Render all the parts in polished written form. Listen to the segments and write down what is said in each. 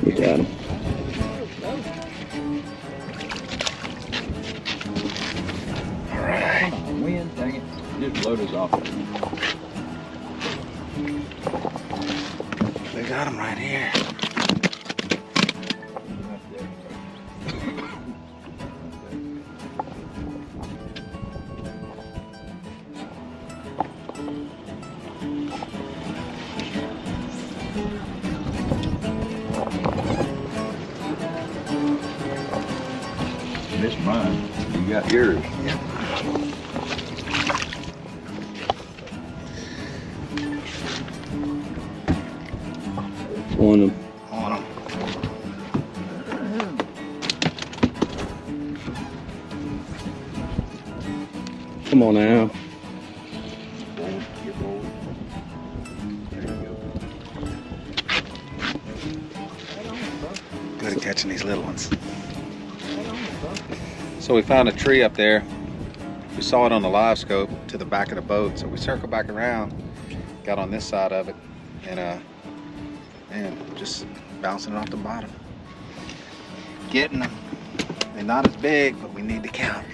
You got him. All right. Come on, wind, dang it. Just load us off. We got him right here. This is mine. You got yours. Yeah. On him. On him. Come on now. Good at catching these little ones. So we found a tree up there. We saw it on the live scope to the back of the boat. So we circled back around, got on this side of it, and man, just bouncing it off the bottom. Getting them. They're not as big, but we need to count.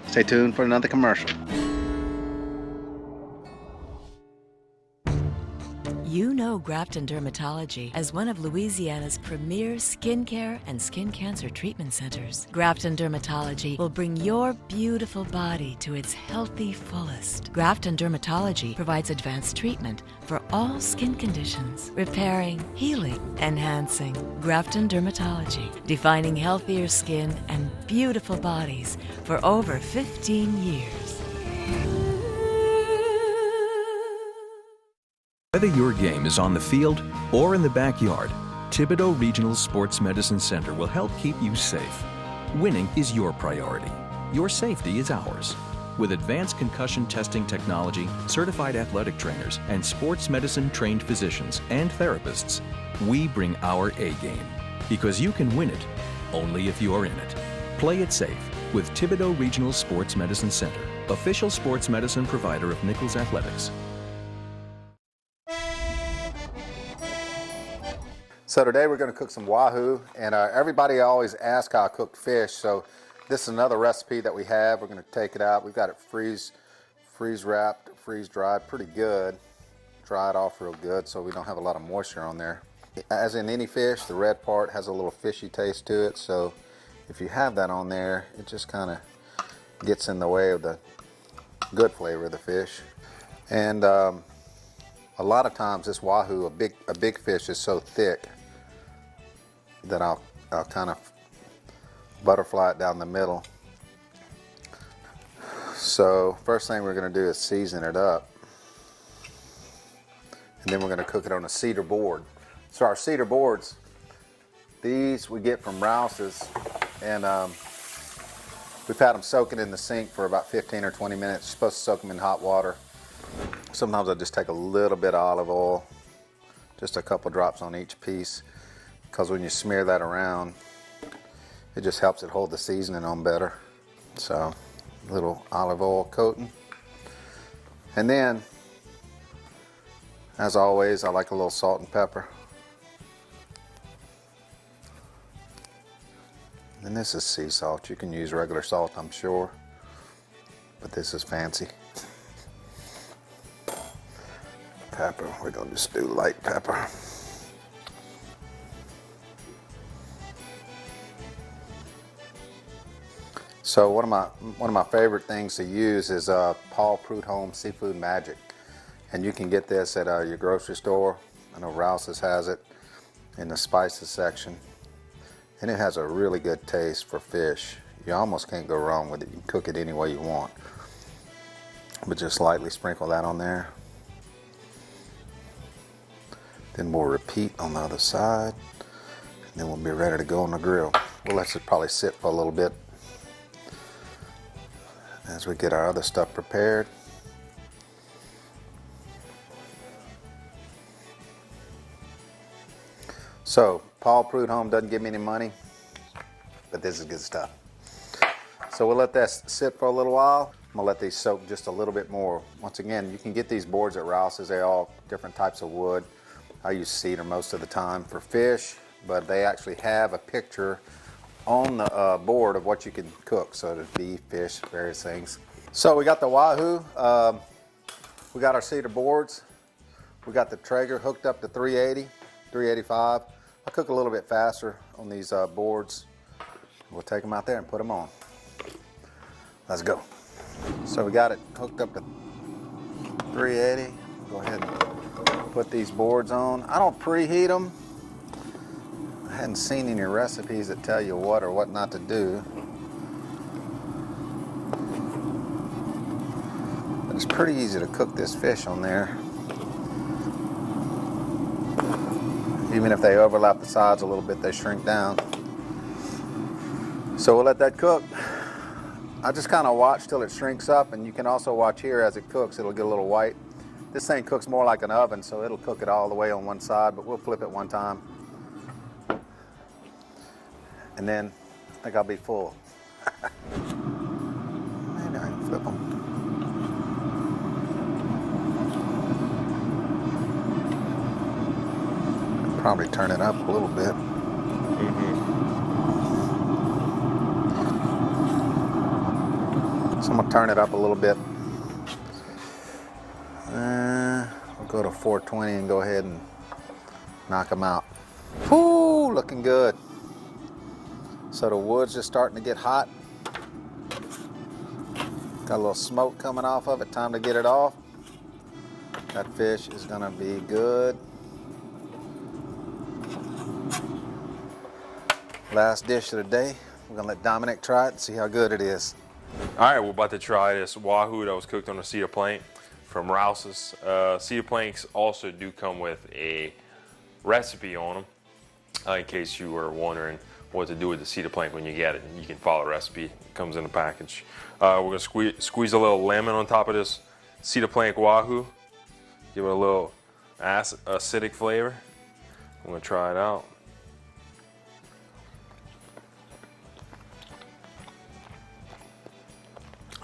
Stay tuned for another commercial. You know Grafton Dermatology as one of Louisiana's premier skincare and skin cancer treatment centers. Grafton Dermatology will bring your beautiful body to its healthy fullest. Grafton Dermatology provides advanced treatment for all skin conditions, repairing, healing, enhancing. Grafton Dermatology, defining healthier skin and beautiful bodies for over 15 years. Whether your game is on the field or in the backyard, Thibodaux Regional Sports Medicine Center will help keep you safe. Winning is your priority. Your safety is ours. With advanced concussion testing technology, certified athletic trainers, and sports medicine trained physicians and therapists, we bring our A game. Because you can win it only if you're in it. Play it safe with Thibodaux Regional Sports Medicine Center, official sports medicine provider of Nichols Athletics. So today we're going to cook some wahoo, and everybody always asks how I cook fish, so this is another recipe that we have. We're going to take it out. We've got it freeze wrapped, freeze dried pretty good, dry it off real good so we don't have a lot of moisture on there. As in any fish, the red part has a little fishy taste to it, so if you have that on there, it just kind of gets in the way of the good flavor of the fish. And a lot of times this wahoo, a big fish is so thick that I'll kind of butterfly it down the middle. So first thing we're going to do is season it up, and then we're going to cook it on a cedar board. So our cedar boards, these we get from Rouse's, and we've had them soaking in the sink for about 15 or 20 minutes. You're supposed to soak them in hot water. Sometimes I just take a little bit of olive oil, just a couple drops on each piece, because when you smear that around, it just helps it hold the seasoning on better. So, a little olive oil coating. And then, as always, I like a little salt and pepper. And this is sea salt. You can use regular salt, I'm sure, but this is fancy. Pepper, we're gonna just do light pepper. So one of my favorite things to use is Paul Prudhomme Seafood Magic, and you can get this at your grocery store. I know Rouse's has it in the spices section, and it has a really good taste for fish. You almost can't go wrong with it. You can cook it any way you want, but just lightly sprinkle that on there. Then we'll repeat on the other side, and then we'll be ready to go on the grill. We'll let it probably sit for a little bit as we get our other stuff prepared. So, Paul Prudhomme doesn't give me any money, but this is good stuff. So we'll let that sit for a little while. I'm gonna let these soak just a little bit more. Once again, you can get these boards at Rouse's. They're all different types of wood. I use cedar most of the time for fish, but they actually have a picture on the board of what you can cook. So there's beef, fish, various things. So we got the wahoo. We got our cedar boards. We got the Traeger hooked up to 380, 385. I cook a little bit faster on these boards. We'll take them out there and put them on. Let's go. So we got it hooked up to 380. Go ahead and put these boards on. I don't preheat them. I hadn't seen any recipes that tell you what or what not to do. But it's pretty easy to cook this fish on there. Even if they overlap the sides a little bit, they shrink down. So we'll let that cook. I just kind of watch till it shrinks up, and you can also watch here as it cooks. It'll get a little white. This thing cooks more like an oven, so it'll cook it all the way on one side, but we'll flip it one time. And then I think I'll be full. Maybe I can flip them. Probably turn it up a little bit. So I'm gonna turn it up a little bit. We'll go to 420 and go ahead and knock them out. Whoo, looking good. So the wood's just starting to get hot. Got a little smoke coming off of it. Time to get it off. That fish is gonna be good. Last dish of the day. We're gonna let Dominic try it and see how good it is. All right, we're about to try this wahoo that was cooked on a cedar plank from Rouse's. Cedar planks also do come with a recipe on them, in case you were wondering what to do with the cedar plank when you get it. You can follow the recipe. It comes in a package. We're gonna squeeze a little lemon on top of this cedar plank wahoo. Give it a little acidic flavor. I'm gonna try it out.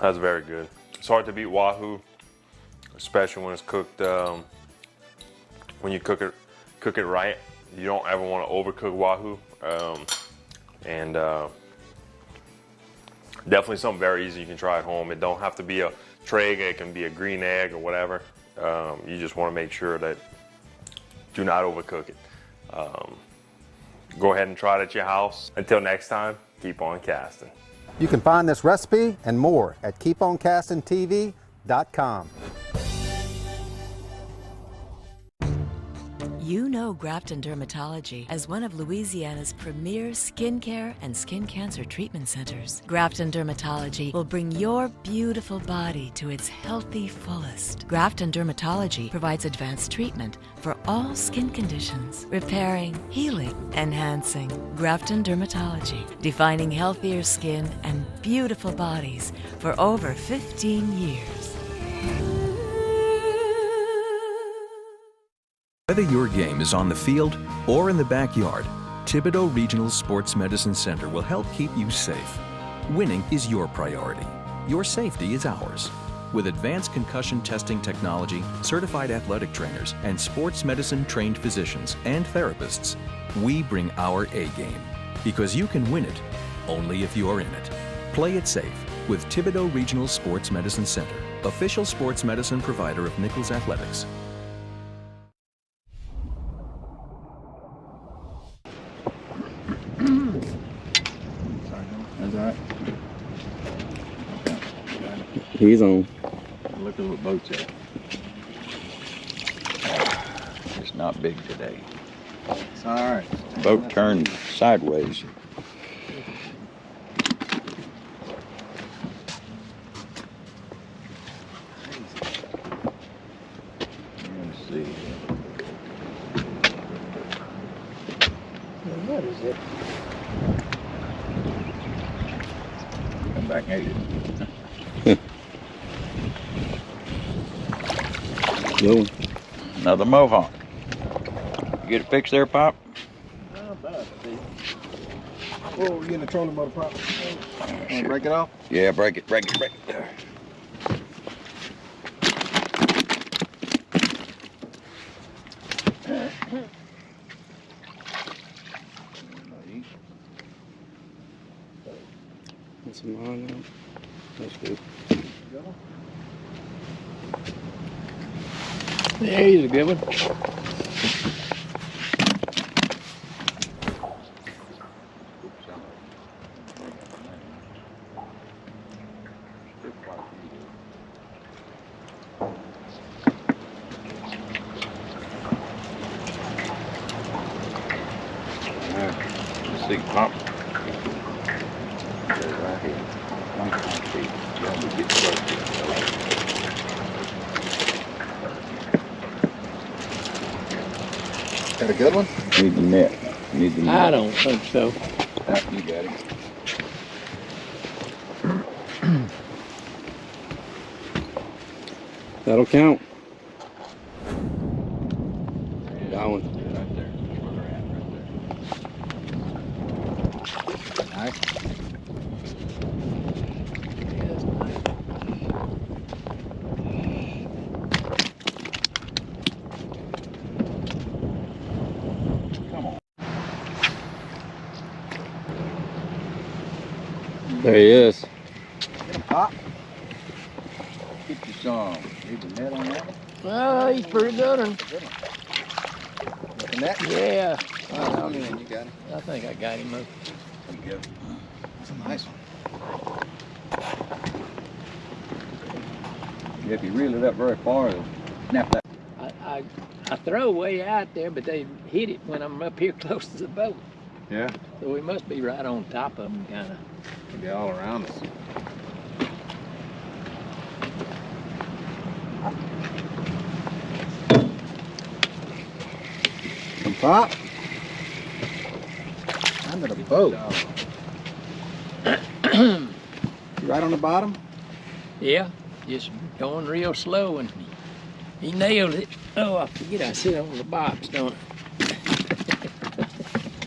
That's very good. It's hard to beat wahoo, especially when it's cooked. When you cook it right, you don't ever want to overcook wahoo. Definitely something very easy you can try at home. It don't have to be a Traeger. It can be a green egg or whatever. You just want to make sure that do not overcook it. Go ahead and try it at your house. Until next time, keep on casting. You can find this recipe and more at keeponcastingtv.com. You know Grafton Dermatology as one of Louisiana's premier skincare and skin cancer treatment centers. Grafton Dermatology will bring your beautiful body to its healthy fullest. Grafton Dermatology provides advanced treatment for all skin conditions, repairing, healing, enhancing. Grafton Dermatology, defining healthier skin and beautiful bodies for over 15 years. Whether your game is on the field or in the backyard, Thibodeau Regional Sports Medicine Center will help keep you safe. Winning is your priority. Your safety is ours. With advanced concussion testing technology, certified athletic trainers, and sports medicine trained physicians and therapists, we bring our A game. Because you can win it only if you're in it. Play it safe with Thibodeau Regional Sports Medicine Center, official sports medicine provider of Nichols Athletics. That's all right. He's on. Look at what boat's at. It's not big today. It's all right. Boat turned sideways. Let's see. What is it? Come back and eat it. Little. Another mohawk. You get it fixed there, Pop? Not bad, Steve. Oh, you getting the trolling motor prop? Sure. Break it off? Yeah, break it. That's mine now. That's good. Yeah, he's a good one. Let's see, pop. Right here. 1 feet. Yeah, we get close to it. Got a good one? Need the net. Need the net. I don't think so. Ah, you got it. That'll count. Got one. Right there. That's where they're at, right there. Nice. Come on. There he is. Get him, Pop. Get you some. Need the net on that one? Well, he's pretty good one. Got the net? Yeah. Oh, man, you got him. I think I got him. There you go. That's a nice one. Yeah, if you reel it up very far, it'll snap that. I throw way out there, but they hit it when I'm up here close to the boat. Yeah. So we must be right on top of them, kind of. It'll be all around us. Come, Pop. Under the boat. Right on the bottom? Yeah, just going real slow, and he nailed it. Oh, I forget I sit on the box, don't I?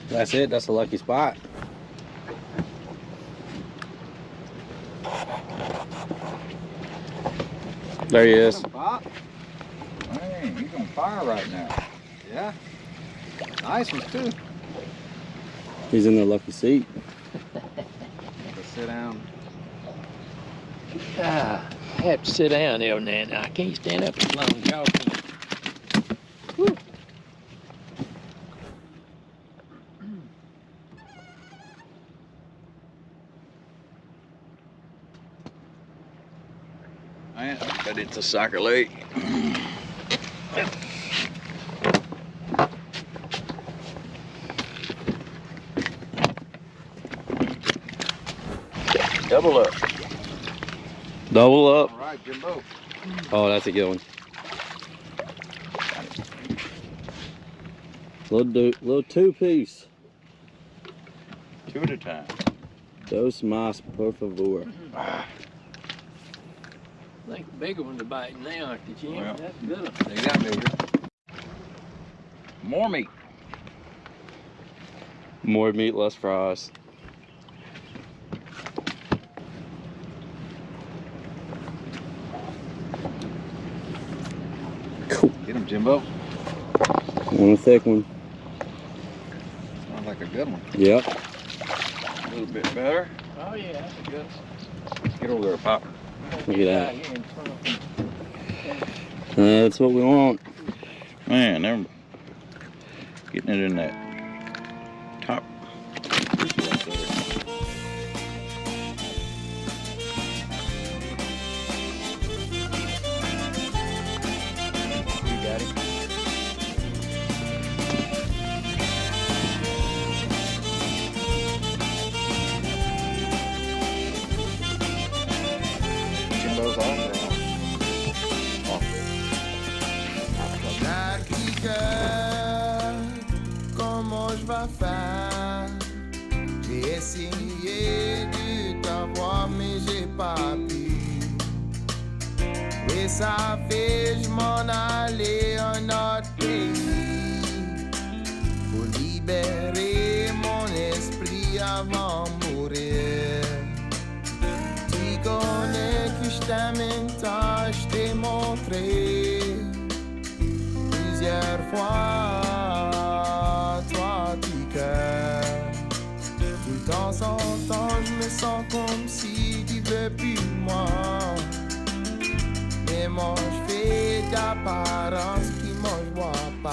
That's it. That's a lucky spot. There he is. Pop. Man, he's on fire right now. Yeah. Nice ones, too. He's in the lucky seat. Let's sit down. I have to sit down every now and then. I can't stand up as long as y'all can. Whew. Man, but it's a soccer lake. Double up. Double up. All right, Jimbo. Oh, that's a good one. Little two-piece. 2 at a time. Dos más, por favor. I think the bigger ones are biting now, after Jim. Well, That's a good one. They got bigger. More meat. More meat, less fries. Get him, Jimbo. One thick one. Sounds like a good one. Yep. A little bit better. Oh, yeah, that's a good one. Get over there, Pop. Look at that. Out here in front. That's what we want. Man, they're getting it in that top. You got it. Jimbo's off or on? Comment je vais faire? J'ai essayé de t'avoir mais j'ai pas pu. Oui, ça fait je m'en allais en autre pays pour libérer mon esprit avant de mourir. Tu connais que je t'aime un temps, je t'ai montré plusieurs fois, toi, du cœur, tout le temps en temps, je me sens comme si tu veux plus de moi. Mais moi, je fais d'apparence qui moi je vois pas.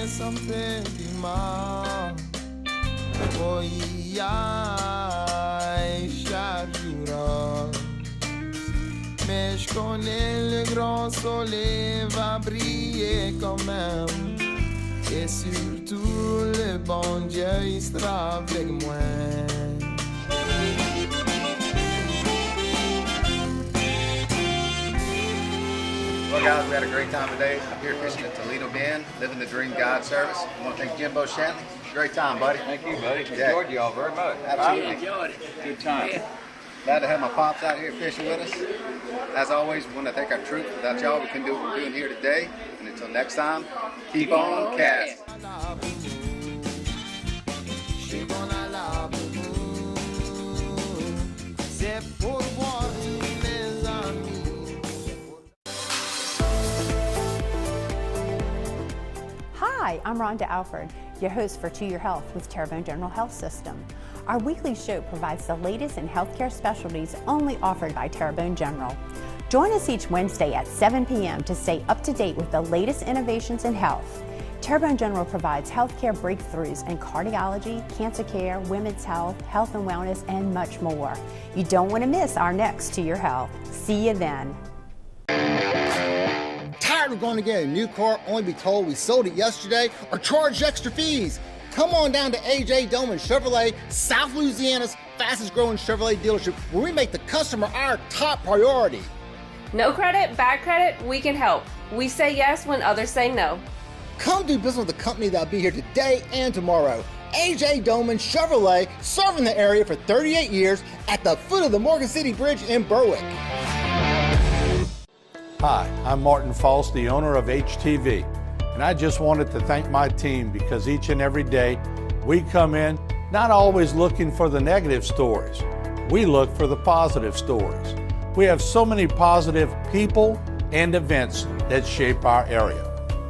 Ça me fait du mal. Oh, chaque jour. Mais je connais le grand soleil va briller quand même. Et surtout le bon Dieu il sera avec moi. Well, guys, we had a great time today up here fishing at Toledo Bend, living the dream guide service. I want to thank Jimbo Shanley. Great time, buddy. Thank you, buddy. Yeah. Enjoyed y'all very much. Absolutely. Enjoyed it. Good time. Yeah. Glad to have my pops out here fishing with us. As always, we want to thank our troops. Without y'all, we couldn't do what we're doing here today. And until next time, keep on casting. Hi, I'm Rhonda Alford, your host for To Your Health with Terrebonne General Health System. Our weekly show provides the latest in healthcare specialties only offered by Terrebonne General. Join us each Wednesday at 7 p.m. to stay up to date with the latest innovations in health. Terrebonne General provides healthcare breakthroughs in cardiology, cancer care, women's health, health and wellness, and much more. You don't want to miss our next To Your Health. See you then. Tired of going to get a new car only to be told we sold it yesterday or charged extra fees? Come on down to AJ Doman Chevrolet, South Louisiana's fastest growing Chevrolet dealership, where we make the customer our top priority. No credit, bad credit, we can help. We say yes when others say no. Come do business with the company that'll be here today and tomorrow. AJ Doman Chevrolet, serving the area for 38 years at the foot of the Morgan City Bridge in Berwick. Hi, I'm Martin False, the owner of HTV, and I just wanted to thank my team because each and every day we come in not always looking for the negative stories. We look for the positive stories. We have so many positive people and events that shape our area.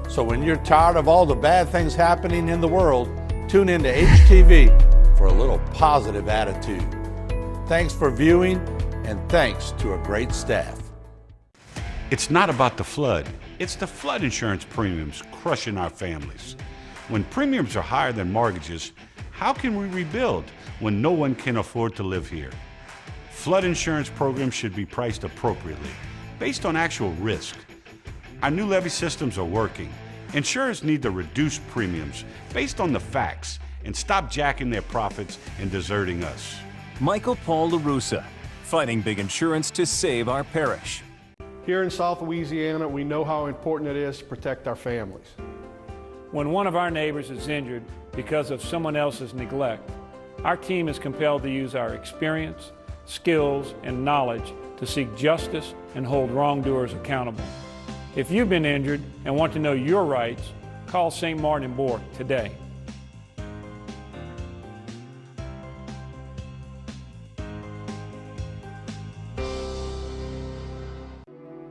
So when you're tired of all the bad things happening in the world, tune into HTV for a little positive attitude. Thanks for viewing, and thanks to a great staff. It's not about the flood. It's the flood insurance premiums crushing our families. When premiums are higher than mortgages, how can we rebuild when no one can afford to live here? Flood insurance programs should be priced appropriately, based on actual risk. Our new levy systems are working. Insurers need to reduce premiums based on the facts and stop jacking their profits and deserting us. Michael Paul LaRussa, fighting big insurance to save our parish. Here in South Louisiana, we know how important it is to protect our families. When one of our neighbors is injured because of someone else's neglect, our team is compelled to use our experience, skills, and knowledge to seek justice and hold wrongdoers accountable. If you've been injured and want to know your rights, call St. Martin and Bourke today.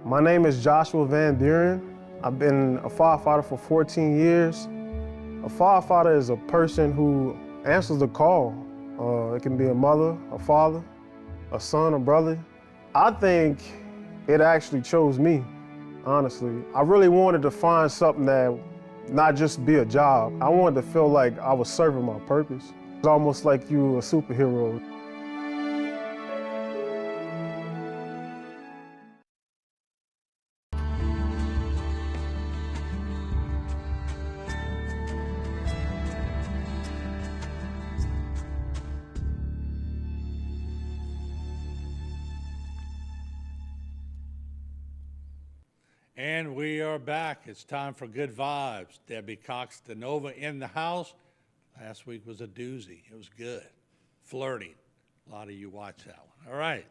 My name is Joshua Van Buren. I've been a firefighter for 14 years. A firefighter is a person who answers the call. It can be a mother, a father, a son, a brother. I think it actually chose me, honestly. I really wanted to find something that not just be a job. I wanted to feel like I was serving my purpose. It's almost like you a superhero. And we are back. It's time for Good Vibes. Debbie Cox DeNova in the house. Last week was a doozy. It was good. Flirting. A lot of you watched that one. All right,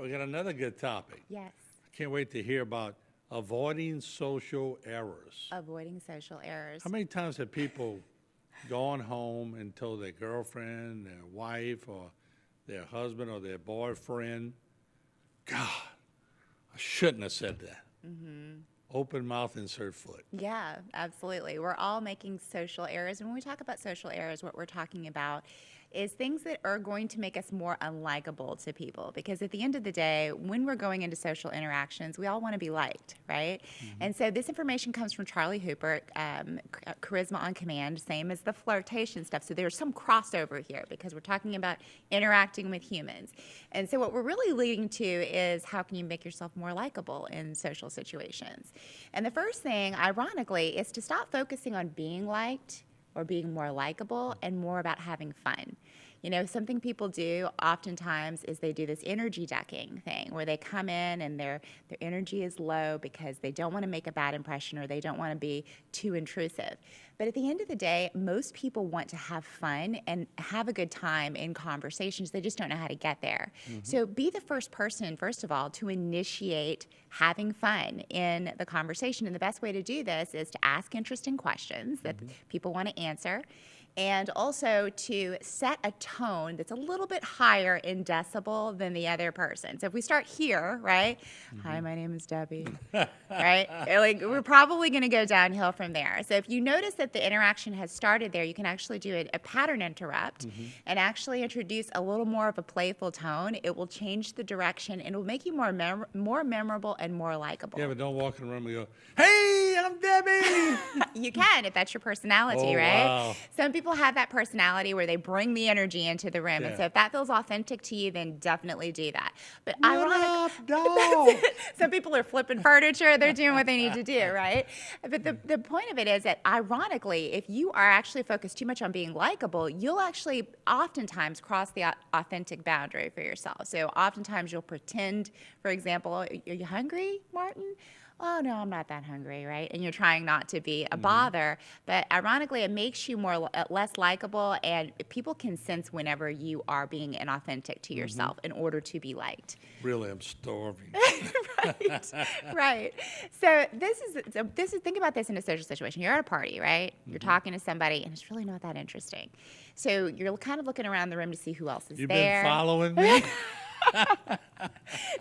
we got another good topic. Yes. I can't wait to hear about avoiding social errors. Avoiding social errors. How many times have people gone home and told their girlfriend, their wife, or their husband, or their boyfriend, God, I shouldn't have said that. Mm-hmm. Open mouth, insert foot. Yeah, absolutely. We're all making social errors. And when we talk about social errors, what we're talking about is things that are going to make us more unlikable to people. Because at the end of the day, when we're going into social interactions, we all want to be liked, right? Mm-hmm. And so this information comes from Charlie Hooper, Charisma on Command, same as the flirtation stuff. So there's some crossover here because we're talking about interacting with humans. And so what we're really leading to is how can you make yourself more likable in social situations? And the first thing, ironically, is to stop focusing on being liked or being more likable and more about having fun. You know, something people do oftentimes is they do this energy ducking thing where they come in and their energy is low because they don't want to make a bad impression or they don't want to be too intrusive. But at the end of the day, most people want to have fun and have a good time in conversations. They just don't know how to get there. Mm-hmm. So be the first person, first of all, to initiate having fun in the conversation. And the best way to do this is to ask interesting questions that people want to answer. And also to set a tone that's a little bit higher in decibel than the other person. So if we start here, right? Mm-hmm. Hi, my name is Debbie, right? Like we're probably going to go downhill from there. So if you notice that the interaction has started there, you can actually do a pattern interrupt and actually introduce a little more of a playful tone. It will change the direction and it will make you more memorable and more likable. Yeah, but don't walk in the room and go, hey, I'm Debbie. You can if that's your personality, right? Wow. Some people have that personality where they bring the energy into the room. Yeah. And so if that feels authentic to you, then definitely do that. But some people are flipping furniture. They're doing what they need to do, right? But the point of it is that ironically, if you are actually focused too much on being likable, you'll actually oftentimes cross the authentic boundary for yourself. So oftentimes you'll pretend, for example, are you hungry, Martin? Oh, no, I'm not that hungry, right? And you're trying not to be a bother. But ironically, it makes you less likable, and people can sense whenever you are being inauthentic to yourself in order to be liked. Really, I'm starving. Right. So this is think about this in a social situation. You're at a party, right? You're talking to somebody, and it's really not that interesting. So you're kind of looking around the room to see who else is You've there. You've been following me?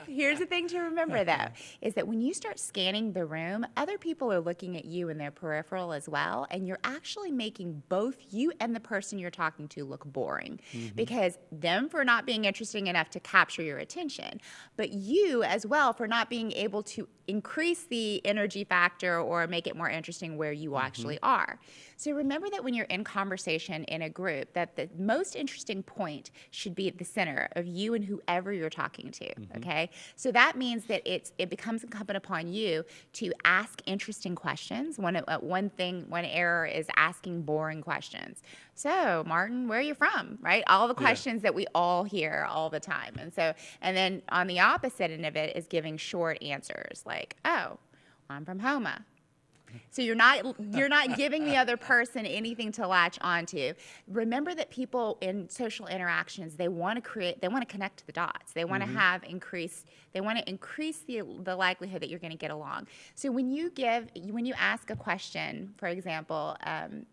Here's the thing to remember, though, is that when you start scanning the room, other people are looking at you in their peripheral as well, and you're actually making both you and the person you're talking to look boring because them for not being interesting enough to capture your attention, but you as well for not being able to increase the energy factor or make it more interesting where you actually are. So remember that when you're in conversation in a group, that the most interesting point should be at the center of you and whoever you're talking to, okay? So that means that it becomes incumbent upon you to ask interesting questions. One error is asking boring questions. So, Martin, where are you from, right? All the questions that we all hear all the time. And then on the opposite end of it is giving short answers like, oh, I'm from Homa. So you're not giving the other person anything to latch onto. Remember that people in social interactions, they want to connect the dots. They want to increase the likelihood that you're going to get along. So when you ask a question, for example,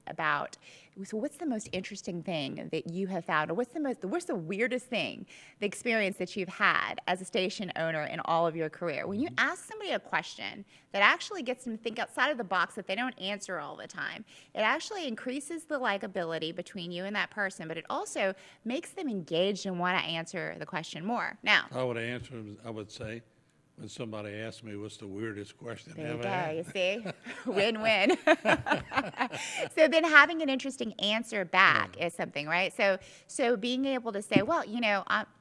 about, so what's the most interesting thing that you have found, or what's the weirdest thing, the experience that you've had as a station owner in all of your career? When you ask somebody a question that actually gets them to think outside of the box that they don't answer all the time, it actually increases the likability between you and that person, but it also makes them engaged and want to answer the question more. Now, I would say, when somebody asks me what's the weirdest question there ever you had. go, you see? Win-win. So then having an interesting answer back is something, right? So being able to say, well,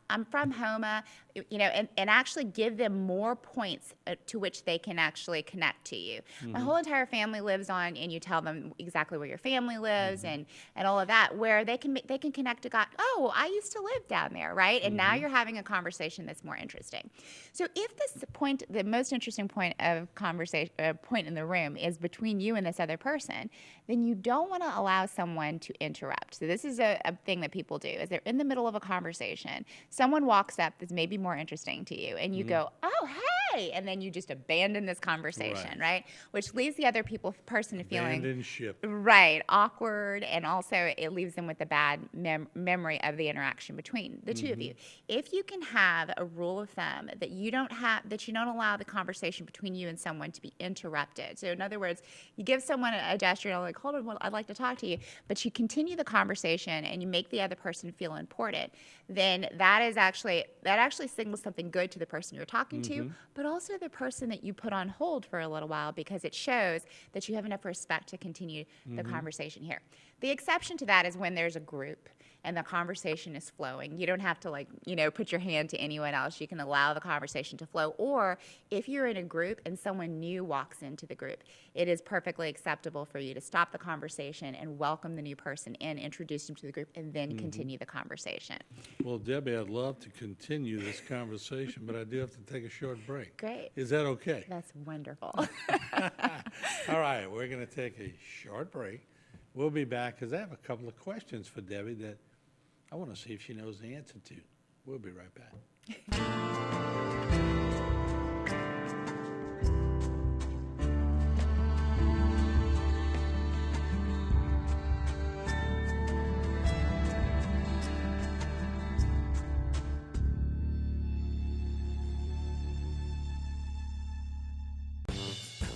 I'm from Homa. you know, and actually give them more points to which they can actually connect to you. My whole entire family lives on, and you tell them exactly where your family lives and all of that, where they can connect to God. Oh, I used to live down there, right? And now you're having a conversation that's more interesting. So if this point, the most interesting point of conversation, point in the room is between you and this other person, then you don't want to allow someone to interrupt. So this is a thing that people do, is they're in the middle of a conversation. Someone walks up that's maybe more interesting to you, and you go, oh, hey, and then you just abandon this conversation, right? Which leaves the other person feeling Abandon ship. right, awkward, and also it leaves them with a bad memory of the interaction between the two of you. If you can have a rule of thumb that you don't allow the conversation between you and someone to be interrupted. So in other words, you give someone a gesture, and like, hold on, well, I'd like to talk to you, but you continue the conversation and you make the other person feel important, then that actually signals something good to the person you're talking to, but also the person that you put on hold for a little while, because it shows that you have enough respect to continue the conversation here. The exception to that is when there's a group and the conversation is flowing. You don't have to, like, you know, put your hand to anyone else. You can allow the conversation to flow. Or if you're in a group and someone new walks into the group, it is perfectly acceptable for you to stop the conversation and welcome the new person in, introduce them to the group, and then continue the conversation. Well, Debbie, I'd love to continue this conversation, but I do have to take a short break. Great. Is that okay? That's wonderful. All right, we're going to take a short break. We'll be back because I have a couple of questions for Debbie that I want to see if she knows the answer to. We'll be right back.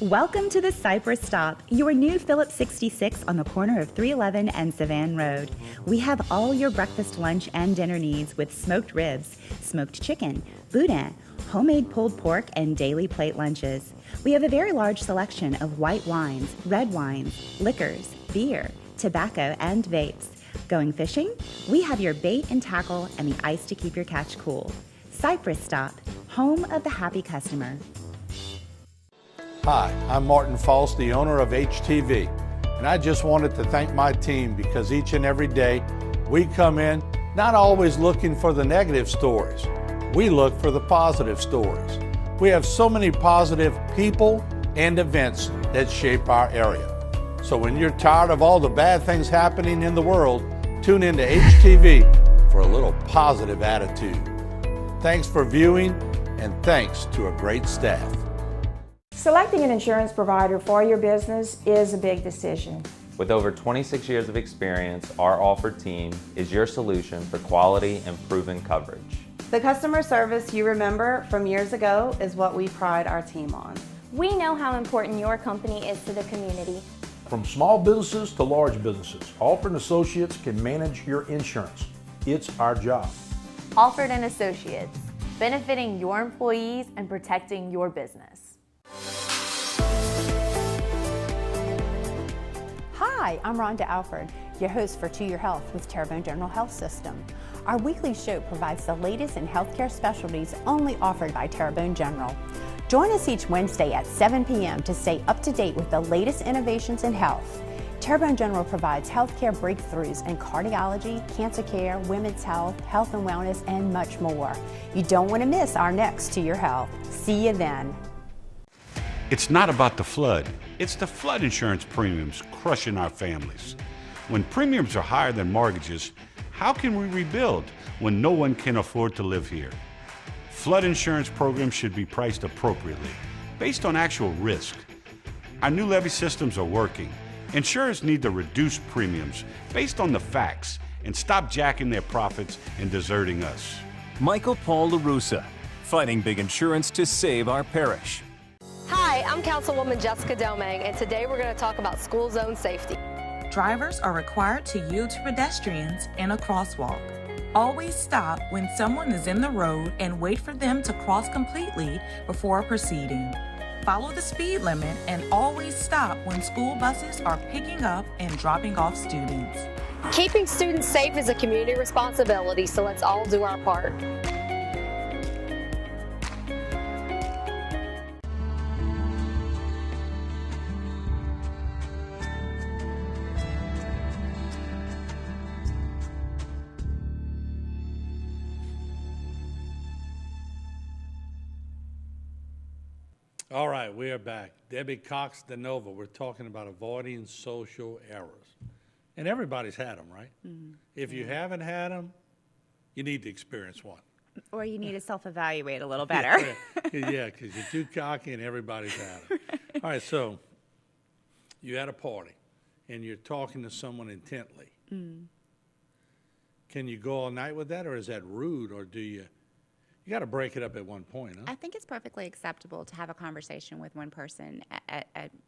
Welcome to the Cypress Stop, your new Phillips 66 on the corner of 311 and Savannah Road. We have all your breakfast, lunch, and dinner needs with smoked ribs, smoked chicken, boudin, homemade pulled pork, and daily plate lunches. We have a very large selection of white wines, red wines, liquors, beer, tobacco, and vapes. Going fishing? We have your bait and tackle and the ice to keep your catch cool. Cypress Stop, home of the happy customer. Hi, I'm Martin False, the owner of HTV, and I just wanted to thank my team because each and every day we come in not always looking for the negative stories. We look for the positive stories. We have so many positive people and events that shape our area. So when you're tired of all the bad things happening in the world, tune into HTV for a little positive attitude. Thanks for viewing, and thanks to a great staff. Selecting an insurance provider for your business is a big decision. With over 26 years of experience, our offered team is your solution for quality and proven coverage. The customer service you remember from years ago is what we pride our team on. We know how important your company is to the community. From small businesses to large businesses, Alford & Associates can manage your insurance. It's our job. Alford & Associates, benefiting your employees and protecting your business. Hi, I'm Rhonda Alford, your host for To Your Health with Terrebonne General Health System. Our weekly show provides the latest in healthcare specialties only offered by Terrebonne General. Join us each Wednesday at 7 p.m. to stay up to date with the latest innovations in health. Terrebonne General provides healthcare breakthroughs in cardiology, cancer care, women's health, health and wellness, and much more. You don't want to miss our next To Your Health. See you then. It's not about the flood. It's the flood insurance premiums crushing our families. When premiums are higher than mortgages, how can we rebuild when no one can afford to live here? Flood insurance programs should be priced appropriately, based on actual risk. Our new levy systems are working. Insurers need to reduce premiums based on the facts and stop jacking their profits and deserting us. Michael Paul LaRussa, fighting big insurance to save our parish. Hi, I'm Councilwoman Jessica Delmang, and today we're going to talk about school zone safety. Drivers are required to yield to pedestrians in a crosswalk. Always stop when someone is in the road and wait for them to cross completely before proceeding. Follow the speed limit and always stop when school buses are picking up and dropping off students. Keeping students safe is a community responsibility, so let's all do our part. All right, we are back. Debbie Cox DeNova. We're talking about avoiding social errors. And everybody's had them, right? Mhm. If you haven't had them, you need to experience one. Or you need to self-evaluate a little better. Yeah, because you're too cocky and everybody's had them. All right, so you at a party and you're talking to someone intently. Mm. Can you go all night with that, or is that rude, or do you got to break it up at one point, huh? I think it's perfectly acceptable to have a conversation with one person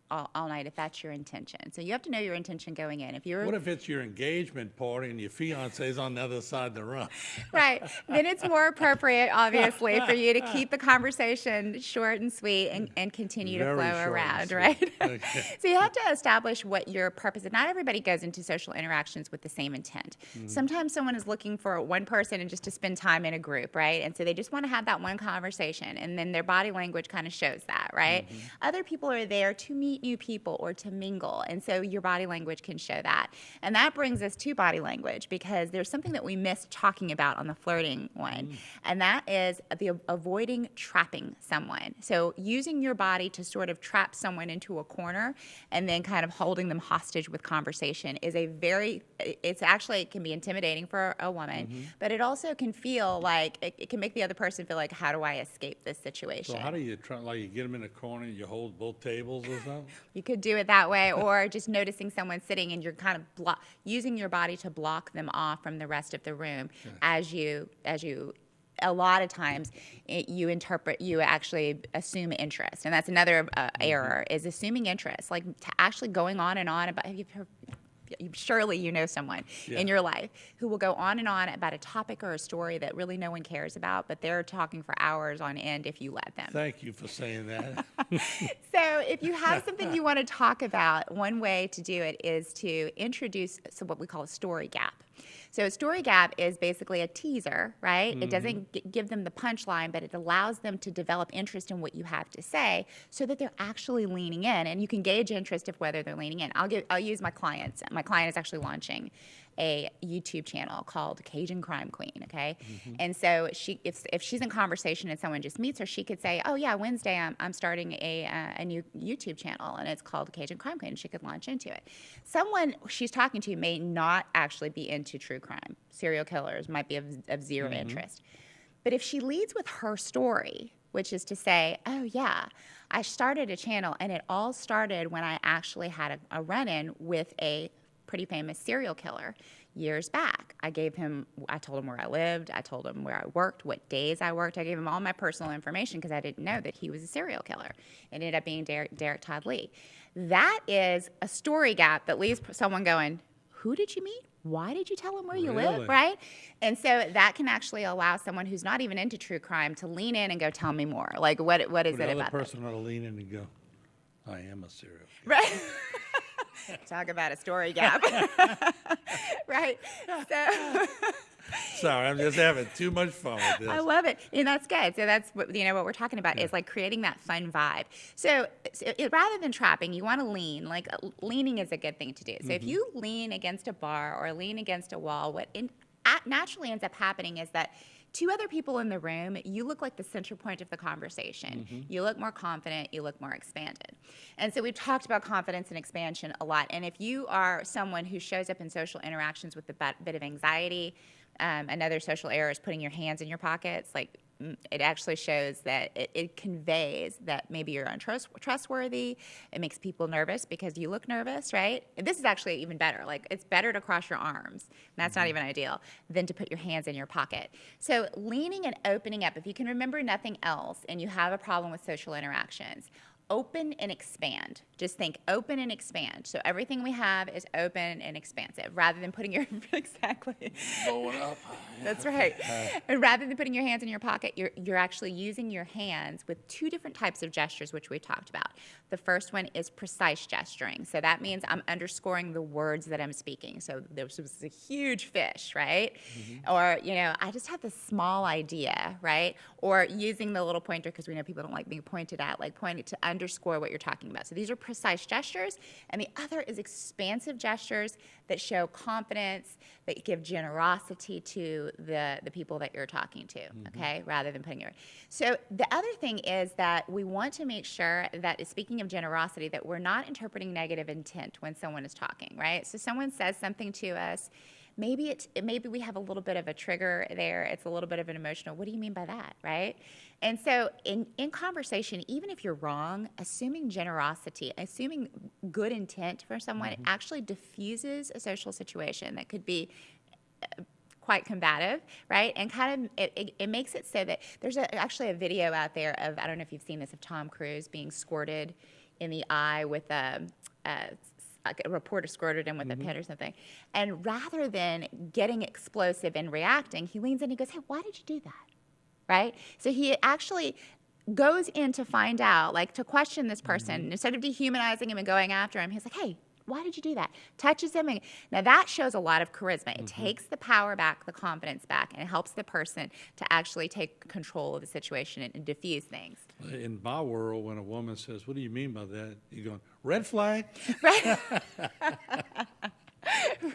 all night if that's your intention. So you have to know your intention going in. If you're What if it's your engagement party and your fiance's on the other side of the room? right, then it's more appropriate, obviously, for you to keep the conversation short and sweet and continue to Very flow short and around, sweet. right? Okay. So you have to establish what your purpose is. Not everybody goes into social interactions with the same intent. Mhm. Sometimes someone is looking for one person and just to spend time in a group, right? And so they just want to have that one conversation, and then their body language kind of shows that, right? Other people are there to meet new people or to mingle, and so your body language can show that. And that brings us to body language, because there's something that we missed talking about on the flirting one, and that is the avoiding trapping someone. So using your body to sort of trap someone into a corner and then kind of holding them hostage with conversation is it can be intimidating for a woman, but it also can feel like it can make the other person feel like, how do I escape this situation? So how do you try, like you get them in a corner and you hold both tables or something? You could do it that way, or just noticing someone sitting and you're kind of using your body to block them off from the rest of the room as you a lot of times you actually assume interest. And that's another error, is assuming interest, like actually going on and on about, surely you know someone in your life who will go on and on about a topic or a story that really no one cares about, but they're talking for hours on end if you let them. Thank you for saying that. So if you have something you want to talk about, one way to do it is to introduce what we call a story gap. So a story gap is basically a teaser, right? It doesn't give them the punchline, but it allows them to develop interest in what you have to say so that they're actually leaning in, and you can gauge interest of whether they're leaning in. I'll use my clients. My client is actually launching a YouTube channel called Cajun Crime Queen, okay? And so if she's in conversation and someone just meets her, she could say, oh yeah, Wednesday I'm starting a new YouTube channel and it's called Cajun Crime Queen, and she could launch into it. Someone she's talking to may not actually be into true crime. Serial killers might be of zero interest. But if she leads with her story, which is to say, oh yeah, I started a channel and it all started when I actually had a run-in with a pretty famous serial killer years back. I told him where I lived, I told him where I worked, what days I worked, I gave him all my personal information because I didn't know that he was a serial killer. It ended up being Derek Todd Lee. That is a story gap that leaves someone going, who did you meet? Why did you tell him where you live, right? And so that can actually allow someone who's not even into true crime to lean in and go, tell me more. Like, what is it about the other person ought to lean in and go, I am a serial killer. Right. Talk about a story gap. Right. So Sorry, I'm just having too much fun with this. I love it. And that's good. So that's what we're talking about is like creating that fun vibe. So rather than trapping, you want to lean. Like leaning is a good thing to do. So if you lean against a bar or lean against a wall, what naturally ends up happening is that two other people in the room, you look like the center point of the conversation. You look more confident, you look more expanded. And so we've talked about confidence and expansion a lot. And if you are someone who shows up in social interactions with a bit of anxiety, another social error is putting your hands in your pockets. Like it actually shows that it conveys that maybe you're untrustworthy. It makes people nervous because you look nervous, right? And this is actually even better. Like it's better to cross your arms, and that's not even ideal, than to put your hands in your pocket. So leaning and opening up, if you can remember nothing else and you have a problem with social interactions, open and expand. Just think open and expand. So everything we have is open and expansive rather than putting your, exactly. Blowing up. That's right. And rather than putting your hands in your pocket, you're actually using your hands with two different types of gestures, which we talked about. The first one is precise gesturing. So that means I'm underscoring the words that I'm speaking. So there was a huge fish, right? Or, I just have this small idea, right? Or using the little pointer, because we know people don't like being pointed at, like pointing to underscore what you're talking about. So these are precise gestures, and the other is expansive gestures that show confidence, that give generosity to the people that you're talking to, okay, rather than putting it. So the other thing is that we want to make sure that, speaking of generosity, that we're not interpreting negative intent when someone is talking, right? So someone says something to us, maybe we have a little bit of a trigger there. It's a little bit of an emotional, what do you mean by that, right? And so in conversation, even if you're wrong, assuming generosity, assuming good intent for someone actually diffuses a social situation that could be quite combative, right? And kind of, it makes it so that there's actually a video out there of, I don't know if you've seen this, of Tom Cruise being squirted in the eye with a reporter squirted him with a pen or something. And rather than getting explosive and reacting, he leans in and he goes, hey, why did you do that? Right? So he actually goes in to find out, like to question this person. Instead of dehumanizing him and going after him, he's like, hey, why did you do that? Touches him. Now that shows a lot of charisma. It takes the power back, the confidence back, and it helps the person to actually take control of the situation and diffuse things. In my world, when a woman says, what do you mean by that? You're going, red flag? Right.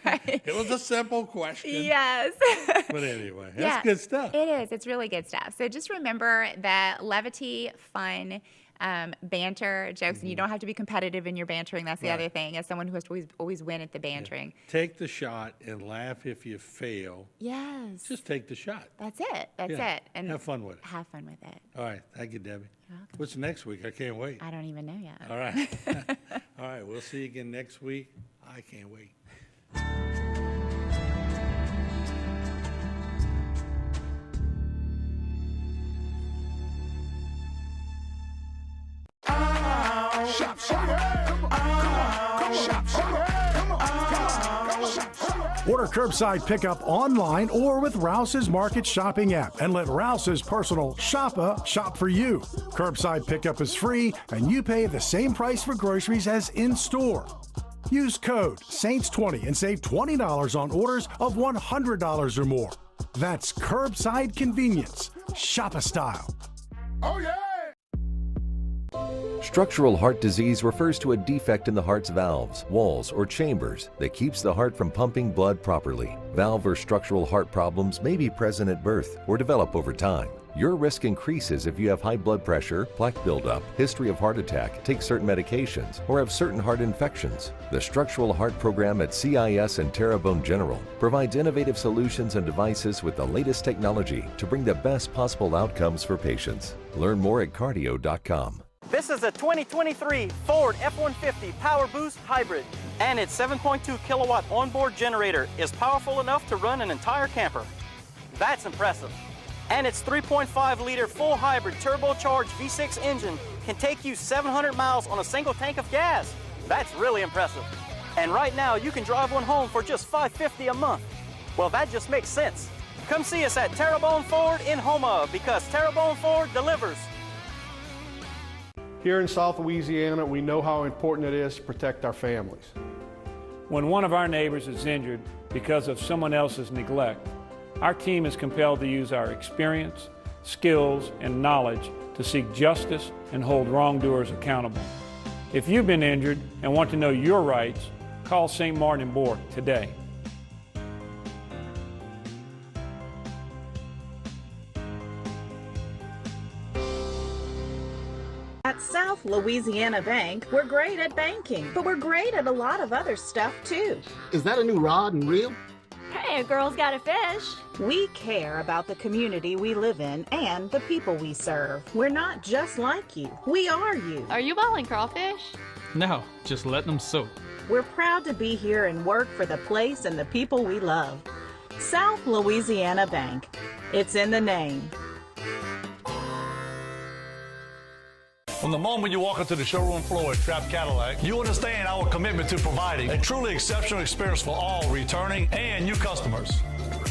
Right. It was a simple question. Yes. But anyway, that's good stuff. It is. It's really good stuff. So just remember that levity, fun, banter, jokes, and you don't have to be competitive in your bantering. That's the other thing, as someone who has to always win at the bantering. Take the shot and laugh if you fail. Yes. Just take the shot. That's it. That's it. And have fun with it. Have fun with it. All right. Thank you, Debbie. What's next week? I can't wait. I don't even know yet. All right. All right. We'll see you again next week. I can't wait. Order curbside pickup online or with Rouse's Market Shopping app and let Rouse's personal shopper shop for you. Curbside pickup is free and you pay the same price for groceries as in store. Use code SAINTS20 and save $20 on orders of $100 or more. That's curbside convenience. Shopper style. Oh, yeah! Structural heart disease refers to a defect in the heart's valves, walls, or chambers that keeps the heart from pumping blood properly. Valve or structural heart problems may be present at birth or develop over time. Your risk increases if you have high blood pressure, plaque buildup, history of heart attack, take certain medications, or have certain heart infections. The Structural Heart Program at CIS and Terrebonne General provides innovative solutions and devices with the latest technology to bring the best possible outcomes for patients. Learn more at cardio.com. This is a 2023 Ford F-150 Power Boost Hybrid, and its 7.2 kilowatt onboard generator is powerful enough to run an entire camper. That's impressive. And its 3.5 liter full hybrid turbocharged V6 engine can take you 700 miles on a single tank of gas. That's really impressive. And right now you can drive one home for just $550 a month. Well, that just makes sense. Come see us at Terrebonne Ford in Houma, because Terrebonne Ford delivers. Here in South Louisiana, we know how important it is to protect our families. When one of our neighbors is injured because of someone else's neglect, our team is compelled to use our experience, skills, and knowledge to seek justice and hold wrongdoers accountable. If you've been injured and want to know your rights, call St. Martin and Bourke today. At South Louisiana Bank, we're great at banking, but we're great at a lot of other stuff too. Is that a new rod and reel? Hey, a girl's got a fish. We care about the community we live in and the people we serve. We're not just like you. We are you. Are you boiling crawfish? No, just letting them soak. We're proud to be here and work for the place and the people we love. South Louisiana Bank. It's in the name. From the moment you walk into the showroom floor at Trapp Cadillac, you understand our commitment to providing a truly exceptional experience for all returning and new customers.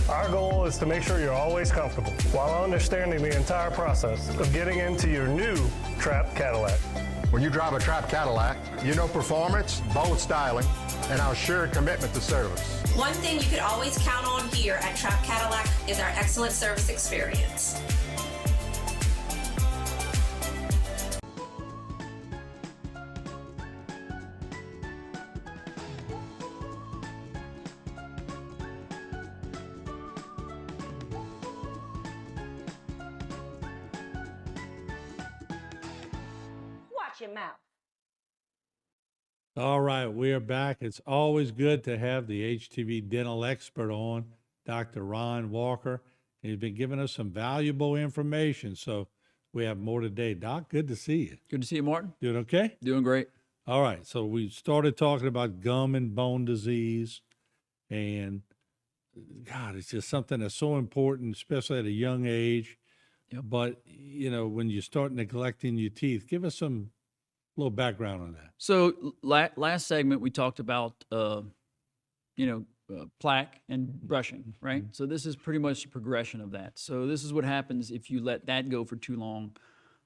Our goal is to make sure you're always comfortable while understanding the entire process of getting into your new Trapp Cadillac. When you drive a Trapp Cadillac, you know performance, bold styling, and our sure commitment to service. One thing you can always count on here at Trapp Cadillac is our excellent service experience. out your mouth. All right, we are back. It's always good to have the HTV dental expert on, Dr. Ron Walker. He's been giving us some valuable information, so we have more today. Doc, good to see you. Good to see you, Martin. Doing okay? Doing great. All right, so we started talking about gum and bone disease, and God, it's just something that's so important, especially at a young age. Yep. But, you know, when you start neglecting your teeth, give us some little background on that. So last segment, we talked about, plaque and brushing, right? So this is pretty much the progression of that. So this is what happens if you let that go for too long.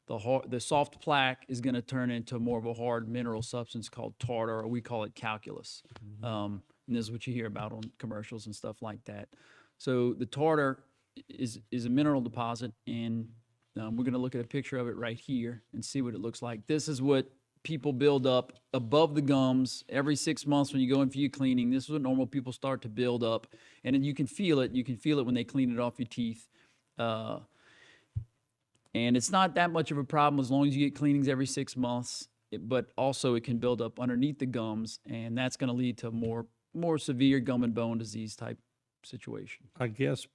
The soft plaque is going to turn into more of a hard mineral substance called tartar, or we call it calculus. And this is what you hear about on commercials and stuff like that. So the tartar is a mineral deposit, and we're going to look at a picture of it right here and see what it looks like. This is what people build up above the gums every 6 months when you go in for your cleaning. This is what normal people start to build up, and then you can feel it. You can feel it when they clean it off your teeth. And it's not that much of a problem as long as you get cleanings every 6 months, but also it can build up underneath the gums, and that's going to lead to more severe gum and bone disease type situation. I guess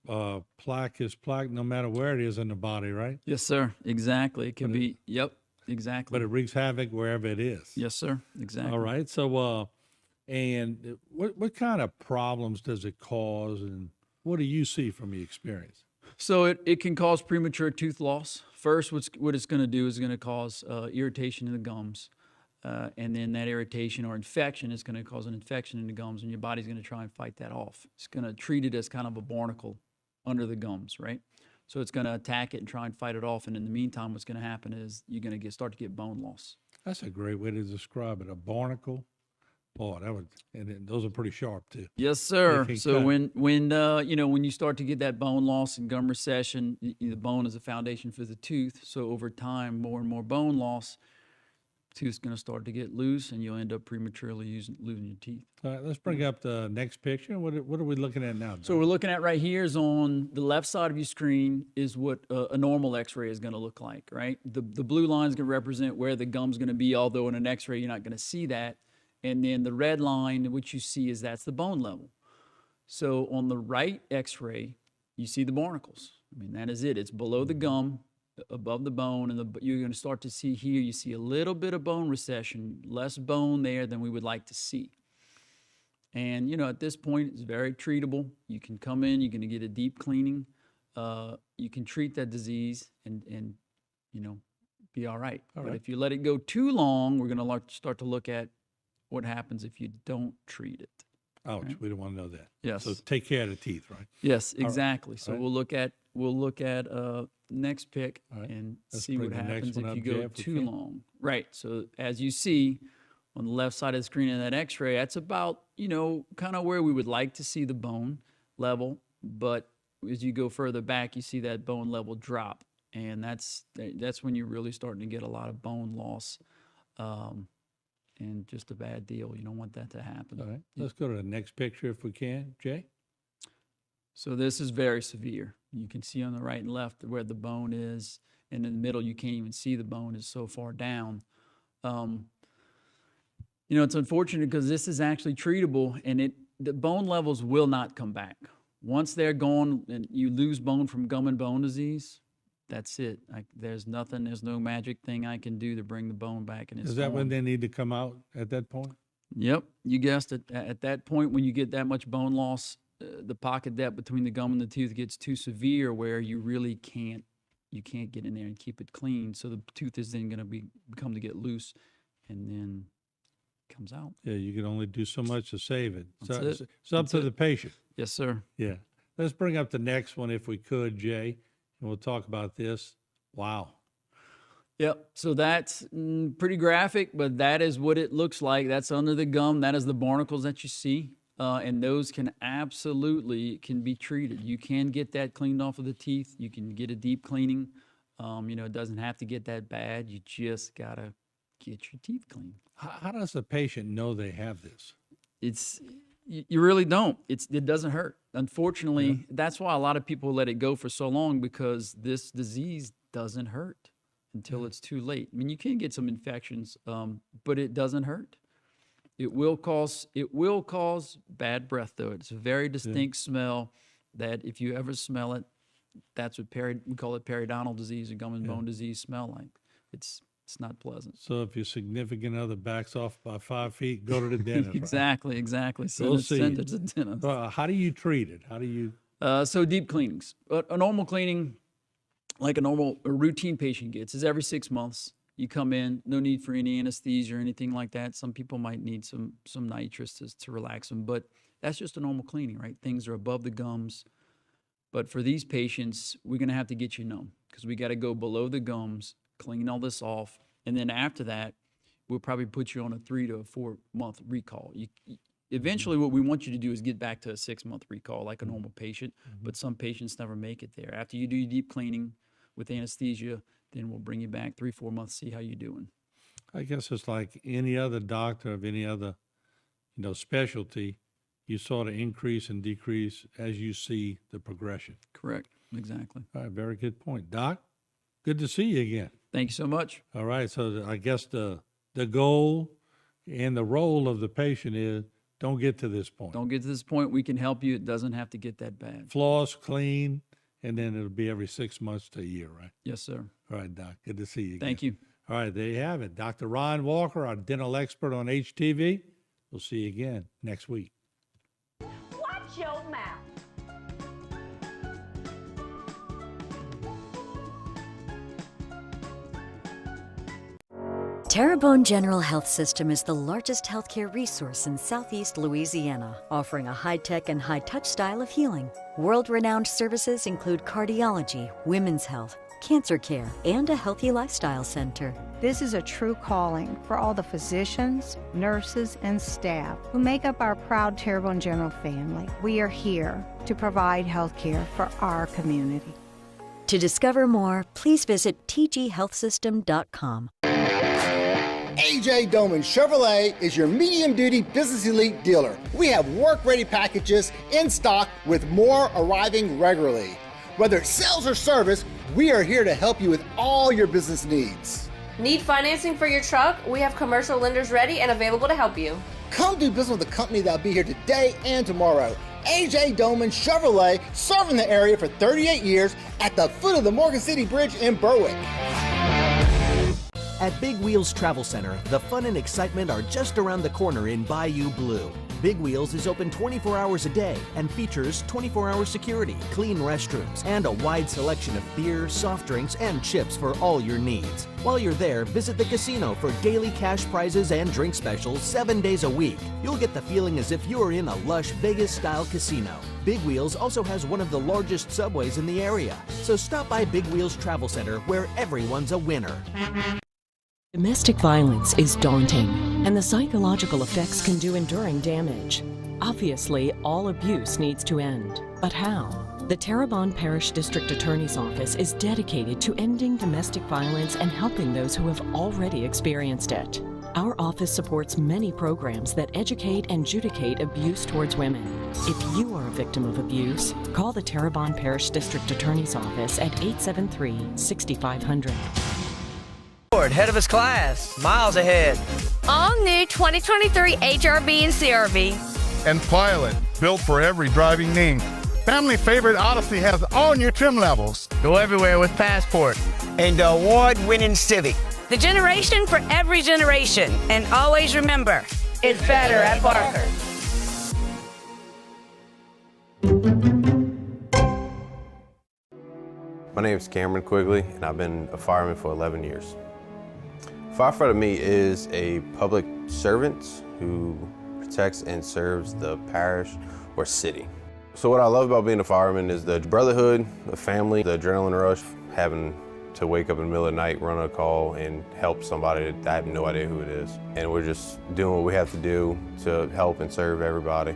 plaque is plaque no matter where it is in the body, right? Yes, sir. Exactly. It can be, yep, exactly. But it wreaks havoc wherever it is. Yes, sir. Exactly. All right. So, and what kind of problems does it cause, and what do you see from your experience? So it can cause premature tooth loss. First, what it's going to do is going to cause irritation in the gums. And then that irritation or infection is going to cause an infection in the gums, and your body's going to try and fight that off. It's going to treat it as kind of a barnacle under the gums, right? So it's going to attack it and try and fight it off. And in the meantime, what's going to happen is you're going to start to get bone loss. That's a great way to describe it, a barnacle. Boy, and those are pretty sharp too. Yes, sir. So when you start to get that bone loss and gum recession, the bone is a foundation for the tooth. So over time, more and more bone loss, tooth's going to start to get loose, and you'll end up prematurely losing your teeth. All right, let's bring up the next picture. What are we looking at now, Doc? So we're looking at right here is on the left side of your screen is what a normal X-ray is going to look like, right? The blue line is going to represent where the gum's going to be, although in an X-ray you're not going to see that. And then the red line, which you see, is that's the bone level. So on the right X-ray, you see the barnacles. I mean, that is it. It's below the gum, above the bone, and you're going to start to see here, you see a little bit of bone recession, less bone there than we would like to see. And, at this point, it's very treatable. You can come in, you're going to get a deep cleaning. You can treat that disease and be all right. But if you let it go too long, we're going to start to look at what happens if you don't treat it. Ouch, right? We don't want to know that. Yes. So take care of the teeth, right? Yes, exactly. Right. So we'll look at next pick and see what happens if you go too long. Right. So as you see on the left side of the screen in that X-ray, that's about, kind of where we would like to see the bone level. But as you go further back, you see that bone level drop. And that's when you're really starting to get a lot of bone loss. And just a bad deal. You don't want that to happen. All right. Let's go to the next picture if we can, Jay. So this is very severe. You can see on the right and left where the bone is, and in the middle you can't even see the bone, is so far down. It's unfortunate because this is actually treatable, and the bone levels will not come back. Once they're gone and you lose bone from gum and bone disease, that's it. There's no magic thing I can do to bring the bone back. And it's Is that gone. when they need to come out at that point? Yep, you guessed it. At that point, when you get that much bone loss, the pocket depth between the gum and the tooth gets too severe where you really can't get in there and keep it clean. So the tooth is then going to become to get loose, and then it comes out. Yeah, you can only do so much to save it. That's it. It's up to the patient. Yes, sir. Yeah. Let's bring up the next one if we could, Jay. And we'll talk about this. Wow. Yep. So that's pretty graphic, but that is what it looks like. That's under the gum. That is the barnacles that you see. And those can be treated. You can get that cleaned off of the teeth. You can get a deep cleaning. It doesn't have to get that bad. You just got to get your teeth clean. How does the patient know they have this? You really don't. It doesn't hurt. Unfortunately, That's why a lot of people let it go for so long, because this disease doesn't hurt. until it's too late. I mean, you can get some infections, but it doesn't hurt. It will cause bad breath, though. It's a very distinct smell that if you ever smell it, that's what we call it periodontal disease or gum and bone disease smell like. It's not pleasant. So if your significant other backs off by 5 feet, go to the dentist. Exactly. We'll Send it to the dentist. How do you treat it? How do you? So deep cleanings. A normal cleaning, like a routine patient gets, is every 6 months. You come in, no need for any anesthesia or anything like that. Some people might need some nitrous to relax them, but that's just a normal cleaning, right? Things are above the gums. But for these patients, we're going to have to get you numb because we got to go below the gums, clean all this off, and then after that, we'll probably put you on a 3 to 4 month recall. Eventually, what we want you to do is get back to a 6-month recall like a normal patient, but some patients never make it there. After you do your deep cleaning with anesthesia, then we'll bring you back 3-4 months, see how you're doing. I guess it's like any other doctor of any other, specialty. You sort of increase and decrease as you see the progression. Correct. Exactly. All right. Very good point. Doc, good to see you again. Thank you so much. All right. So I guess the goal and the role of the patient is don't get to this point. Don't get to this point. We can help you. It doesn't have to get that bad. Floss, clean, and then it'll be every 6 months to a year, right? Yes, sir. All right, Doc. Good to see you again. Thank you. All right. There you have it. Dr. Ron Walker, our dental expert on HTV. We'll see you again next week. Watch your mouth. Terrebonne General Health System is the largest healthcare resource in Southeast Louisiana, offering a high-tech and high-touch style of healing. World-renowned services include cardiology, women's health, cancer care, and a healthy lifestyle center. This is a true calling for all the physicians, nurses, and staff who make up our proud Terrebonne General family. We are here to provide health care for our community. To discover more, please visit tghealthsystem.com. AJ Doman Chevrolet is your medium-duty business elite dealer. We have work-ready packages in stock with more arriving regularly. Whether it's sales or service, we are here to help you with all your business needs. Need financing for your truck? We have commercial lenders ready and available to help you. Come do business with the company that'll be here today and tomorrow. AJ Doman Chevrolet, serving the area for 38 years at the foot of the Morgan City Bridge in Berwick. At Big Wheels Travel Center, the fun and excitement are just around the corner in Bayou Blue. Big Wheels is open 24 hours a day and features 24-hour security, clean restrooms, and a wide selection of beer, soft drinks, and chips for all your needs. While you're there, visit the casino for daily cash prizes and drink specials 7 days a week. You'll get the feeling as if you are in a lush Vegas-style casino. Big Wheels also has one of the largest subways in the area. So stop by Big Wheels Travel Center where everyone's a winner. Domestic violence is daunting, and the psychological effects can do enduring damage. Obviously, all abuse needs to end. But how? The Terrebonne Parish District Attorney's Office is dedicated to ending domestic violence and helping those who have already experienced it. Our office supports many programs that educate and adjudicate abuse towards women. If you are a victim of abuse, call the Terrebonne Parish District Attorney's Office at 873-6500. Head of his class, miles ahead. All new 2023 HRV and CRV. And Pilot, built for every driving need. Family favorite Odyssey has all new trim levels. Go everywhere with Passport. And the award-winning Civic. The generation for every generation. And always remember, it's better at Parker. My name is Cameron Quigley, and I've been a fireman for 11 years. Firefighter to me is a public servant who protects and serves the parish or city. So what I love about being a fireman is the brotherhood, the family, the adrenaline rush, having to wake up in the middle of the night, run a call, and help somebody that I have no idea who it is. And we're just doing what we have to do to help and serve everybody.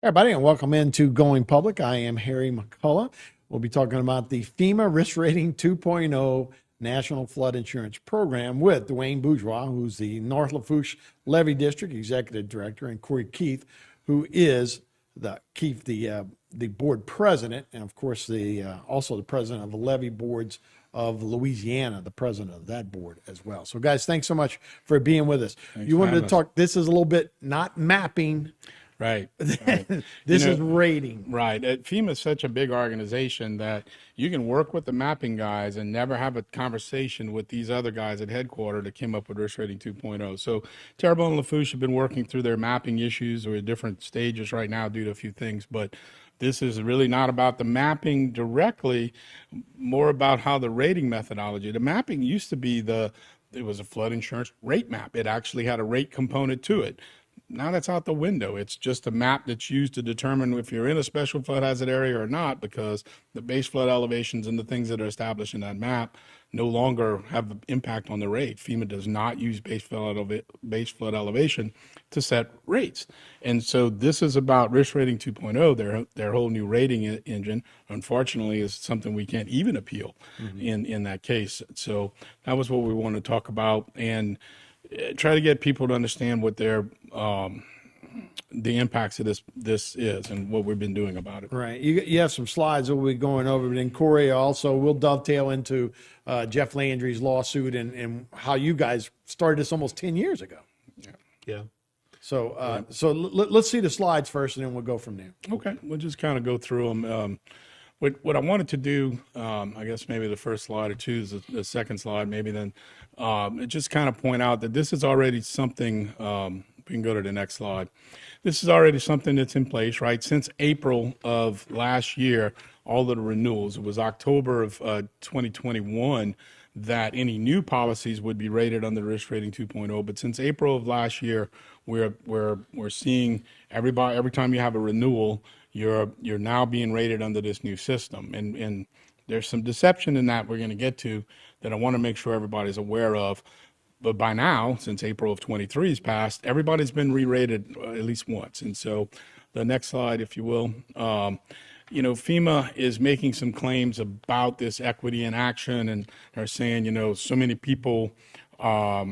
Everybody, and welcome into Going Public. I am Harry McCullough. We'll be talking about the FEMA Risk Rating 2.0 National Flood Insurance Program with Dwayne Bourgeois, who's the North Lafourche Levee District Executive Director, and Corey Keith, who is the board president, and of course also the president of the Levee Boards of Louisiana, the president of that board as well. So, guys, thanks so much for being with us. You wanted to talk. This is a little bit not mapping. Right. This is rating. Right. FEMA is such a big organization that you can work with the mapping guys and never have a conversation with these other guys at headquarters that came up with Risk Rating 2.0. So Terrebonne and Lafourche have been working through their mapping issues. We're at different stages right now due to a few things, but this is really not about the mapping directly, more about how the rating methodology. The mapping used to be it was a flood insurance rate map. It actually had a rate component to it. Now that's out the window. It's just a map that's used to determine if you're in a special flood hazard area or not, because the base flood elevations and the things that are established in that map no longer have an impact on the rate. FEMA does not use base flood elevation to set rates. And so this is about Risk Rating 2.0, their whole new rating engine, unfortunately, is something we can't even appeal in that case. So that was what we want to talk about and try to get people to understand what their the impacts of this is and what we've been doing about it. Right. You have some slides that we'll be going over, but then Corey also will dovetail into Jeff Landry's lawsuit and how you guys started this almost 10 years ago. Yeah. So let's see the slides first, and then we'll go from there. Okay. We'll just kind of go through them. What I wanted to do, I guess maybe the first slide or two is the second slide, maybe then, just kind of point out that this is already something, we can go to the next slide. This is already something that's in place, right? Since April of last year, all of the renewals, it was October of 2021 that any new policies would be rated under Risk Rating 2.0. But since April of last year, we're seeing every time you have a renewal, you're now being rated under this new system. And there's some deception in that we're going to get to that I want to make sure everybody's aware of. But by now, since April of 23 has passed, everybody's been re-rated at least once. And so the next slide, if you will, FEMA is making some claims about this equity in action, and they're saying, so many people are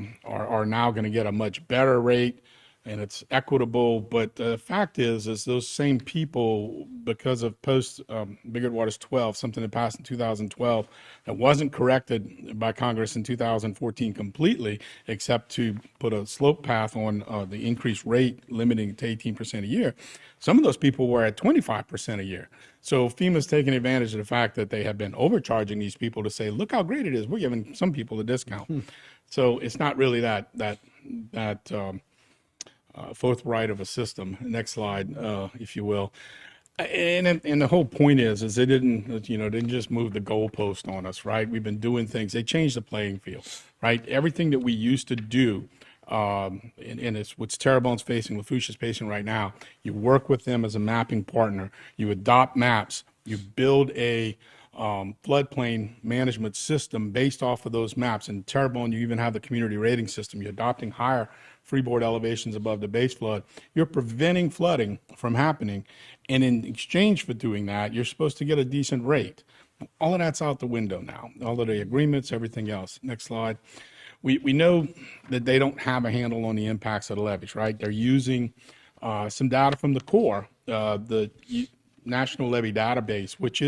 now going to get a much better rate and it's equitable. But the fact is those same people, because of Biggert Waters 12, something that passed in 2012 that wasn't corrected by Congress in 2014 completely, except to put a slope path on the increased rate limiting it to 18% a year. Some of those people were at 25% a year. So FEMA's taking advantage of the fact that they have been overcharging these people to say, look how great it is. We're giving some people a discount. So it's not really that forthright of a system. Next slide, if you will. And the whole point is they didn't just move the goalpost on us, right? We've been doing things. They changed the playing field, right? Everything that we used to do, and it's what's Terrebonne's facing, Lafourche is facing right now. You work with them as a mapping partner. You adopt maps. You build a floodplain management system based off of those maps. In Terrebonne, you even have the community rating system. You're adopting higher freeboard elevations above the base flood. You're preventing flooding from happening. And in exchange for doing that, you're supposed to get a decent rate. All of that's out the window now. All of the agreements, everything else. Next slide. We know that they don't have a handle on the impacts of the levees, right? They're using some data from the Corps, the National Levee Database, which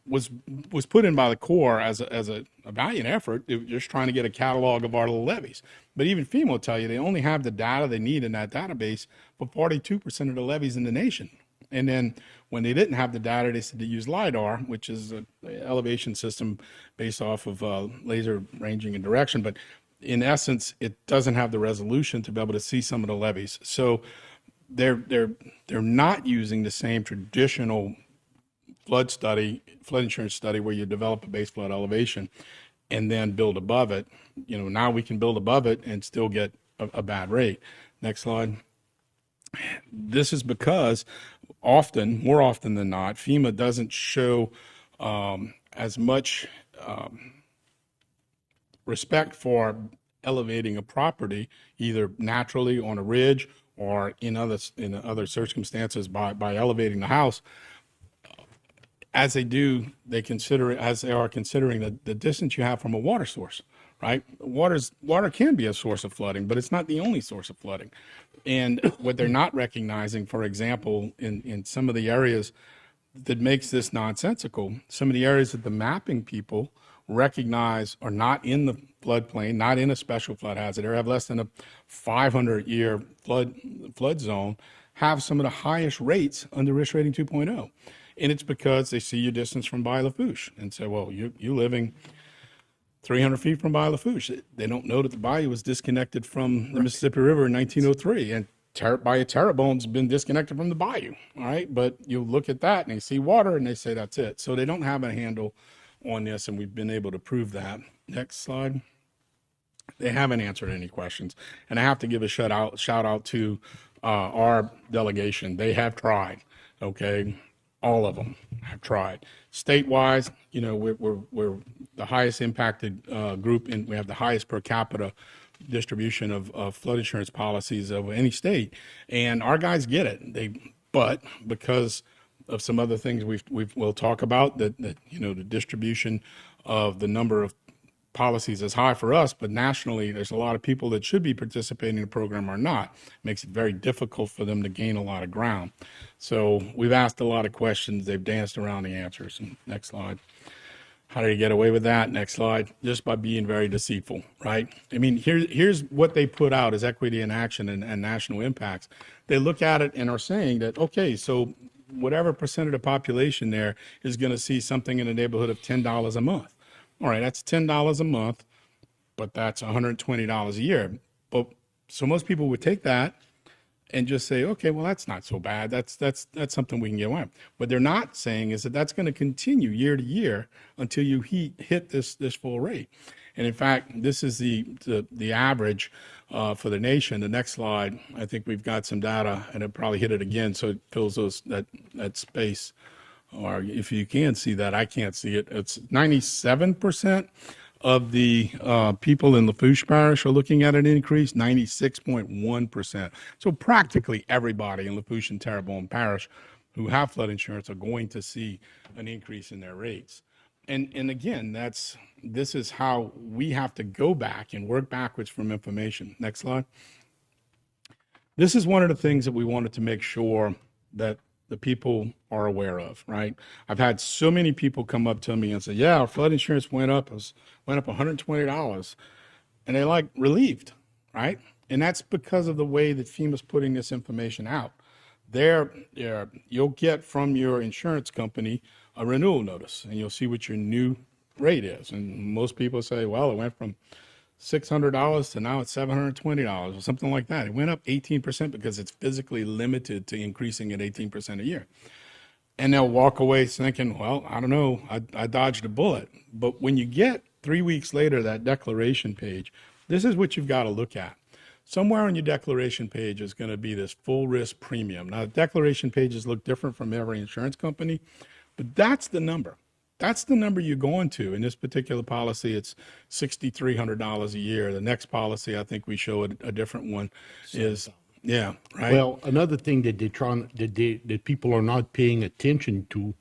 was put in by the Corps as a valiant effort. They were just trying to get a catalog of our little levees. But even FEMA will tell you they only have the data they need in that database for 42% of the levees in the nation. And then when they didn't have the data, they said to use LIDAR, which is an elevation system based off of laser ranging and direction. But in essence, it doesn't have the resolution to be able to see some of the levees. So they're not using the same traditional flood insurance study where you develop a base flood elevation and then build above it. Now we can build above it and still get a bad rate. Next slide. This is because more often than not, FEMA doesn't show as much respect for elevating a property either naturally on a ridge or in other circumstances by elevating the house, as they do, they consider it, as they are considering the distance you have from a water source, right? Water can be a source of flooding, but it's not the only source of flooding. And what they're not recognizing, for example, in some of the areas that makes this nonsensical, some of the areas that the mapping people recognize are not in the floodplain, not in a special flood hazard area, have less than a 500-year flood zone, have some of the highest rates under risk rating 2.0. And it's because they see your distance from Bayou Lafourche and say, well, you're living 300 feet from Bayou Lafourche. They don't know that the bayou was disconnected from the Mississippi River in 1903, and Bayou Terrebonne's been disconnected from the bayou, all right? But you look at that and they see water and they say that's it. So they don't have a handle on this, and we've been able to prove that. Next slide. They haven't answered any questions. And I have to give a shout out to our delegation. They have tried, okay? All of them have tried. State-wise, you know, we're the highest impacted group, and we have the highest per capita distribution of flood insurance policies of any state. And our guys get it. But because of some other things we'll talk about, that you know, the distribution of the number of policies is high for us, but nationally there's a lot of people that should be participating in the program are not. It makes it very difficult for them to gain a lot of ground. So we've asked a lot of questions. They've danced around the answers. And next slide. How do you get away with that? Next slide. Just by being very deceitful, right? I mean, here's what they put out as equity in action and national impacts. They look at it and are saying that, okay, so whatever percent of the population there is going to see something in the neighborhood of $10 a month. All right, that's $10 a month, but that's $120 a year. But so most people would take that and just say, okay, well, that's not so bad. That's something we can get away with. What they're not saying is that that's going to continue year to year until you hit this full rate. And in fact, this is the average for the nation. The next slide, I think we've got some data, and I'll probably hit it again so it fills that space. Or if you can see that, I can't see it. It's 97% of the people in Lafourche Parish are looking at an increase, 96.1%. So practically everybody in Lafourche and Terrebonne Parish who have flood insurance are going to see an increase in their rates. And again, this is how we have to go back and work backwards from information. Next slide. This is one of the things that we wanted to make sure that the people are aware of, right? I've had so many people come up to me and say, yeah, our flood insurance went up $120. And they're like relieved, right? And that's because of the way that FEMA's putting this information out. You'll get from your insurance company a renewal notice, and you'll see what your new rate is. And most people say, well, it went from $600 to now it's $720 or something like that. It went up 18% because it's physically limited to increasing at 18% a year. And they'll walk away thinking, well, I don't know, I dodged a bullet. But when you get 3 weeks later that declaration page, this is what you've got to look at. Somewhere on your declaration page is going to be this full risk premium. Now, the declaration pages look different from every insurance company, but that's the number. That's the number you're going to. In this particular policy, it's $6,300 a year. The next policy, I think we show a different one, is, yeah, right? Well, another thing that that people are not paying attention to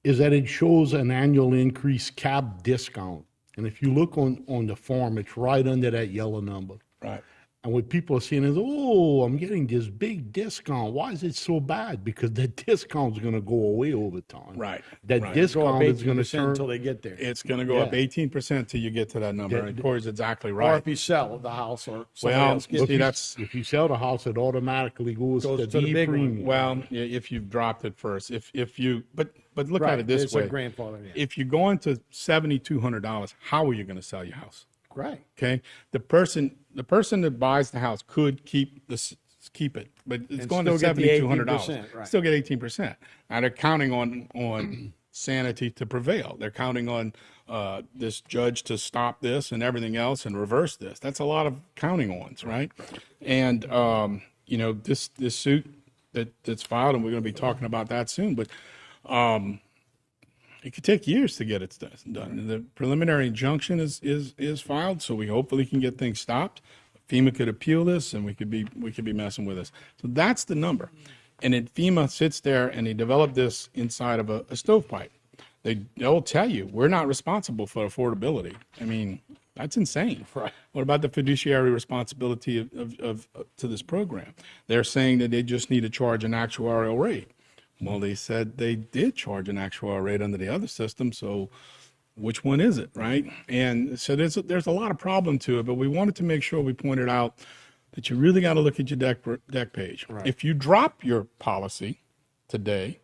is that it shows an annual increase cap discount. And if you look on the form, it's right under that yellow number. Right. And what people are saying is, oh, I'm getting this big discount. Why is it so bad? Because that discount is going to go away over time. Right. That discount is going to turn until they get there. It's going to go up 18% till you get to that number. And Corey's exactly right. Or if you sell the house or somebody else gets if you sell the house, it automatically goes to the big premium. Well, if you've dropped it first, if you but look at it this way. It's a grandfather. Yeah. If you're going to $7,200, how are you going to sell your house? Right. Okay. The person that buys the house could keep it, but it's going to $7,200. Right. Still get 18%. Now they're counting on sanity to prevail. They're counting on this judge to stop this and everything else and reverse this. That's a lot of counting ons, right? And you know, this suit that's filed, and we're going to be talking about that soon, but it could take years to get it done. The preliminary injunction is filed, so we hopefully can get things stopped. FEMA could appeal this, and we could be messing with this. So that's the number. And then FEMA sits there and they develop this inside of a stovepipe. They'll tell you, we're not responsible for affordability. I mean, that's insane. Right. What about the fiduciary responsibility of to this program? They're saying that they just need to charge an actuarial rate. Well, they said they did charge an actuarial rate under the other system, so which one is it, right? And so there's a lot of problem to it, but we wanted to make sure we pointed out that you really got to look at your deck page. Right. If you drop your policy today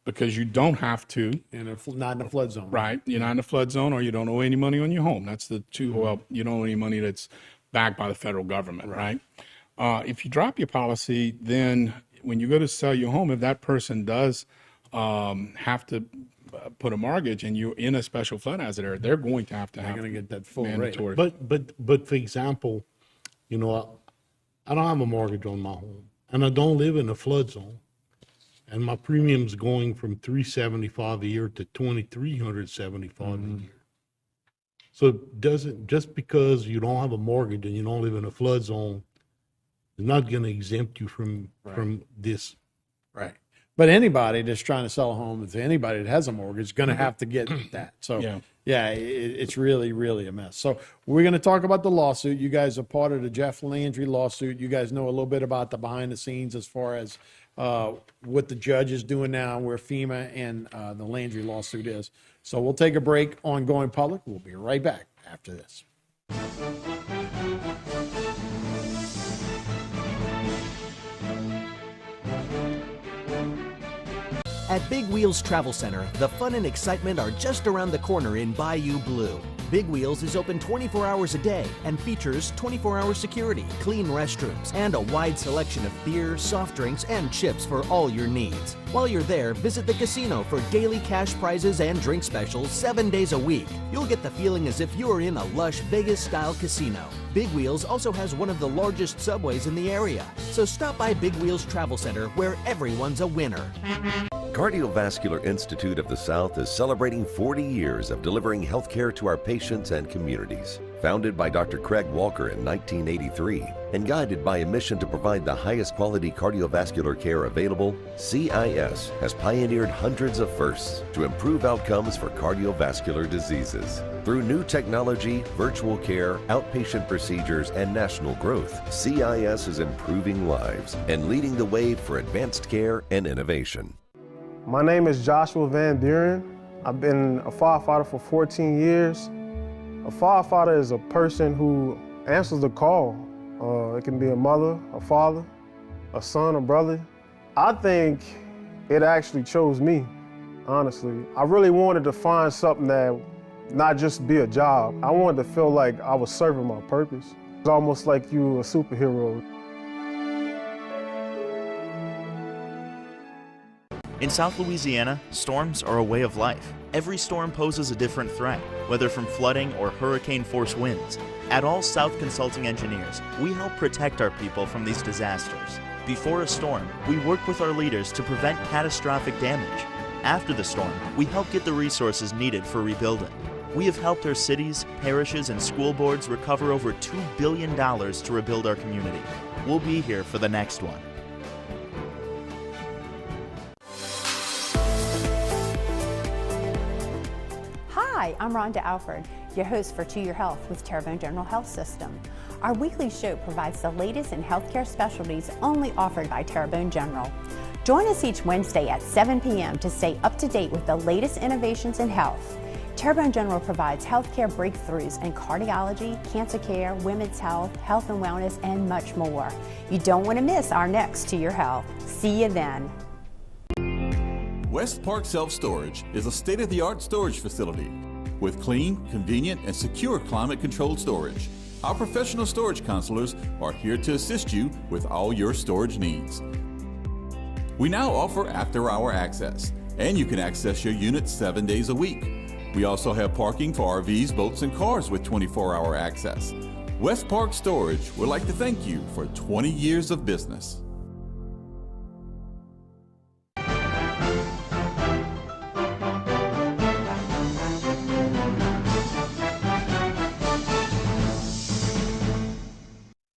because you don't have to, not in a flood zone, right? You're not in a flood zone, or you don't owe any money on your home. That's the two. Well, you don't owe any money that's backed by the federal government, right? If you drop your policy, then when you go to sell your home, if that person does have to put a mortgage and you're in a special flood hazard area, they're going to have to get that full mandatory. But for example, you know, I don't have a mortgage on my home, and I don't live in a flood zone, and my premium's going from $375 a year to $2,375 a year. So it doesn't, just because you don't have a mortgage and you don't live in a flood zone, it's not going to exempt you from this. Right. But anybody that's trying to sell a home, if anybody that has a mortgage, is going to have to get that. So, it's really, really a mess. So we're going to talk about the lawsuit. You guys are part of the Jeff Landry lawsuit. You guys know a little bit about the behind the scenes as far as what the judge is doing now, where FEMA and the Landry lawsuit is. So we'll take a break on Going Public. We'll be right back after this. At Big Wheels Travel Center, the fun and excitement are just around the corner in Bayou Blue. Big Wheels is open 24 hours a day and features 24-hour security, clean restrooms, and a wide selection of beer, soft drinks, and chips for all your needs. While you're there, visit the casino for daily cash prizes and drink specials 7 days a week. You'll get the feeling as if you are in a lush Vegas-style casino. Big Wheels also has one of the largest subways in the area, so stop by Big Wheels Travel Center, where everyone's a winner. Cardiovascular Institute of the South is celebrating 40 years of delivering health care to our patients and communities. Founded by Dr. Craig Walker in 1983 and guided by a mission to provide the highest quality cardiovascular care available, CIS has pioneered hundreds of firsts to improve outcomes for cardiovascular diseases. Through new technology, virtual care, outpatient procedures, and national growth, CIS is improving lives and leading the way for advanced care and innovation. My name is Joshua Van Buren. I've been a firefighter for 14 years. A firefighter is a person who answers the call. It can be a mother, a father, a son, a brother. I think it actually chose me, honestly. I really wanted to find something that not just be a job. I wanted to feel like I was serving my purpose. It's almost like you a superhero. In South Louisiana, storms are a way of life. Every storm poses a different threat, whether from flooding or hurricane-force winds. At All South Consulting Engineers, we help protect our people from these disasters. Before a storm, we work with our leaders to prevent catastrophic damage. After the storm, we help get the resources needed for rebuilding. We have helped our cities, parishes, and school boards recover over $2 billion to rebuild our community. We'll be here for the next one. Hi, I'm Rhonda Alford, your host for To Your Health with Terrebonne General Health System. Our weekly show provides the latest in healthcare specialties only offered by Terrebonne General. Join us each Wednesday at 7 p.m. to stay up to date with the latest innovations in health. Terrebonne General provides healthcare breakthroughs in cardiology, cancer care, women's health, health and wellness, and much more. You don't want to miss our next To Your Health. See you then. West Park Self-Storage is a state-of-the-art storage facility with clean, convenient, and secure climate-controlled storage. Our professional storage counselors are here to assist you with all your storage needs. We now offer after-hour access, and you can access your unit 7 days a week. We also have parking for RVs, boats, and cars with 24-hour access. West Park Storage would like to thank you for 20 years of business.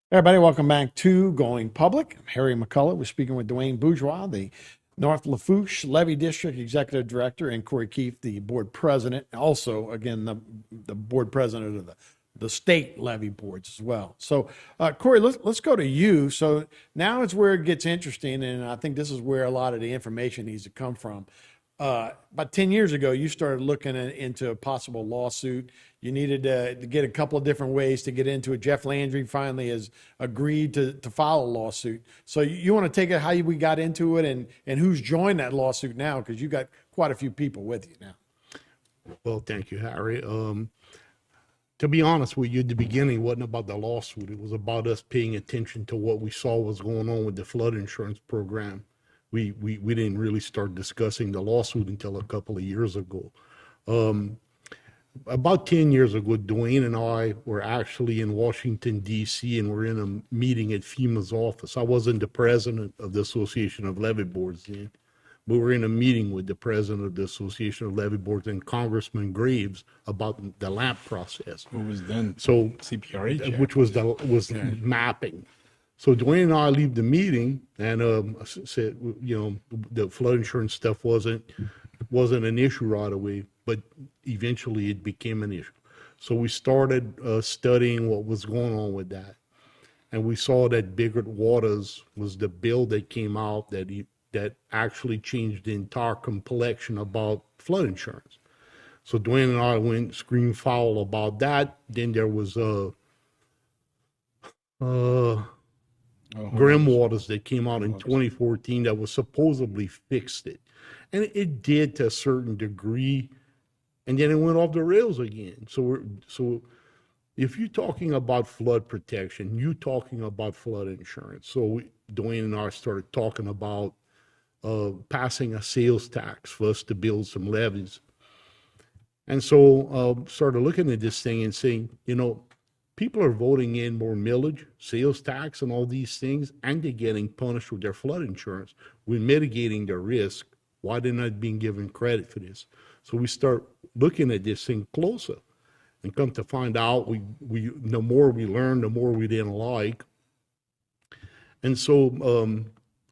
Everybody, welcome back to Going Public. I'm Harry McCullough. We're speaking with Dwayne Bourgeois, the North Lafourche Levee District Executive Director, and Corey Keefe, the board president. Also, again, the board president of the state levee boards as well. So, Corey, let's go to you. So now it's where it gets interesting, and I think this is where a lot of the information needs to come from. About 10 years ago, you started looking into a possible lawsuit. You needed to get a couple of different ways to get into it. Jeff Landry finally has agreed to file a lawsuit. So you want to take it how we got into it and who's joined that lawsuit now, because you got quite a few people with you now. Well, thank you, Harry. To be honest with you, at the beginning, it wasn't about the lawsuit. It was about us paying attention to what we saw was going on with the flood insurance program. We didn't really start discussing the lawsuit until a couple of years ago. About 10 years ago, Dwayne and I were actually in Washington, D.C., and we're in a meeting at FEMA's office. I wasn't the president of the Association of Levee Boards then, but we were in a meeting with the president of the Association of Levee Boards and Congressman Graves about the LAMP process. Who was then so CPRH? Which was mapping. So Dwayne and I leave the meeting and said, the flood insurance stuff wasn't an issue right away, but eventually it became an issue. So we started studying what was going on with that. And we saw that Biggert Waters was the bill that came out that actually changed the entire complexion about flood insurance. So Dwayne and I went scream foul about that. Then there was Grim Waters that came out in 2014 that was supposedly fixed it. And it did to a certain degree, and then it went off the rails again. So if you're talking about flood protection, you're talking about flood insurance. So Dwayne and I started talking about passing a sales tax for us to build some levees. And so started looking at this thing and saying, people are voting in more millage, sales tax, and all these things, and they're getting punished with their flood insurance. We're mitigating their risk. Why they're not being given credit for this? So we start looking at this thing closer, and come to find out, the more we learn, the more we didn't like. And so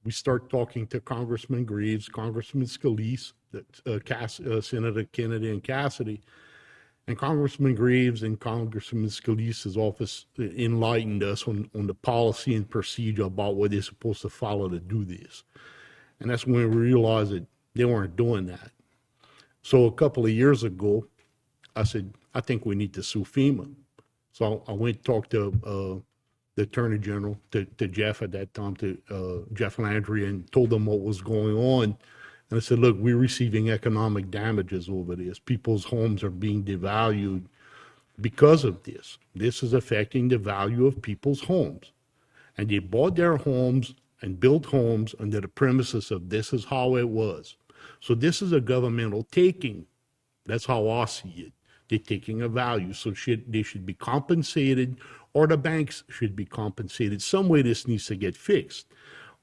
we start talking to Congressman Graves, Congressman Scalise, Senator Kennedy and Cassidy. And Congressman Graves and Congressman Scalise's office enlightened us on the policy and procedure about what they're supposed to follow to do this. And that's when we realized that they weren't doing that. So a couple of years ago, I said, I think we need to sue FEMA. So I went and talked to the Attorney General, to Jeff at that time, to Jeff Landry, and told them what was going on. And I said, look, we're receiving economic damages over this. People's homes are being devalued because of this. This is affecting the value of people's homes. And they bought their homes and built homes under the premises of this is how it was. So this is a governmental taking. That's how I see it. They're taking a value. So they should be compensated, or the banks should be compensated. Some way this needs to get fixed.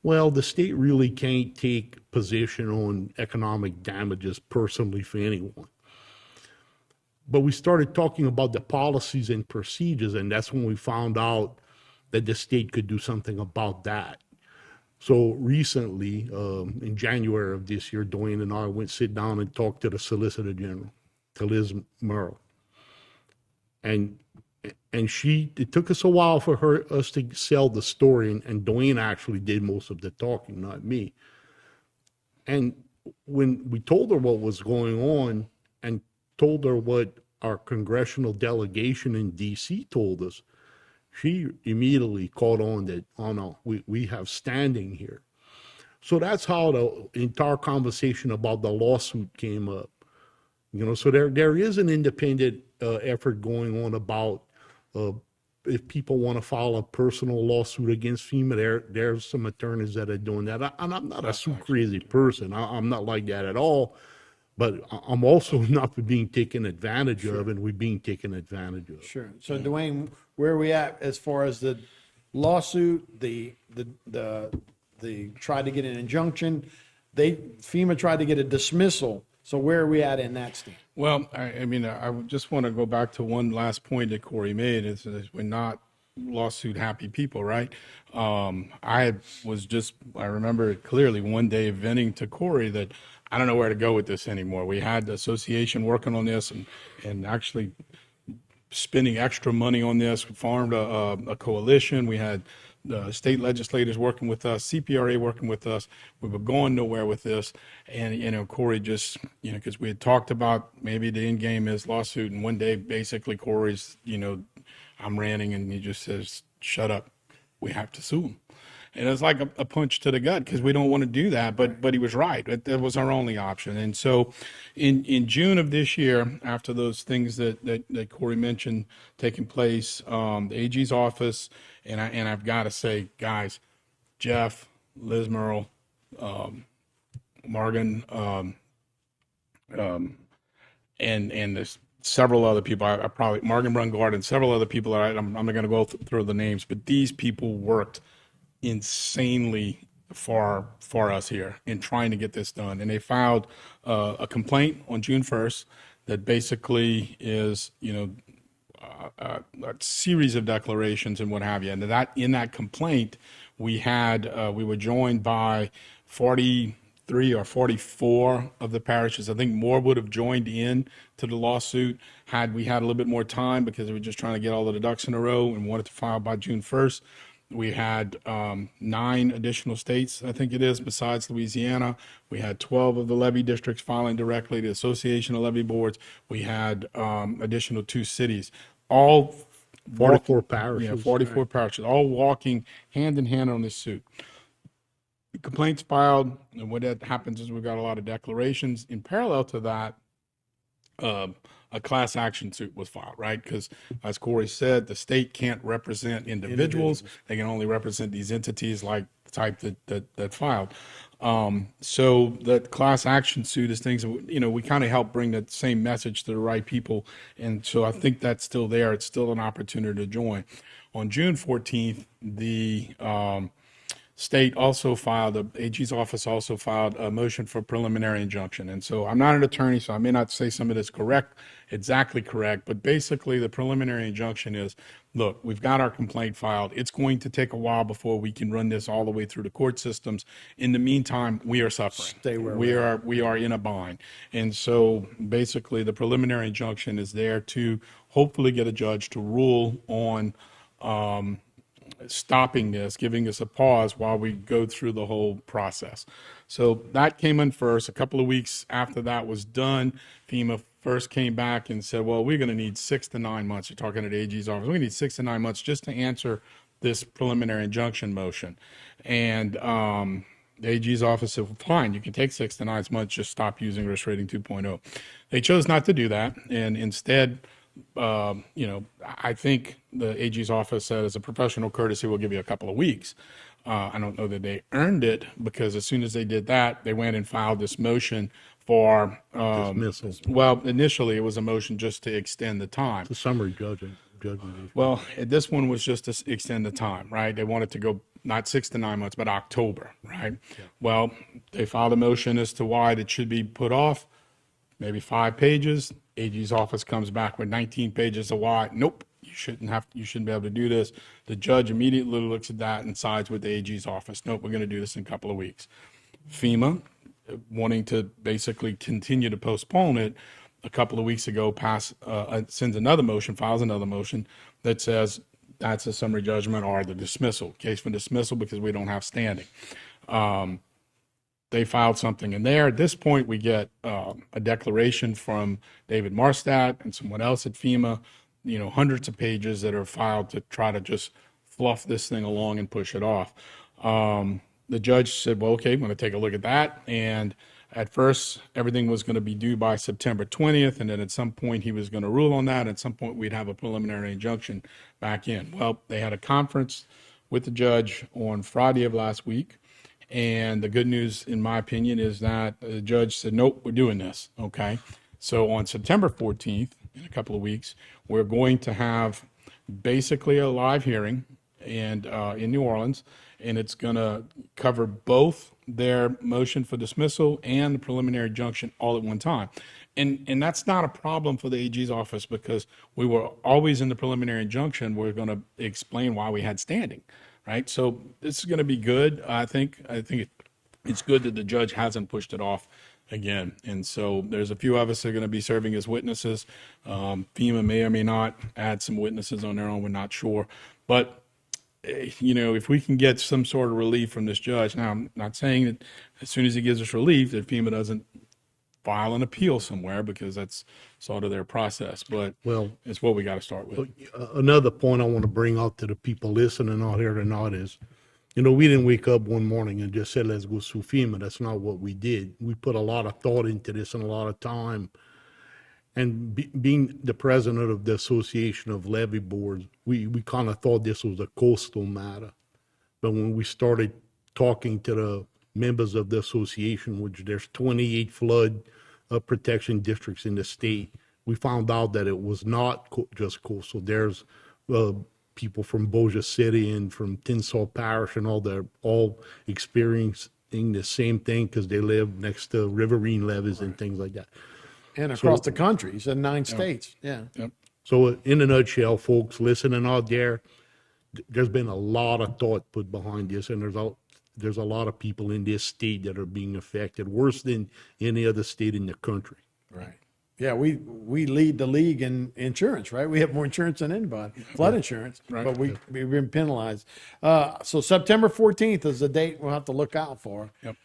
Well, the state really can't take position on economic damages personally for anyone. But we started talking about the policies and procedures, and that's when we found out that the state could do something about that. So recently, in January of this year, Dwayne and I went sit down and talked to the Solicitor General, to Liz Merle. And it took us a while for us to sell the story, and Dwayne actually did most of the talking, not me. And when we told her what was going on and told her what our congressional delegation in DC told us, she immediately caught on that, oh no, we have standing here. So that's how the entire conversation about the lawsuit came up. So there is an independent effort going on about if people want to file a personal lawsuit against FEMA, there's some attorneys that are doing that. And I'm not a crazy person. I'm not like that at all. But I'm also not being taken advantage of, and we're being taken advantage of. Sure. So Dwayne, where are we at as far as the lawsuit, the tried to get an injunction, FEMA tried to get a dismissal. So where are we at in that stand? Well, I just want to go back to one last point that Corey made, is that we're not lawsuit happy people, right? I remember it clearly one day venting to Corey that I don't know where to go with this anymore. We had the association working on this and actually spending extra money on this. We formed a coalition. We had state legislators working with us, CPRA working with us. We were going nowhere with this. And, Corey just, because we had talked about maybe the end game is lawsuit. And one day, basically, Corey's, I'm ranting and he just says, shut up. We have to sue him. And it's like a punch to the gut because we don't want to do that. But he was right. That was our only option. And so in June of this year, after those things that Corey mentioned taking place, the AG's office, and I've got to say, guys, Jeff, Liz Merle, Morgan, and there's several other people. I probably Morgan Brungard and several other people. I'm not going to go through the names, but these people worked insanely for us here in trying to get this done. And they filed a complaint on June 1st that basically is, a series of declarations and what have you. And in that complaint, we were joined by 43 or 44 of the parishes. I think more would have joined in to the lawsuit had we had a little bit more time because we were just trying to get all of the ducks in a row and wanted to file by June 1st. We had 9 additional states, I think it is, besides Louisiana. We had 12 of the levy districts filing directly, the Association of Levy Boards. We had additional 2 cities, all 44 parishes. Yeah, 44 parishes, all walking hand in hand on this suit. The complaints filed, and what that happens is we've got a lot of declarations. In parallel to that, a class action suit was filed, right? Because as Corey said, the state can't represent individuals. They can only represent these entities like the type that filed. So the class action suit is things that, we kind of help bring that same message to the right people. And so I think that's still there. It's still an opportunity to join. On June 14th, the state also filed, the AG's office also filed a motion for preliminary injunction. And so I'm not an attorney, so I may not say some of this exactly correct, but basically the preliminary injunction is, look, we've got our complaint filed. It's going to take a while before we can run this all the way through the court systems. In the meantime, we are suffering. Stay where we are in a bind. And so basically the preliminary injunction is there to hopefully get a judge to rule on stopping this, giving us a pause while we go through the whole process. So that came in first. A couple of weeks after that was done, FEMA first came back and said, well, we're going to need 6 to 9 months. You're talking to the AG's office. We're going to need 6 to 9 months just to answer this preliminary injunction motion. And the AG's office said, well, fine, you can take 6 to 9 months, just stop using risk rating 2.0. They chose not to do that. And instead, I think the AG's office said, as a professional courtesy, we'll give you a couple of weeks. I don't know that they earned it because as soon as they did that, they went and filed this motion for dismissal. Well, initially it was a motion just to extend the time. The summary judgment. Well, this one was just to extend the time, right? They wanted to go not 6 to 9 months, but October, right? Yeah. Well, they filed a motion as to why it should be put off, maybe 5 pages. AG's office comes back with 19 pages of why. Nope, you shouldn't be able to do this. The judge immediately looks at that and sides with the AG's office. Nope, we're going to do this in a couple of weeks. FEMA, wanting to basically continue to postpone it, a couple of weeks ago sends another motion, files another motion that says that's a summary judgment or the dismissal, case for dismissal because we don't have standing. They filed something in there. At this point, we get a declaration from David Marstadt and someone else at FEMA, hundreds of pages that are filed to try to just fluff this thing along and push it off. The judge said, well, okay, I'm going to take a look at that. And at first, everything was going to be due by September 20th, and then at some point he was going to rule on that. At some point, we'd have a preliminary injunction back in. Well, they had a conference with the judge on Friday of last week. And the good news, in my opinion, is that the judge said, nope, we're doing this, okay? So on September 14th, in a couple of weeks, we're going to have basically a live hearing in New Orleans, and it's going to cover both their motion for dismissal and the preliminary injunction all at one time. And that's not a problem for the AG's office because we were always in the preliminary injunction. We're going to explain why we had standing, right? So this is going to be good. I think it's good that the judge hasn't pushed it off again. And so there's a few of us that are going to be serving as witnesses. FEMA may or may not add some witnesses on their own. We're not sure. But, if we can get some sort of relief from this judge. Now, I'm not saying that as soon as he gives us relief that FEMA doesn't file an appeal somewhere, because that's sort of their process. But it's what we got to start with. Another point I want to bring out to the people listening out here tonight is, we didn't wake up one morning and just say, let's go sue FEMA. That's not what we did. We put a lot of thought into this and a lot of time. And being the president of the Association of Levee Boards, we kind of thought this was a coastal matter. But when we started talking to the members of the association, which there's 28 flood protection districts in the state, we found out that it was not just coastal. There's people from Bossier City and from Tinsall Parish and all experiencing the same thing because they live next to riverine levees and things like that. And across the country, it's in 9 states. Yeah. So in a nutshell, folks listening out there, there's been a lot of thought put behind this, and there's a lot of people in this state that are being affected worse than any other state in the country. Right. Yeah, we lead the league in insurance, right? We have more insurance than anybody, flood insurance, but we've been penalized. So September 14th is the date we'll have to look out for. Yep.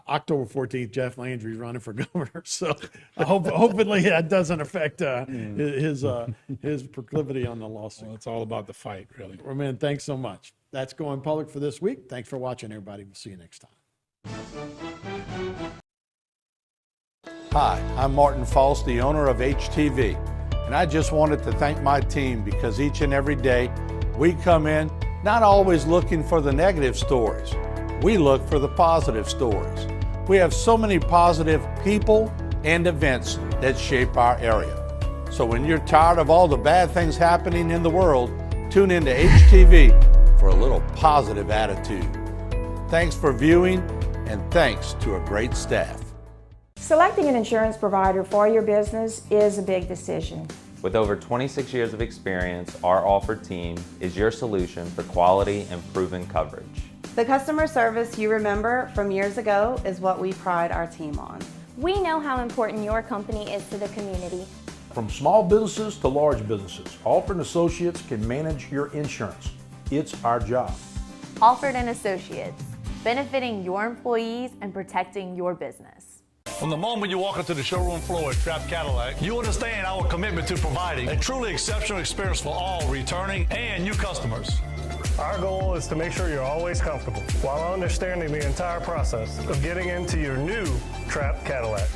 October 14th, Jeff Landry's running for governor. So hopefully that doesn't affect his proclivity on the lawsuit. Well, it's all about the fight, really. Well, man, thanks so much. That's Going Public for this week. Thanks for watching, everybody. We'll see you next time. Hi, I'm Martin False, the owner of HTV, and I just wanted to thank my team because each and every day we come in not always looking for the negative stories. We look for the positive stories. We have so many positive people and events that shape our area. So when you're tired of all the bad things happening in the world, tune into HTV for a little positive attitude. Thanks for viewing, and thanks to a great staff. Selecting an insurance provider for your business is a big decision. With over 26 years of experience, our Offered team is your solution for quality and proven coverage. The customer service you remember from years ago is what we pride our team on. We know how important your company is to the community. From small businesses to large businesses, Alford & Associates can manage your insurance. It's our job. Alford & Associates, benefiting your employees and protecting your business. From the moment you walk into the showroom floor at Trapp Cadillac, you understand our commitment to providing a truly exceptional experience for all returning and new customers. Our goal is to make sure you're always comfortable while understanding the entire process of getting into your new Trapp Cadillac.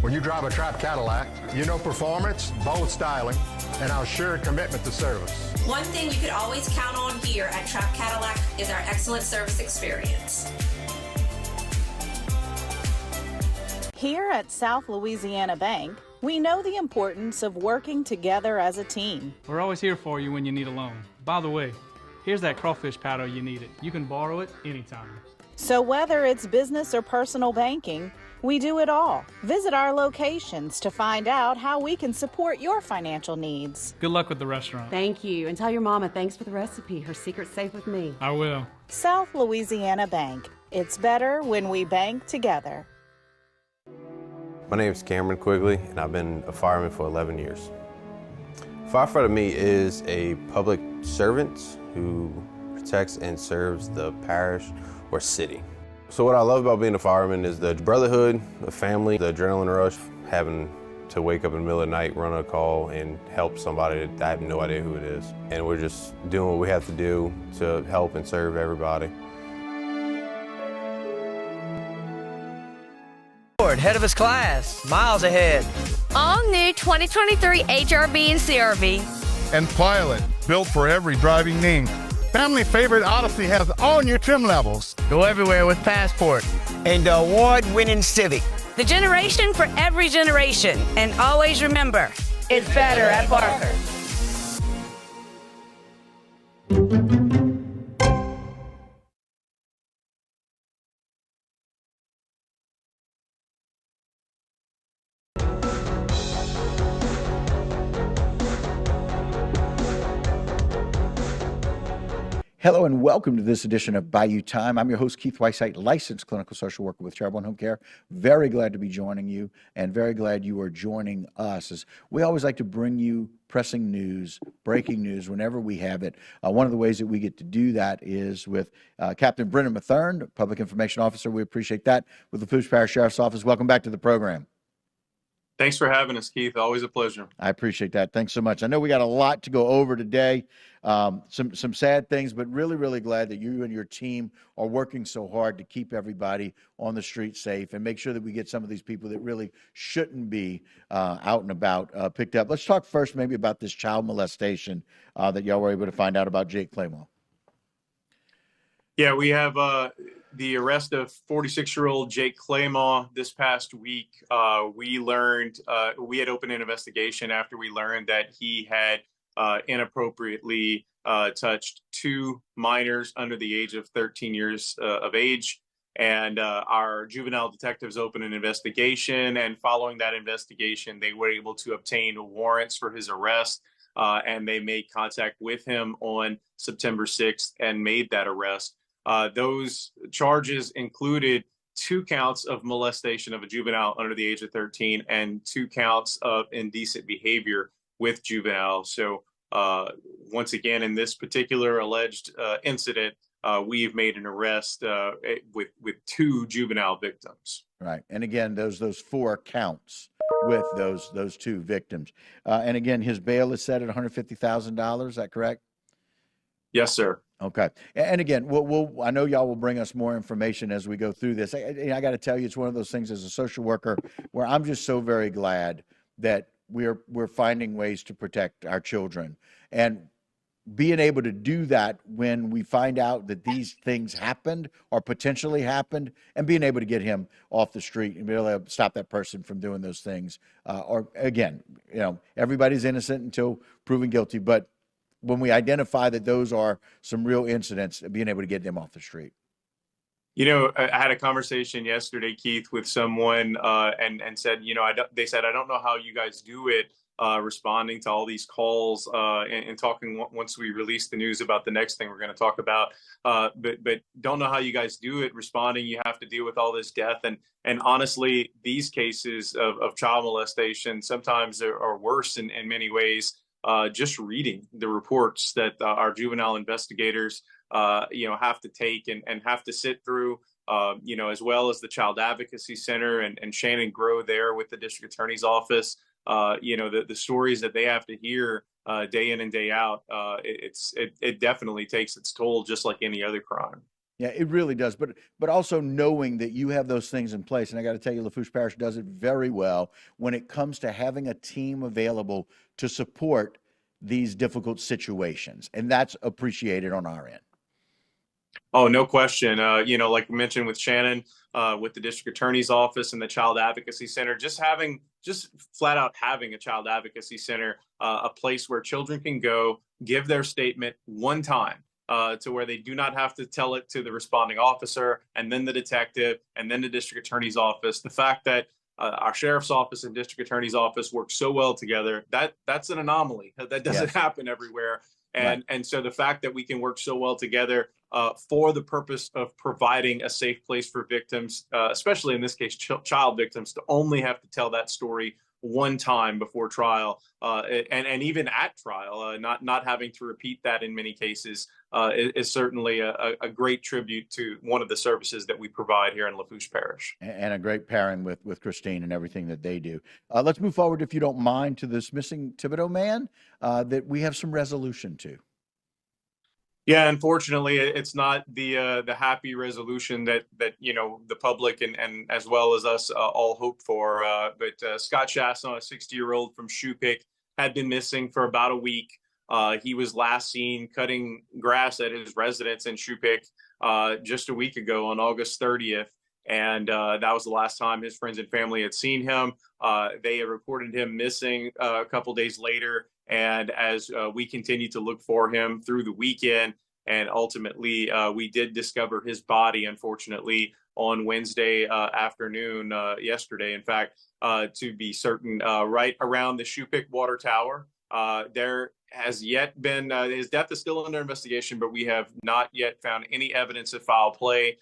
When you drive a Trapp Cadillac, you know performance, bold styling, and our shared commitment to service. One thing you could always count on here at Trapp Cadillac is our excellent service experience. Here at South Louisiana Bank, we know the importance of working together as a team. We're always here for you when you need a loan. By the way, here's that crawfish paddle you needed. You can borrow it anytime. So whether it's business or personal banking, we do it all. Visit our locations to find out how we can support your financial needs. Good luck with the restaurant. Thank you. And tell your mama thanks for the recipe. Her secret's safe with me. I will. South Louisiana Bank. It's better when we bank together. My name is Cameron Quigley, and I've been a fireman for 11 years. Firefighter to me is a public servant who protects and serves the parish or city. So what I love about being a fireman is the brotherhood, the family, the adrenaline rush, having to wake up in the middle of the night, run a call, and help somebody that I have no idea who it is. And we're just doing what we have to do to help and serve everybody. Head of his class, miles ahead. All new 2023 HRV and CRV. And Pilot, built for every driving need. Family favorite Odyssey has all new trim levels. Go everywhere with Passport. And the award-winning Civic. The generation for every generation. And always remember, it's better at Barker. Hello and welcome to this edition of Bayou Time. I'm your host, Keith Weisheit, licensed clinical social worker with Charitable Home Care. Very glad to be joining you and very glad you are joining us. As we always like to bring you pressing news, breaking news whenever we have it. One of the ways that we get to do that is with Captain Brendan Mathern, Public Information Officer. We appreciate that with the Lafourche Parish Sheriff's Office. Welcome back to the program. Thanks for having us, Keith. Always a pleasure. I appreciate that. Thanks so much. I know we got a lot to go over today. Some sad things, but really, really glad that you and your team are working so hard to keep everybody on the street safe and make sure that we get some of these people that really shouldn't be out and about picked up. Let's talk first maybe about this child molestation that y'all were able to find out about Jake Claymore. Yeah, we have the arrest of 46-year-old Jake Claymore this past week. We learned we had opened an investigation after we learned that he had inappropriately touched 2 minors under the age of 13 years of age. And our juvenile detectives opened an investigation. And following that investigation, they were able to obtain warrants for his arrest. And they made contact with him on September 6th and made that arrest. Those charges included 2 counts of molestation of a juvenile under the age of 13 and 2 counts of indecent behavior with juveniles. So once again, in this particular alleged incident, we've made an arrest with 2 juvenile victims. Right. And again, those 4 counts with those 2 victims. And again, his bail is set at $150,000. Is that correct? Yes, sir. Okay. And again, I know y'all will bring us more information as we go through this. I got to tell you, it's one of those things as a social worker where I'm just so very glad that we're finding ways to protect our children, and being able to do that when we find out that these things happened or potentially happened, and being able to get him off the street and be able to stop that person from doing those things. Or again, everybody's innocent until proven guilty, but when we identify that those are some real incidents, being able to get them off the street. I had a conversation yesterday, Keith, with someone and said, they said, I don't know how you guys do it, responding to all these calls and talking once we release the news about the next thing we're going to talk about. But don't know how you guys do it responding. You have to deal with all this death. And honestly, these cases of child molestation sometimes are worse in many ways. Just reading the reports that our juvenile investigators, have to take and have to sit through, as well as the Child Advocacy Center and Shannon Grow there with the District Attorney's Office, the stories that they have to hear day in and day out, it definitely takes its toll, just like any other crime. Yeah, it really does. But also knowing that you have those things in place. And I got to tell you, Lafourche Parish does it very well when it comes to having a team available to support these difficult situations. And that's appreciated on our end. Oh, no question. Like we mentioned with Shannon, with the District Attorney's Office and the Child Advocacy Center, just flat out having a Child Advocacy Center, a place where children can go, give their statement one time. To where they do not have to tell it to the responding officer and then the detective and then the district attorney's office. The fact that our sheriff's office and district attorney's office work so well together, that's an anomaly. That doesn't happen everywhere. And so the fact that we can work so well together for the purpose of providing a safe place for victims, especially in this case, child victims, to only have to tell that story one time before trial, and even at trial, not having to repeat that in many cases, is certainly a great tribute to one of the services that we provide here in Lafourche Parish. And a great pairing with Christine and everything that they do. Let's move forward, if you don't mind, to this missing Thibodeau man that we have some resolution to. Yeah, unfortunately, it's not the happy resolution that the public and as well as us all hope for. But Scott Chasson, a 60-year-old from Shoepick, had been missing for about a week. He was last seen cutting grass at his residence in Shoepick just a week ago on August 30th. And that was the last time his friends and family had seen him. They had reported him missing a couple days later. And as we continued to look for him through the weekend, and ultimately we did discover his body, unfortunately, on Wednesday afternoon, yesterday, in fact, to be certain, right around the Shoepick Water Tower. There has yet been, his death is still under investigation, but we have not yet found any evidence of foul play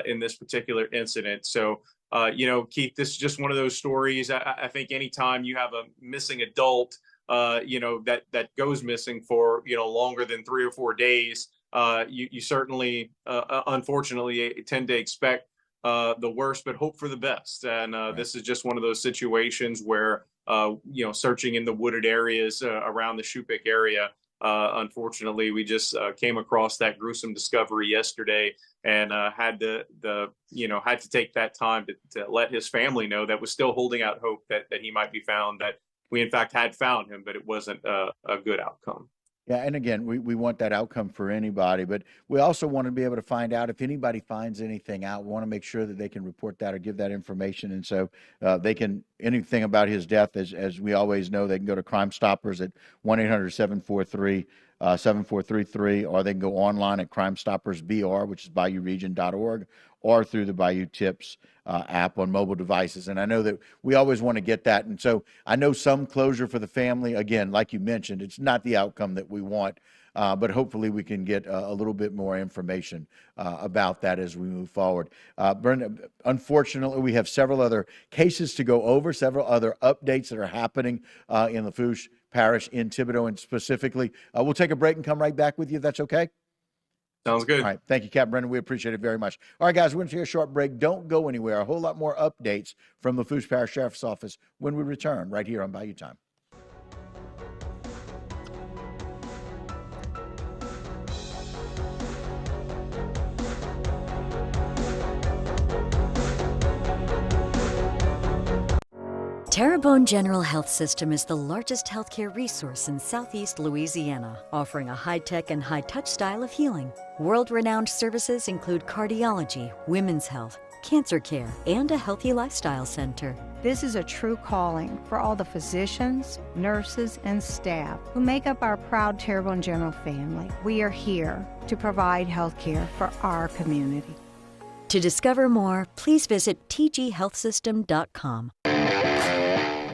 in this particular incident. So, Keith, this is just one of those stories. I think anytime you have a missing adult, that goes missing for, longer than 3 or 4 days, you certainly, unfortunately, tend to expect the worst, but hope for the best. And this is just one of those situations where, searching in the wooded areas around the Shupik area, unfortunately, we just came across that gruesome discovery yesterday, and had to take that time to let his family know that was still holding out hope that he might be found, that we in fact had found him, but it wasn't a good outcome. Yeah, and again, we want that outcome for anybody, but we also want to be able to find out if anybody finds anything out. We want to make sure that they can report that or give that information, and so they can, anything about his death, as we always know, they can go to Crime Stoppers at 1-800-743-7433, or they can go online at Crime Stoppers BR, which is BayouRegion.org, or through the Bayou Tips app on mobile devices. And I know that we always want to get that. And so I know some closure for the family. Again, like you mentioned, it's not the outcome that we want, but hopefully we can get a little bit more information about that as we move forward. Brenda, unfortunately, we have several other cases to go over, several other updates that are happening in Lafourche Parish, in Thibodaux and specifically. We'll take a break and come right back with you if that's okay. Sounds good. All right. Thank you, Captain Brendan. We appreciate it very much. All right, guys, we're going to take a short break. Don't go anywhere. A whole lot more updates from the Lafourche Parish Sheriff's Office when we return right here on Bayou Time. Terrebonne General Health System is the largest healthcare resource in Southeast Louisiana, offering a high-tech and high-touch style of healing. World-renowned services include cardiology, women's health, cancer care, and a healthy lifestyle center. This is a true calling for all the physicians, nurses, and staff who make up our proud Terrebonne General family. We are here to provide healthcare for our community. To discover more, please visit tghealthsystem.com.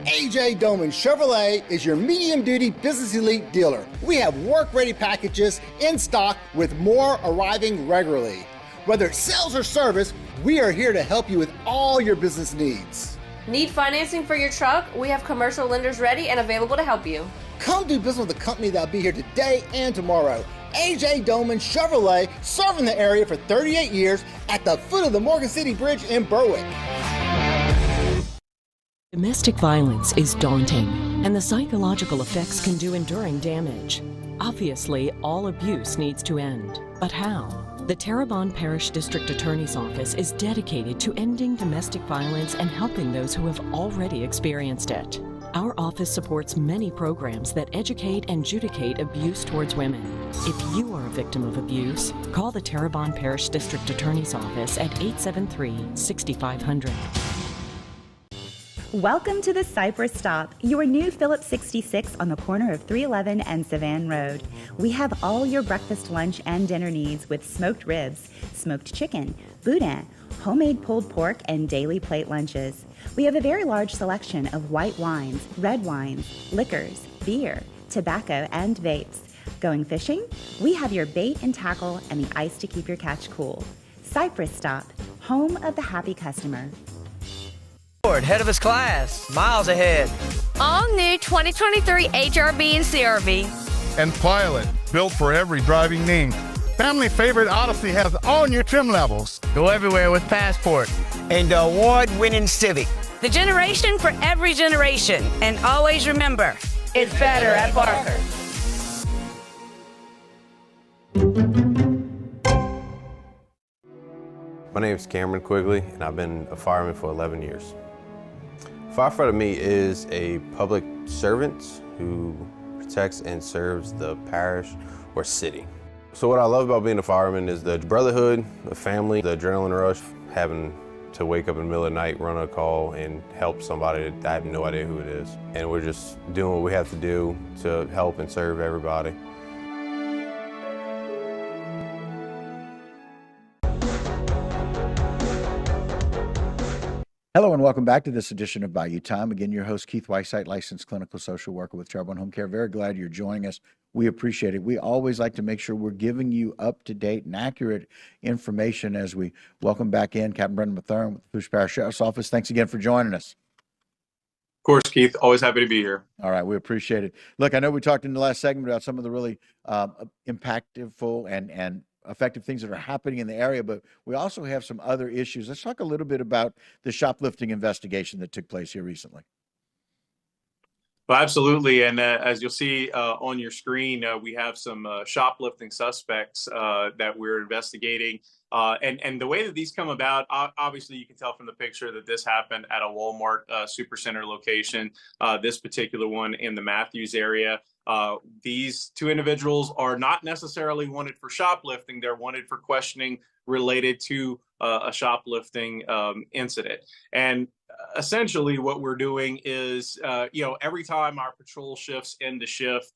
AJ Doman Chevrolet is your medium-duty business elite dealer. We have work-ready packages in stock with more arriving regularly. Whether it's sales or service, we are here to help you with all your business needs. Need financing for your truck? We have commercial lenders ready and available to help you. Come do business with a company that'll be here today and tomorrow. AJ Doman Chevrolet, serving the area for 38 years at the foot of the Morgan City Bridge in Berwick. Domestic violence is daunting, and the psychological effects can do enduring damage. Obviously, all abuse needs to end. But how? The Terrebonne Parish District Attorney's Office is dedicated to ending domestic violence and helping those who have already experienced it. Our office supports many programs that educate and adjudicate abuse towards women. If you are a victim of abuse, call the Terrebonne Parish District Attorney's Office at 873-6500. Welcome to the Cypress Stop, your new Phillips 66 on the corner of 311 and Savan Road. We have all your breakfast, lunch, and dinner needs with smoked ribs, smoked chicken, boudin, homemade pulled pork, and daily plate lunches. We have a very large selection of white wines, red wines, liquors, beer, tobacco, and vapes. Going fishing? We have your bait and tackle and the ice to keep your catch cool. Cypress Stop, home of the happy customer. Head of his class, miles ahead. All new 2023 HRV and CRV. And Pilot, built for every driving need. Family favorite Odyssey has all new trim levels. Go everywhere with Passport. And the award-winning Civic. The generation for every generation. And always remember, it's better at Barker. My name is Cameron Quigley, and I've been a fireman for 11 years. Firefighter to me is a public servant who protects and serves the parish or city. So what I love about being a fireman is the brotherhood, the family, the adrenaline rush, having to wake up in the middle of the night, run a call, and help somebody that I have no idea who it is. And we're just doing what we have to do to help and serve everybody. Hello Gentlemen, welcome back to this edition of Bayou Time. Again, your host, Keith Whiteside, licensed clinical social worker with Terrebonne Home Care. Very glad you're joining us. We appreciate it. We always like to make sure we're giving you up-to-date and accurate information as we welcome back in Captain Brendan Mathern with the Pouche Parish Sheriff's Office. Thanks again for joining us. Of course, Keith. Always happy to be here. All right. We appreciate it. Look, I know we talked in the last segment about some of the really impactful and effective things that are happening in the area, but we also have some other issues. Let's talk a little bit about the shoplifting investigation that took place here recently. Well, absolutely. And as you'll see on your screen, we have some shoplifting suspects that we're investigating. And the way that these come about, obviously you can tell from the picture that this happened at a Walmart Supercenter location, this particular one in the Matthews area. These two individuals are not necessarily wanted for shoplifting. They're wanted for questioning related to a shoplifting incident. And essentially what we're doing is, every time our patrol shifts end the shift,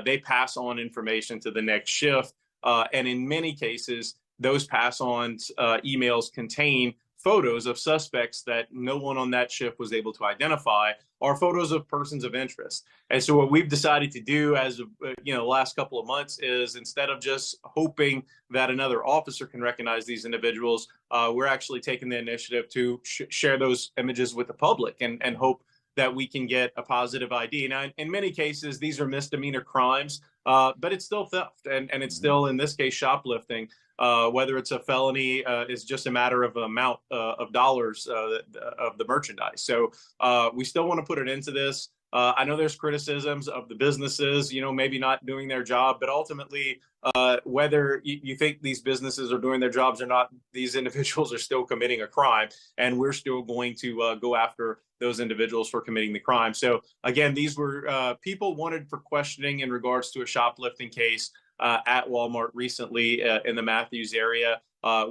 they pass on information to the next shift. And in many cases, those pass-ons emails contain photos of suspects that no one on that shift was able to identify, or photos of persons of interest. And so what we've decided to do as of, the last couple of months is, instead of just hoping that another officer can recognize these individuals, we're actually taking the initiative to share those images with the public and hope that we can get a positive ID. Now, in many cases, these are misdemeanor crimes, but it's still theft, and it's still, in this case, shoplifting. Whether it's a felony is just a matter of amount of dollars of the merchandise. So we still want to put an end to this. I know there's criticisms of the businesses, maybe not doing their job, but ultimately, whether you think these businesses are doing their jobs or not, these individuals are still committing a crime, and we're still going to go after those individuals for committing the crime. So again, these were people wanted for questioning in regards to a shoplifting case at Walmart recently in the Matthews area.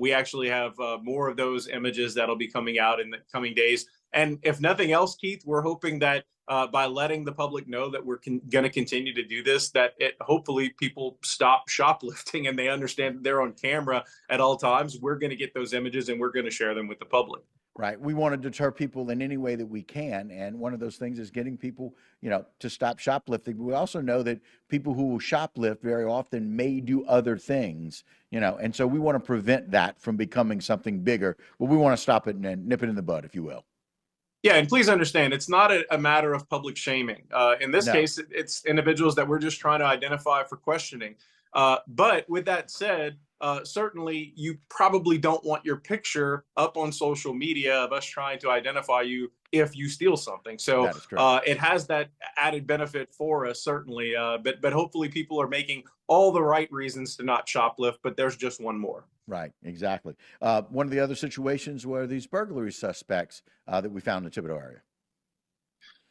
We actually have more of those images that'll be coming out in the coming days. And if nothing else, Keith, we're hoping that by letting the public know that we're going to continue to do this, that hopefully people stop shoplifting and they understand that they're on camera at all times. We're going to get those images and we're going to share them with the public. Right. We want to deter people in any way that we can. And one of those things is getting people, to stop shoplifting. But we also know that people who will shoplift very often may do other things, and so we want to prevent that from becoming something bigger. But we want to stop it and nip it in the bud, if you will. Yeah, and please understand, it's not a matter of public shaming. In this case, it's individuals that we're just trying to identify for questioning. But with that said, certainly you probably don't want your picture up on social media of us trying to identify you if you steal something. So it has that added benefit for us, certainly. But hopefully people are making all the right reasons to not shoplift, but there's just one more. Right, exactly. One of the other situations were these burglary suspects that we found in the Thibodeau area.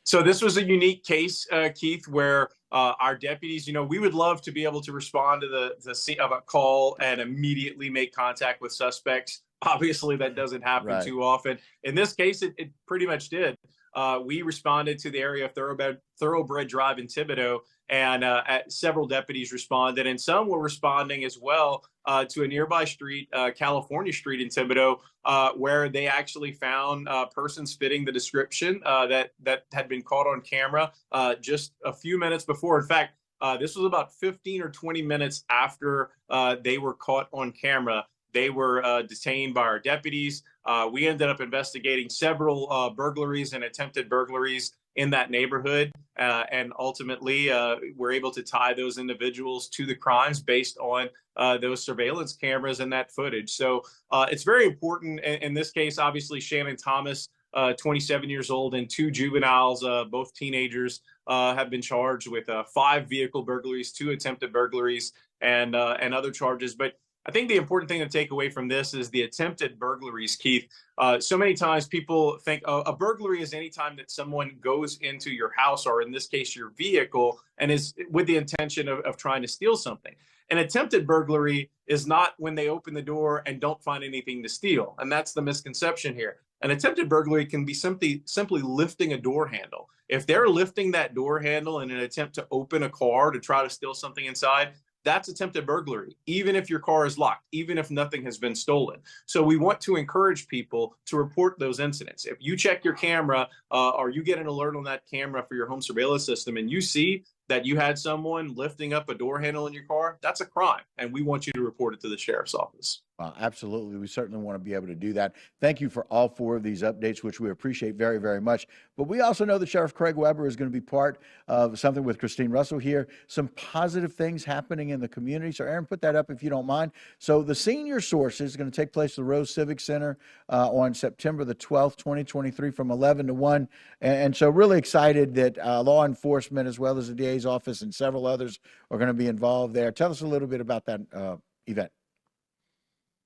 So this was a unique case, Keith, where our deputies, we would love to be able to respond to the scene of a call and immediately make contact with suspects. Obviously, that doesn't happen too often. In this case, it pretty much did. We responded to the area of Thoroughbred Drive in Thibodeau, and several deputies responded, and some were responding as well to a nearby street, California Street in Thibodeau, where they actually found persons fitting the description that had been caught on camera just a few minutes before. In fact, this was about 15 or 20 minutes after they were caught on camera. They were detained by our deputies. We ended up investigating several burglaries and attempted burglaries in that neighborhood. And ultimately, we're able to tie those individuals to the crimes based on those surveillance cameras and that footage. So it's very important. In this case, obviously, Shannon Thomas, 27 years old, and two juveniles, both teenagers, have been charged with 5 vehicle burglaries, 2 attempted burglaries, and other charges. But I think the important thing to take away from this is the attempted burglaries, Keith. So many times people think a burglary is any time that someone goes into your house, or in this case, your vehicle, and is with the intention of trying to steal something. An attempted burglary is not when they open the door and don't find anything to steal. And that's the misconception here. An attempted burglary can be simply lifting a door handle. If they're lifting that door handle in an attempt to open a car to try to steal something inside, that's attempted burglary, even if your car is locked, even if nothing has been stolen. So we want to encourage people to report those incidents. If you check your camera or you get an alert on that camera for your home surveillance system and you see that you had someone lifting up a door handle in your car, that's a crime. And we want you to report it to the sheriff's office. Absolutely. We certainly want to be able to do that. Thank you for all 4 of these updates, which we appreciate very, very much. But we also know that Sheriff Craig Weber is going to be part of something with Christine Russell here. Some positive things happening in the community. So, Aaron, put that up if you don't mind. So the Senior Sources is going to take place at the Rose Civic Center on September the 12th, 2023 from 11 to 1. And so really excited that law enforcement as well as the DA's office and several others are going to be involved there. Tell us a little bit about that event.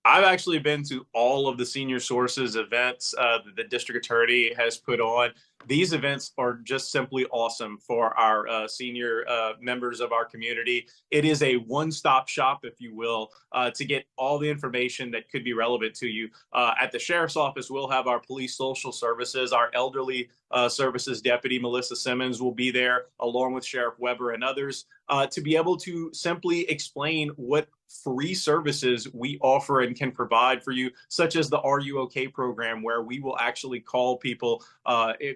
I've actually been to all of the Senior Sources events that the district attorney has put on. These events are just simply awesome for our senior members of our community. It is a one-stop shop, if you will, to get all the information that could be relevant to you. At the sheriff's office, we'll have our police social services. Our elderly services deputy, Melissa Simmons, will be there along with Sheriff Weber and others to be able to simply explain what free services we offer and can provide for you, such as the Are You OK program, where we will actually call people,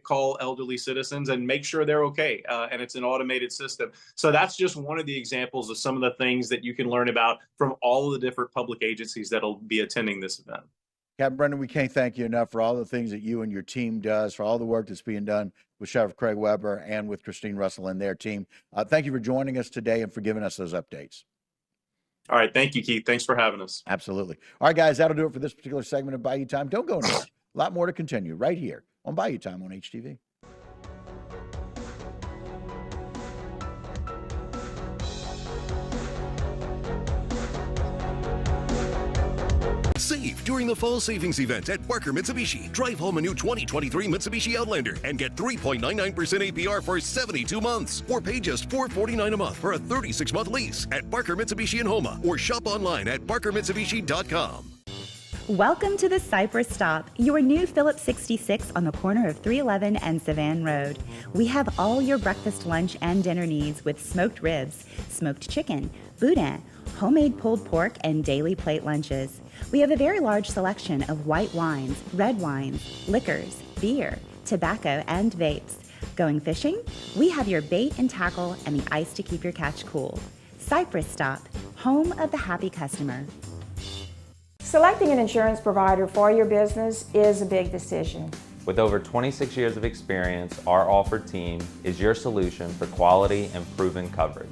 call elderly citizens and make sure they're okay. And it's an automated system. So that's just one of the examples of some of the things that you can learn about from all of the different public agencies that'll be attending this event. Captain Brendan, we can't thank you enough for all the things that you and your team does, for all the work that's being done with Sheriff Craig Weber and with Christine Russell and their team. Thank you for joining us today and for giving us those updates. All right. Thank you, Keith. Thanks for having us. Absolutely. All right, guys, that'll do it for this particular segment of Bayou Time. Don't go anywhere. A lot more to continue right here on Bayou Time on HTV. Save during the fall savings event at Barker Mitsubishi. Drive home a new 2023 Mitsubishi Outlander and get 3.99% APR for 72 months. Or pay just $449 a month for a 36-month lease at Barker Mitsubishi in Houma or shop online at barkermitsubishi.com. Welcome to the Cypress Stop, your new Phillips 66 on the corner of 311 and Savan Road. We have all your breakfast, lunch, and dinner needs with smoked ribs, smoked chicken, boudin, homemade pulled pork, and daily plate lunches. We have a very large selection of white wines, red wines, liquors, beer, tobacco, and vapes. Going fishing? We have your bait and tackle and the ice to keep your catch cool. Cypress Stop, home of the happy customer. Selecting an insurance provider for your business is a big decision. With over 26 years of experience, our offered team is your solution for quality and proven coverage.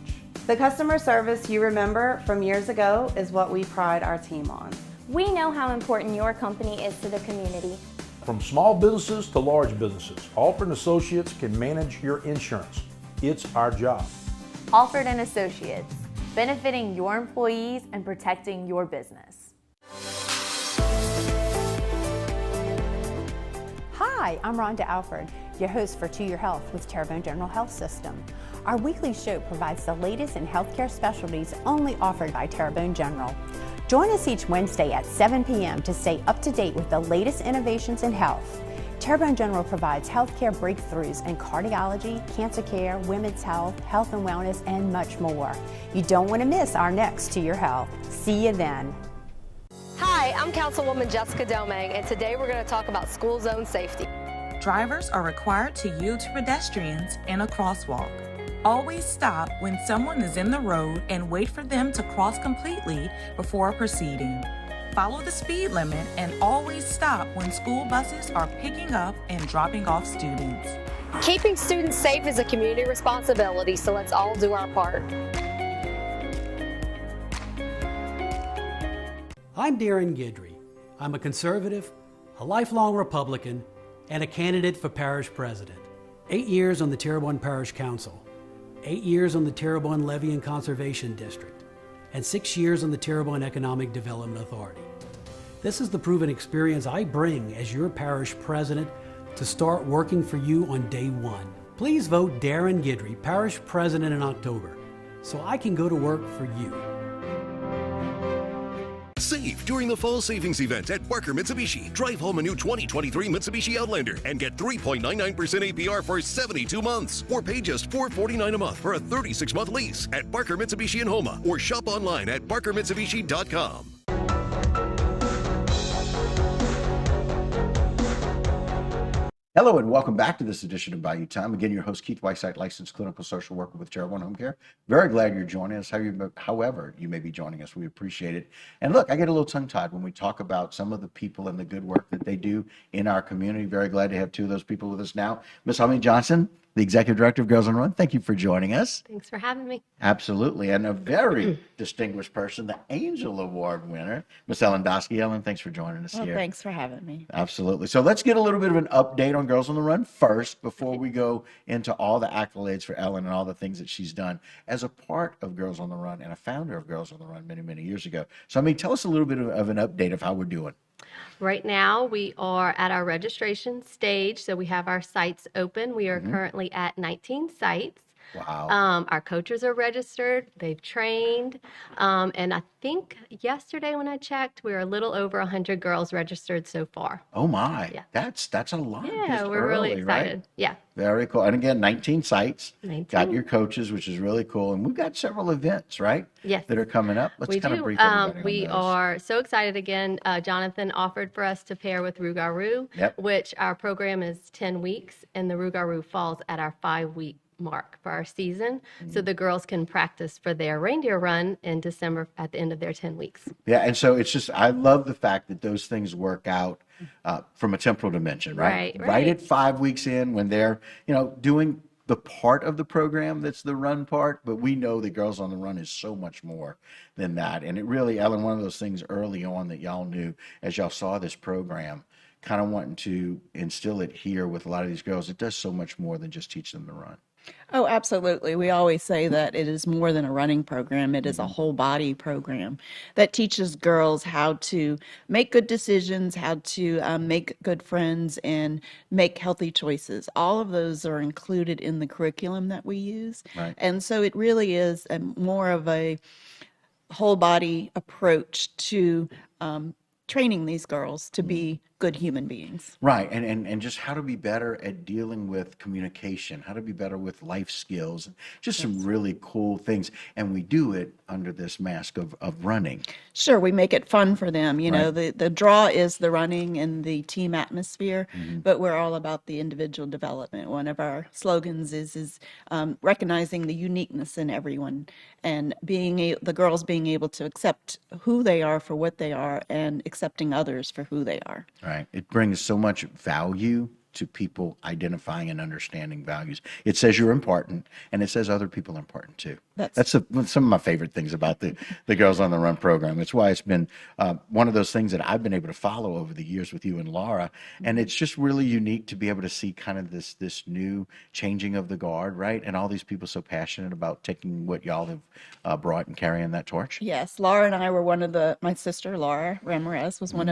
The customer service you remember from years ago is what we pride our team on. We know how important your company is to the community. From small businesses to large businesses, Alford & Associates can manage your insurance. It's our job. Alford & Associates, benefiting your employees and protecting your business. Hi, I'm Rhonda Alford, your host for To Your Health with Terrebonne General Health System. Our weekly show provides the latest in healthcare specialties only offered by Terrebonne General. Join us each Wednesday at 7 p.m. to stay up to date with the latest innovations in health. Terrebonne General provides healthcare breakthroughs in cardiology, cancer care, women's health, health and wellness, and much more. You don't want to miss our next To Your Health. See you then. Hi, I'm Councilwoman Jessica Delmang, and today we're going to talk about school zone safety. Drivers are required to yield to pedestrians in a crosswalk. Always stop when someone is in the road and wait for them to cross completely before proceeding. Follow the speed limit and always stop when school buses are picking up and dropping off students. Keeping students safe is a community responsibility, so let's all do our part. I'm Darren Guidry. I'm a conservative, a lifelong Republican, and a candidate for parish president. 8 years on the Terrebonne Parish Council. 8 years on the Terrebonne Levy and Conservation District, and 6 years on the Terrebonne Economic Development Authority. This is the proven experience I bring as your parish president to start working for you on day one. Please vote Darren Guidry, parish president in October, so I can go to work for you. Save during the fall savings event at Barker Mitsubishi. Drive home a new 2023 Mitsubishi Outlander and get 3.99% APR for 72 months. Or pay just $449 a month for a 36-month lease at Barker Mitsubishi in Homa, or shop online at barkermitsubishi.com. Hello and welcome back to this edition of Value Time. Again, your host, Keith Whiteside, licensed clinical social worker with Terrebonne Home Care. Very glad you're joining us. However you may be joining us, we appreciate it. And look, I get a little tongue-tied when we talk about some of the people and the good work that they do in our community. Very glad to have two of those people with us now. Miss Hummy Johnson, the Executive Director of Girls on the Run. Thank you for joining us. Thanks for having me. Absolutely. And a very distinguished person, the Angel Award winner, Miss Ellen Dosky. Ellen, thanks for joining us here. Thanks for having me. Absolutely. So let's get a little bit of an update on Girls on the Run first before we go into all the accolades for Ellen and all the things that she's done as a part of Girls on the Run and a founder of Girls on the Run many, many years ago. So, I mean, tell us a little bit of an update of how we're doing. Right now, we are at our registration stage, so we have our sites open. We are currently at 19 sites. Wow. Our coaches are registered. They've trained. And I think yesterday when I checked, we were a little over 100 girls registered so far. Oh, my. Yeah. That's a lot. Yeah, just we're really early, excited. Right? Yeah. Very cool. And again, 19 sites. 19. Got your coaches, which is really cool. And we've got several events, right? Yes. That are coming up. Let's We kind do. of brief everybody on We those. are so excited again. Jonathan offered for us to pair with Rougarou, Yep. which our program is 10 weeks, and the Rougarou falls at our 5-week mark for our season. So the girls can practice for their reindeer run in December at the end of their 10 weeks. Yeah, and so it's just, I love the fact that those things work out from a temporal dimension, right? Right. At 5 weeks in when they're, doing the part of the program that's the run part, but we know that Girls on the Run is so much more than that. And it really, Ellen, one of those things early on that y'all knew as y'all saw this program, kind of wanting to instill it here with a lot of these girls, it does so much more than just teach them to run. Oh, absolutely. We always say that it is more than a running program. It is a whole body program that teaches girls how to make good decisions, how to make good friends, and make healthy choices. All of those are included in the curriculum that we use. Right. And so it really is more of a whole body approach to training these girls to be good human beings. Right, and just how to be better at dealing with communication, how to be better with life skills, just some really cool things. And we do it under this mask of running. Sure, we make it fun for them. Right. The draw is the running and the team atmosphere, but we're all about the individual development. One of our slogans is recognizing the uniqueness in everyone and the girls being able to accept who they are for what they are and accepting others for who they are. Right. It brings so much value to people identifying and understanding values. It says you're important, and it says other people are important too. That's some of my favorite things about the Girls on the Run program. It's why it's been one of those things that I've been able to follow over the years with you and Laura, and it's just really unique to be able to see kind of this new changing of the guard, right? And all these people so passionate about taking what y'all have brought and carrying that torch. Yes, Laura and I were my sister Laura Ramirez was we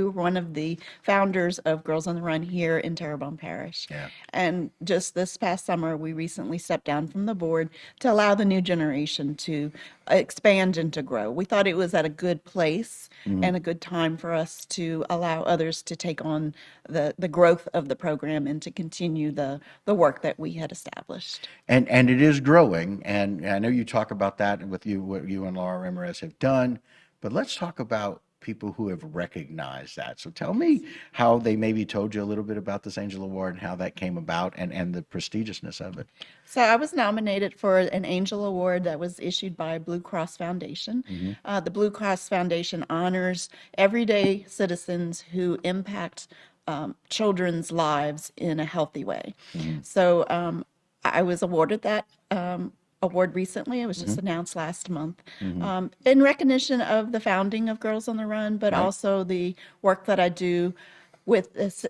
were one of the founders of Girls on the Run here in Terrebonne Parish. Yeah. And just this past summer, we recently stepped down from the board to allow the new generation to expand and to grow. We thought it was at a good place and a good time for us to allow others to take on the growth of the program and to continue the work that we had established. And it is growing, and I know you talk about that with what you and Laura Ramirez have done, but let's talk about people who have recognized that. So tell me how they maybe told you a little bit about this Angel Award and how that came about and the prestigiousness of it. So I was nominated for an Angel Award that was issued by Blue Cross Foundation. The Blue Cross Foundation honors everyday citizens who impact children's lives in a healthy way. So I was awarded that award recently. It was just announced last month in recognition of the founding of Girls on the Run, but also the work that I do with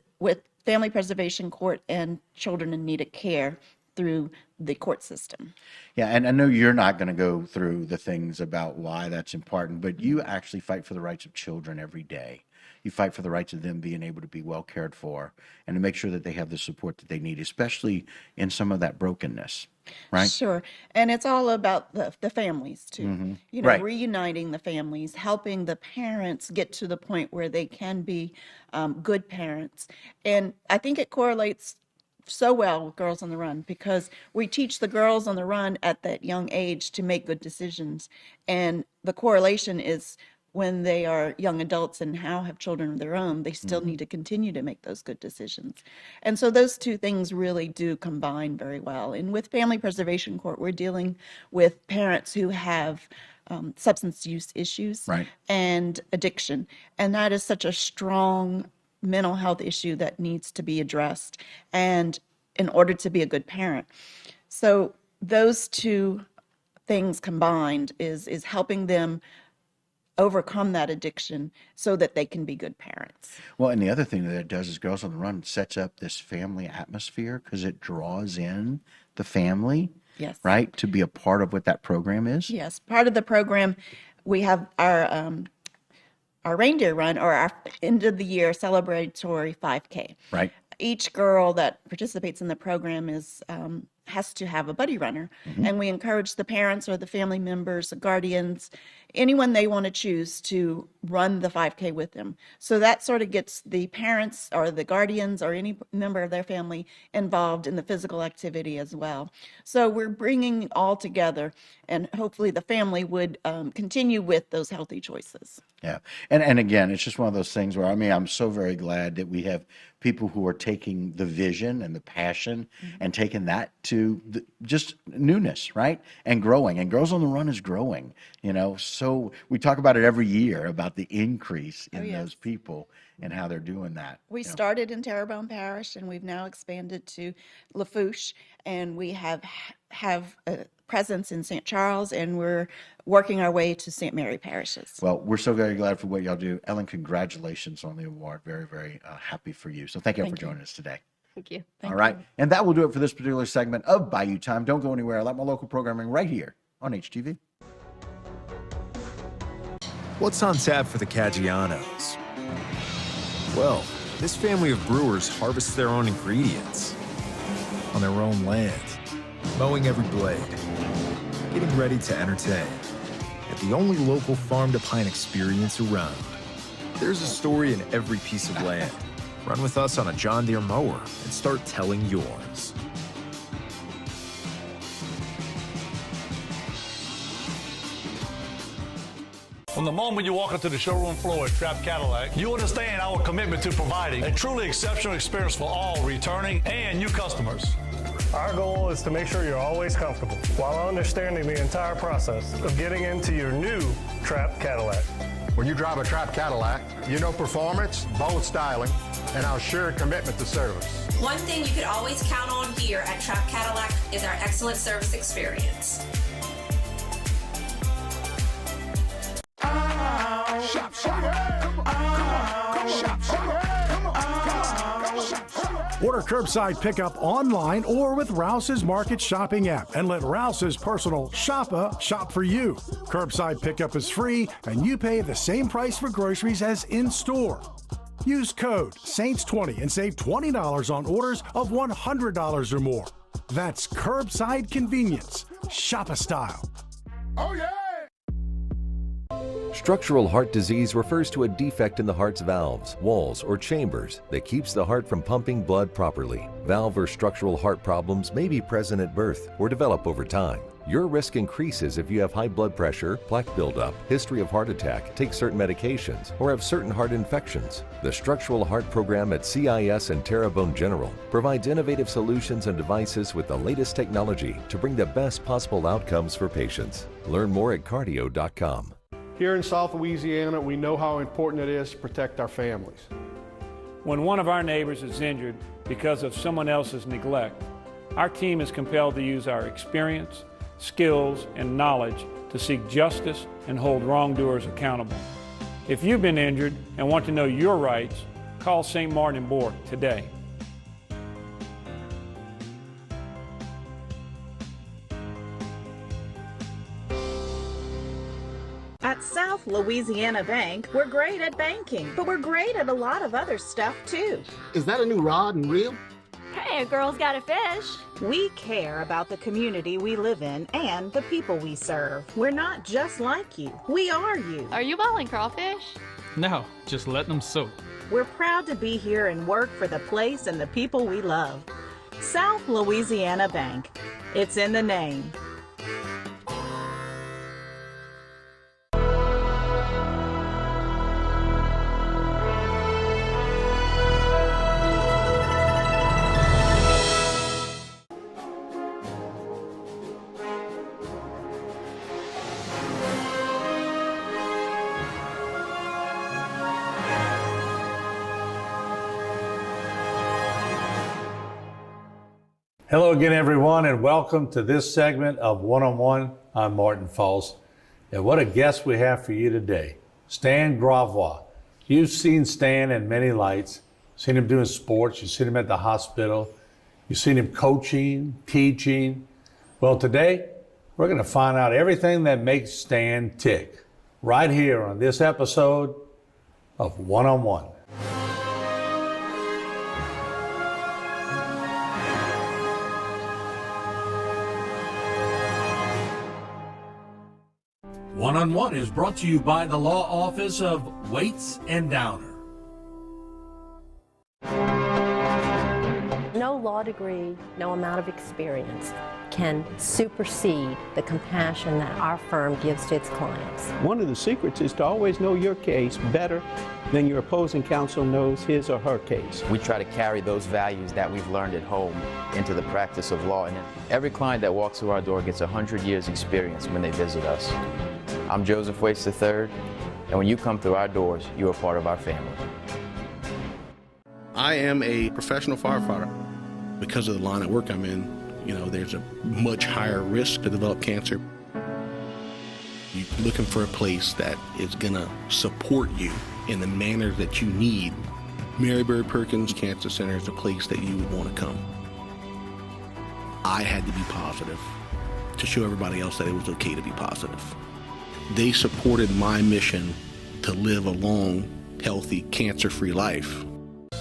Family Preservation Court and children in need of care through the court system. Yeah, and I know you're not going to go through the things about why that's important, but you actually fight for the rights of children every day. you fight for the rights of them being able to be well cared for and to make sure that they have the support that they need, especially in some of that brokenness, right? Sure. And it's all about the families too. Mhm. You know, Right. reuniting the families, helping the parents get to the point where they can be good parents. And I think it correlates so well with Girls on the Run because we teach the girls on the run at that young age to make good decisions. And the correlation is when they are young adults and now have children of their own, they still need to continue to make those good decisions. And so those two things really do combine very well. And with Family Preservation Court, we're dealing with parents who have substance use issues Right. and addiction. And that is such a strong mental health issue that needs to be addressed and in order to be a good parent. So those two things combined is helping them overcome that addiction so that they can be good parents. Well, and the other thing that it does is Girls on the Run sets up this family atmosphere because it draws in the family, Yes. right, to be a part of what that program is. Yes, part of the program, we have our reindeer run or our end of the year celebratory 5K. Right. Each girl that participates in the program is has to have a buddy runner, and we encourage the parents or the family members, the guardians, anyone they want to choose to run the 5K with them. So that sort of gets the parents or the guardians or any member of their family involved in the physical activity as well. So we're bringing it all together, and hopefully the family would continue with those healthy choices. Yeah. And again, it's just one of those things where, I mean, I'm so very glad that we have people who are taking the vision and the passion and taking that to just newness, right? And growing. And Girls on the Run is growing, you know. So we talk about it every year about the increase in those people and how they're doing that. We you know. started in Terrebonne Parish, and we've now expanded to Lafourche, and we have a presence in St. Charles, and we're working our way to St. Mary parishes. Well, we're so very glad for what y'all do. Ellen, congratulations on the award. Very, very happy for you. So thank you for joining us today. Thank you. All right. And that will do it for this particular segment of Bayou Time. Don't go anywhere. I like my local programming right here on HTV. What's on tap for the Caggianos? Well, this family of brewers harvests their own ingredients on their own land, mowing every blade, getting ready to entertain at the only local farm-to-pine experience around. There's a story in every piece of land. Run with us on a John Deere mower and start telling yours. From the moment you walk into the showroom floor at Trapp Cadillac, you understand our commitment to providing a truly exceptional experience for all returning and new customers. Our goal is to make sure you're always comfortable while understanding the entire process of getting into your new Trapp Cadillac. When you drive a Trapp Cadillac, you know performance, bold styling, and our shared commitment to service. One thing you can always count on here at Trapp Cadillac is our excellent service experience. Shop, shop. Shop, shop. Order curbside pickup online or with Rouse's Market Shopping app and let Rouse's personal shopper shop for you. Curbside pickup is free and you pay the same price for groceries as in-store. Use code SAINTS20 and save $20 on orders of $100 or more. That's curbside convenience. Shop a style. Oh, yeah! Structural heart disease refers to a defect in the heart's valves, walls, or chambers that keeps the heart from pumping blood properly. Valve or structural heart problems may be present at birth or develop over time. Your risk increases if you have high blood pressure, plaque buildup, history of heart attack, take certain medications, or have certain heart infections. The Structural Heart Program at CIS and Terrebonne General provides innovative solutions and devices with the latest technology to bring the best possible outcomes for patients. Learn more at cardio.com. Here in South Louisiana, we know how important it is to protect our families. When one of our neighbors is injured because of someone else's neglect, our team is compelled to use our experience, skills, and knowledge to seek justice and hold wrongdoers accountable. If you've been injured and want to know your rights, call St. Martin and Bourke today. At At South Louisiana Bank, we're great at banking, but we're great at a lot of other stuff too. Is that a new rod and reel? Hey, a girl's got a fish. We care about the community we live in and the people we serve. We're not just like you. We are you. Are you boiling crawfish? No, just letting them soak. We're proud to be here and work for the place and the people we love. South Louisiana Bank. It's in the name. Hello again, everyone, and welcome to this segment of One-on-One. I'm Martin Falls. And what a guest we have for you today, Stan Gravois. You've seen Stan in many lights, seen him doing sports, you've seen him at the hospital, you've seen him coaching, teaching. Well, today, we're going to find out everything that makes Stan tick, right here on this episode of One-on-One. One-on-One is brought to you by the Law Office of Waits and Downer. No law degree, no amount of experience can supersede the compassion that our firm gives to its clients. One of the secrets is to always know your case better than your opposing counsel knows his or her case. We try to carry those values that we've learned at home into the practice of law, and every client that walks through our door gets 100 years experience when they visit us. I'm Joseph Waits III, and when you come through our doors, you are part of our family. I am a professional firefighter. Because of the line of work I'm in, there's a much higher risk to develop cancer. You're looking for a place that is going to support you in the manner that you need. Mary Bird Perkins Cancer Center is a place that you would want to come. I had to be positive to show everybody else that it was okay to be positive. They supported my mission to live a long, healthy, cancer-free life.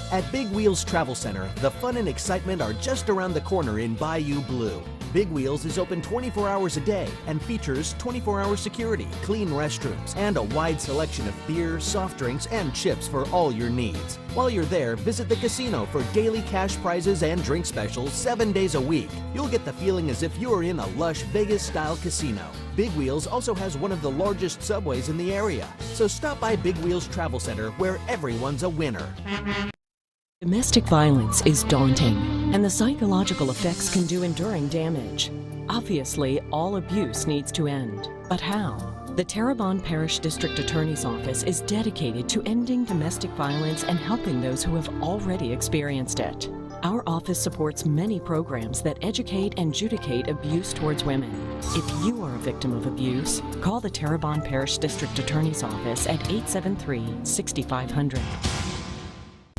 At Big Wheels Travel Center, the fun and excitement are just around the corner in Bayou Blue. Big Wheels is open 24 hours a day and features 24-hour security, clean restrooms, and a wide selection of beer, soft drinks, and chips for all your needs. While you're there, visit the casino for daily cash prizes and drink specials 7 days a week. You'll get the feeling as if you are in a lush Vegas-style casino. Big Wheels also has one of the largest subways in the area. So stop by Big Wheels Travel Center, where everyone's a winner. Domestic violence is daunting, and the psychological effects can do enduring damage. Obviously, all abuse needs to end. But how? The Terrebonne Parish District Attorney's Office is dedicated to ending domestic violence and helping those who have already experienced it. Our office supports many programs that educate and adjudicate abuse towards women. If you are a victim of abuse, call the Terrebonne Parish District Attorney's Office at 873-6500.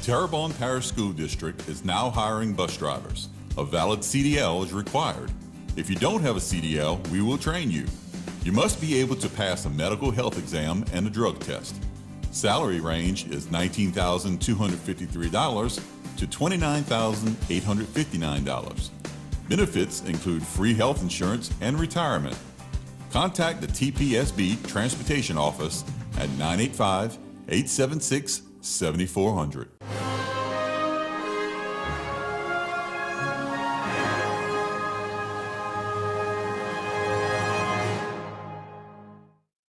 Terrebonne Parish School District is now hiring bus drivers. A valid CDL is required. If you don't have a CDL, we will train you. You must be able to pass a medical health exam and a drug test. Salary range is $19,253 to $29,859. Benefits include free health insurance and retirement. Contact the TPSB Transportation Office at 985-876-7400.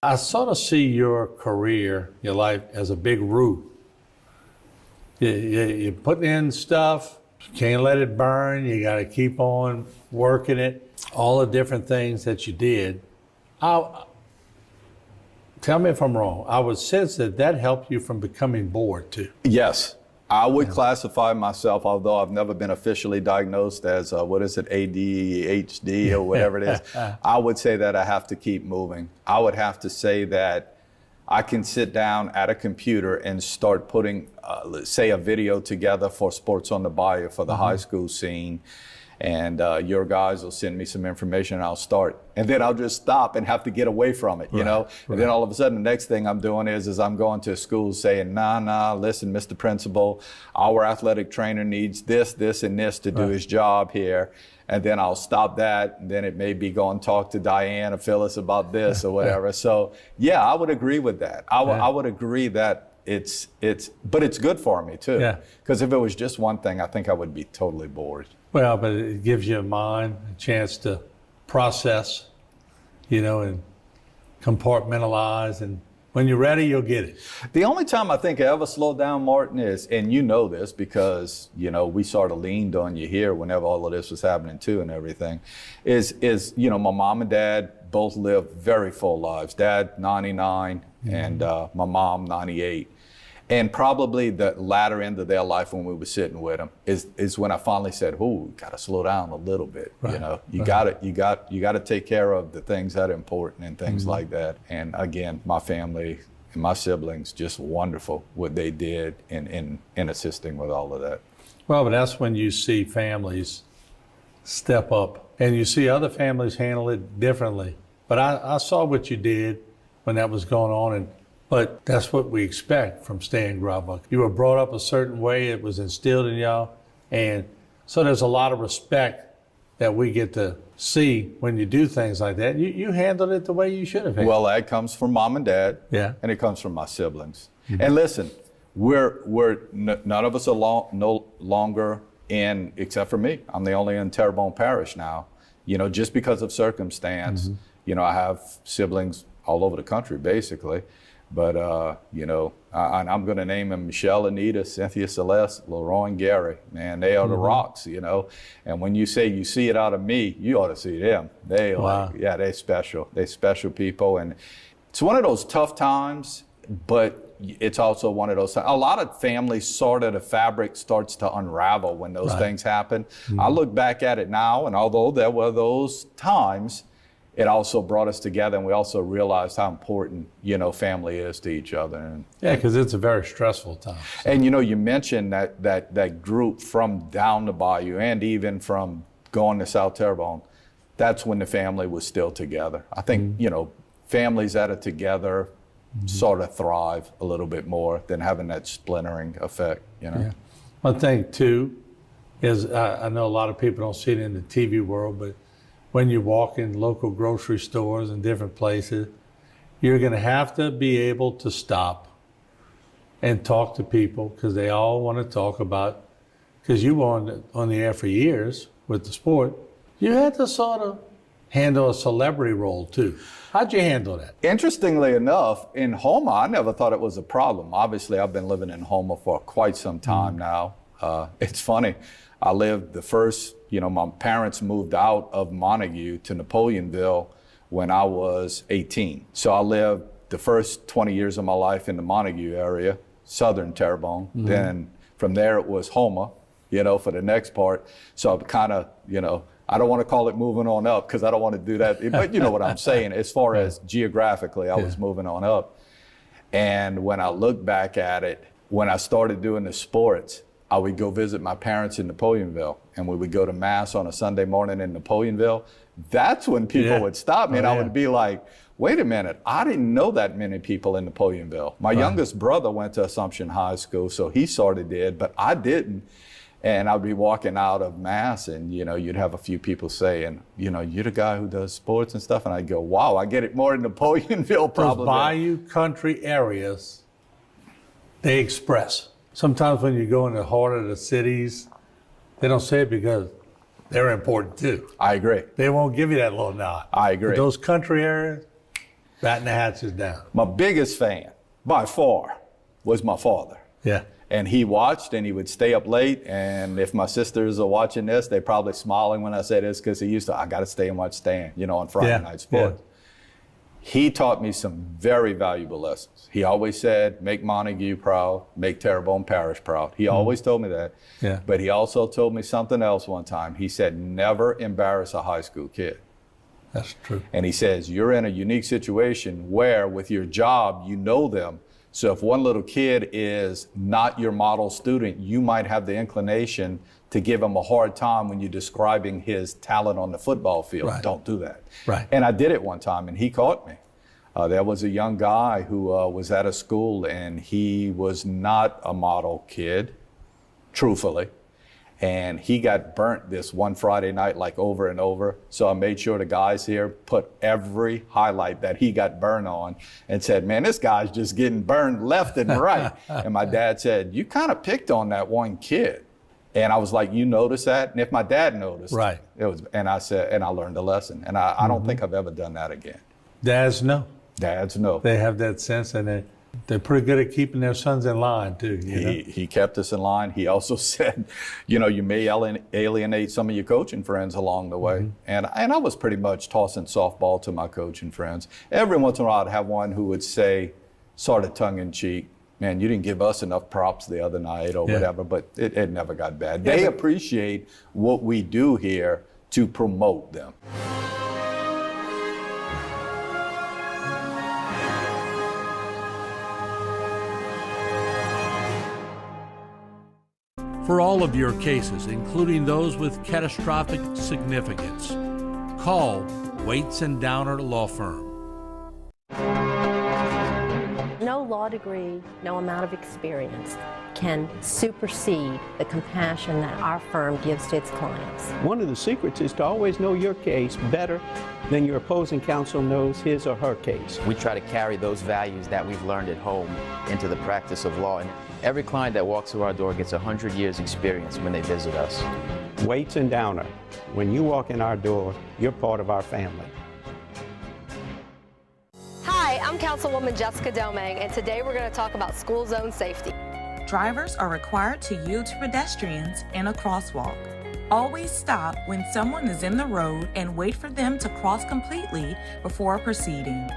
I sort of see your career, your life, as a big root. You're putting in stuff, you can't let it burn, you got to keep on working it, all the different things that you did. Tell me if I'm wrong. I would sense that helped you from becoming bored too. Yes. I would classify myself, although I've never been officially diagnosed as, ADHD or whatever it is. I would say that I have to keep moving. I would have to say that I can sit down at a computer and start putting, say, a video together for Sports on the Bayou for the high school scene. and your guys will send me some information and I'll start. And then I'll just stop and have to get away from it, you know? And then all of a sudden, the next thing I'm doing is I'm going to school saying, nah, listen, Mr. Principal, our athletic trainer needs this, and this to do his job here. And then I'll stop that, and then it may be go and talk to Diane or Phyllis about this or whatever. So yeah, I would agree with that. I would agree that but it's good for me too. Yeah. Because if it was just one thing, I think I would be totally bored. Well, but it gives you a mind, a chance to process, you know, and compartmentalize, and when you're ready, you'll get it. The only time I think I ever slowed down, Martin, is, and you know this because, you know, we sort of leaned on you here whenever all of this was happening too and everything, is you know, my mom and dad both lived very full lives. Dad, 99, and my mom, 98. And probably the latter end of their life when we were sitting with them is when I finally said, "Oh, you got to slow down a little bit. You know, you got to take care of the things that are important and things like that." And again, my family and my siblings, just wonderful what they did in assisting with all of that. Well, but that's when you see families step up and you see other families handle it differently. But I saw what you did when that was going on, but that's what we expect from Stan Grobbuck. You were brought up a certain way, it was instilled in y'all, and so there's a lot of respect that we get to see when you do things like that. You handled it the way you should have handled it. Well, that comes from mom and dad, and it comes from my siblings. And listen, none of us are no longer in, except for me. I'm the only in Terrebonne Parish now, you know, just because of circumstance. You know, I have siblings all over the country, basically. But, you know, and I'm going to name them Michelle, Anita, Cynthia, Celeste, Leroy, and Gary. Man, they are the rocks, you know. And when you say you see it out of me, you ought to see them. They they're special. They're special people. And it's one of those tough times, but it's also one of those, a lot of families sort of, the fabric starts to unravel when those things happen. I look back at it now, and although there were those times, it also brought us together, and we also realized how important, you know, family is to each other. And, yeah, because it's a very stressful time. So. And, you know, you mentioned that group from down the bayou and even from going to South Terrebonne, that's when the family was still together. I think, you know, families that are together sort of thrive a little bit more than having that splintering effect, you know. Yeah. One thing, too, is I know a lot of people don't see it in the TV world, but when you walk in local grocery stores and different places, you're going to have to be able to stop and talk to people because they all want to talk about, because you were on the air for years with the sport, you had to sort of handle a celebrity role too. How'd you handle that? Interestingly enough, in Houma, I never thought it was a problem. Obviously, I've been living in Houma for quite some time now. It's funny. I lived the first, you know, my parents moved out of Montague to Napoleonville when I was 18. So I lived the first 20 years of my life in the Montague area, southern Terrebonne. Then from there it was Houma, you know, for the next part. So I kind of, you know, I don't want to call it moving on up because I don't want to do that. But you know what I'm saying, as far as geographically, I was moving on up. And when I look back at it, when I started doing the sports, I would go visit my parents in Napoleonville, and we would go to Mass on a Sunday morning in Napoleonville. That's when people would stop me, and I would be like, wait a minute, I didn't know that many people in Napoleonville. My youngest brother went to Assumption High School, so he sort of did, but I didn't. And I'd be walking out of Mass, and, you know, you'd have a few people saying, you know, you're the guy who does sports and stuff. And I'd go, wow, I get it more in Napoleonville probably. Those bayou country areas, they express. Sometimes when you go in the heart of the cities, they don't say it because they're important too. I agree. They won't give you that little nod. I agree. But those country areas, batting the hatches down. My biggest fan, by far, was my father. Yeah. And he watched, and he would stay up late. And if my sisters are watching this, they're probably smiling when I say this because he used to, I got to stay and watch Stan, you know, on Friday night sports. He taught me some very valuable lessons. He always said, make Montague proud, make Terrebonne Parish proud. He always told me that. Yeah. But he also told me something else one time. He said, never embarrass a high school kid. That's true. And he says, you're in a unique situation where with your job, you know them. So if one little kid is not your model student, you might have the inclination to give him a hard time when you're describing his talent on the football field. Right. Don't do that. Right. And I did it one time, and he caught me. There was a young guy who was at a school, and he was not a model kid, truthfully. And he got burnt this one Friday night, like over and over. So I made sure the guys here put every highlight that he got burned on and said, man, this guy's just getting burned left and right. And my dad said, you kind of picked on that one kid. And I was like, you noticed that? And if my dad noticed, right. It was, and I said, and I learned a lesson. And I don't think I've ever done that again. Dads know. Dads know. They have that sense, and they're pretty good at keeping their sons in line, too. He kept us in line. He also said, you know, you may alienate some of your coaching friends along the way. And I was pretty much tossing softball to my coaching friends. Every once in a while, I'd have one who would say, sort of tongue-in-cheek, man, you didn't give us enough props the other night or whatever, but it never got bad. They appreciate what we do here to promote them. For all of your cases, including those with catastrophic significance, call Waits and Downer Law Firm. No law degree, no amount of experience can supersede the compassion that our firm gives to its clients. One of the secrets is to always know your case better than your opposing counsel knows his or her case. We try to carry those values that we've learned at home into the practice of law. And every client that walks through our door gets 100 years experience when they visit us. Waits and Downer. When you walk in our door, you're part of our family. Hi, I'm Councilwoman Jessica Domingue, and today we're going to talk about school zone safety. Drivers are required to yield to pedestrians in a crosswalk. Always stop when someone is in the road and wait for them to cross completely before proceeding.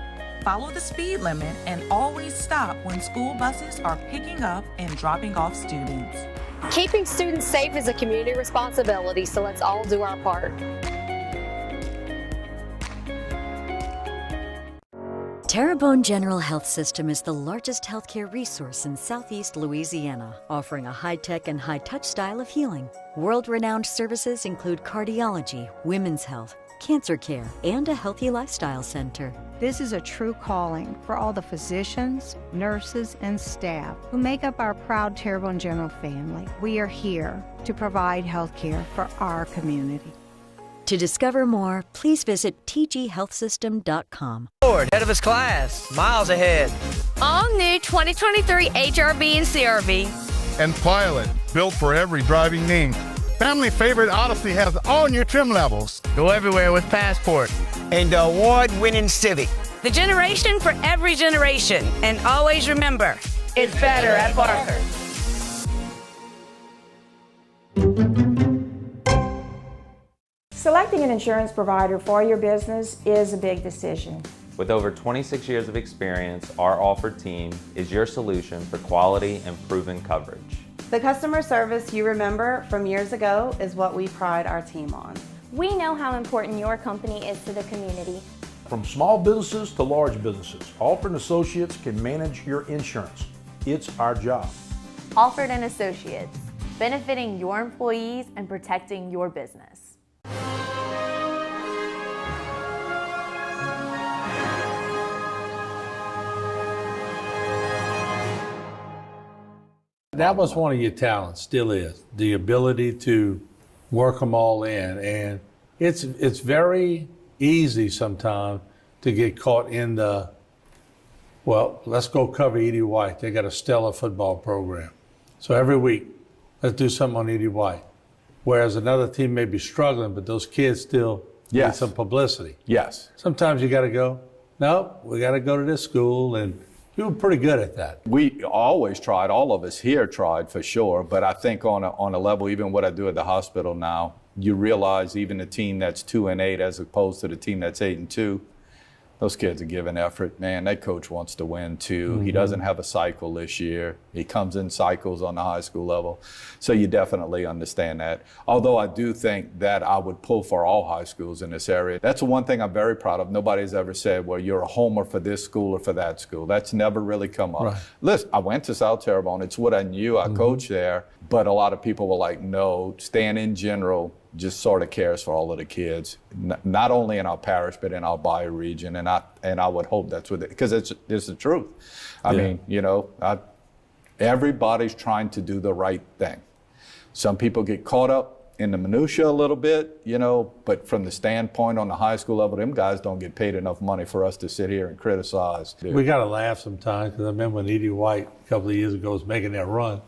Follow the speed limit and always stop when school buses are picking up and dropping off students. Keeping students safe is a community responsibility, so let's all do our part. Terrebonne General Health System is the largest healthcare resource in Southeast Louisiana, offering a high-tech and high-touch style of healing. World-renowned services include cardiology, women's health, cancer care, and a healthy lifestyle center. This is a true calling for all the physicians, nurses, and staff who make up our proud Terrebonne General family. We are here to provide health care for our community. To discover more, please visit tghealthsystem.com. Ford, head of his class, miles ahead. All new 2023 HRV and CRV. And Pilot, built for every driving need. Family favorite Odyssey has all new trim levels. Go everywhere with Passport. And the award-winning Civic. The generation for every generation. And always remember, it's better at Barker. Selecting an insurance provider for your business is a big decision. With over 26 years of experience, our Alford team is your solution for quality and proven coverage. The customer service you remember from years ago is what we pride our team on. We know how important your company is to the community. From small businesses to large businesses, Alford & Associates can manage your insurance. It's our job. Alford & Associates, benefiting your employees and protecting your business. That was one of your talents, still is, the ability to work them all in. And it's very easy sometimes to get caught in the, well, let's go cover Edie White. They got a stellar football program. So every week, let's do something on Edie White. Whereas another team may be struggling, but those kids still need some publicity. Yes. Sometimes you got to go, no, we got to go to this school, and you were pretty good at that. We always tried, all of us here tried for sure, but I think on a level, even what I do at the hospital now, you realize even the team that's 2-8 as opposed to the team that's 8-2, those kids are giving effort. Man, that coach wants to win too. He doesn't have a cycle this year. He comes in cycles on the high school level. So you definitely understand that. Although I do think that I would pull for all high schools in this area. That's the one thing I'm very proud of. Nobody's ever said, well, you're a homer for this school or for that school. That's never really come up. Right. Listen, I went to South Terrebonne. It's what I knew. I coached there. But a lot of people were like, no, Stan in general just sort of cares for all of the kids, not only in our parish, but in our Bayou region. And I would hope that's what because it's the truth. I mean, you know, everybody's trying to do the right thing. Some people get caught up in the minutia a little bit, you know, but from the standpoint on the high school level, them guys don't get paid enough money for us to sit here and criticize. We got to laugh sometimes, because I remember when Edie White a couple of years ago was making that run.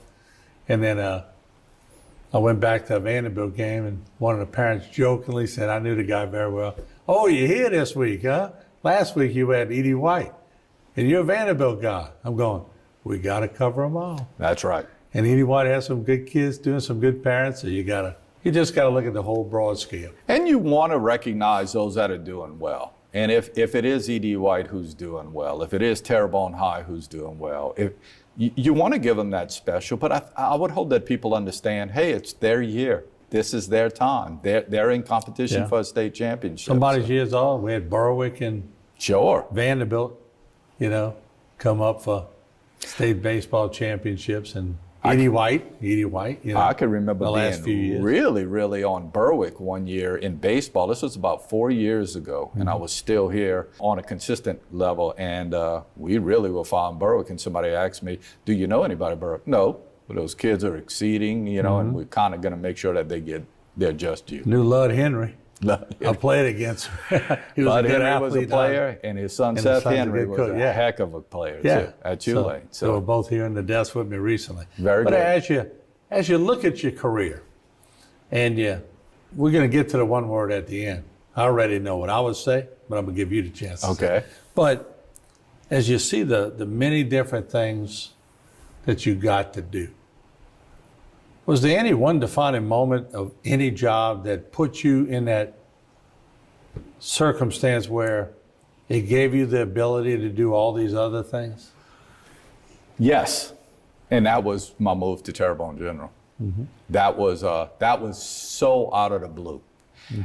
And then I went back to a Vanderbilt game, and one of the parents jokingly said, I knew the guy very well. Oh, you're here this week, huh? Last week you had Edie White, and you're a Vanderbilt guy. I'm going, we got to cover them all. That's right. And Edie White has some good kids doing some good parents, so you just got to look at the whole broad scale. And you want to recognize those that are doing well. And if it is Edie White who's doing well, if it is Terrebonne High who's doing well, if you want to give them that special, but I would hope that people understand, hey, it's their year. This is their time. They're in competition for a state championship. Somebody's years old. We had Berwick and Vanderbilt, you know, come up for state baseball championships, and Edie White, you know, I can remember the last few years. really, really on Berwick one year in baseball. This was about 4 years ago, and I was still here on a consistent level. And we really were following Berwick. And somebody asked me, "Do you know anybody at Berwick?" No, but those kids are exceeding, you know, and we're kind of going to make sure that they get their just due. Knew Lud Henry. I played against him. He was Bud a good Henry athlete, was a player, and his son Seth Henry was a heck of a player too at Tulane. So they were both here in the desk with me recently. Very but good. as you look at your career, and we're going to get to the one word at the end. I already know what I would say, but I'm going to give you the chance to say. But as you see the many different things that you got to do, was there any one defining moment of any job that put you in that circumstance where it gave you the ability to do all these other things? Yes, and that was my move to Terrebonne General. That was so out of the blue.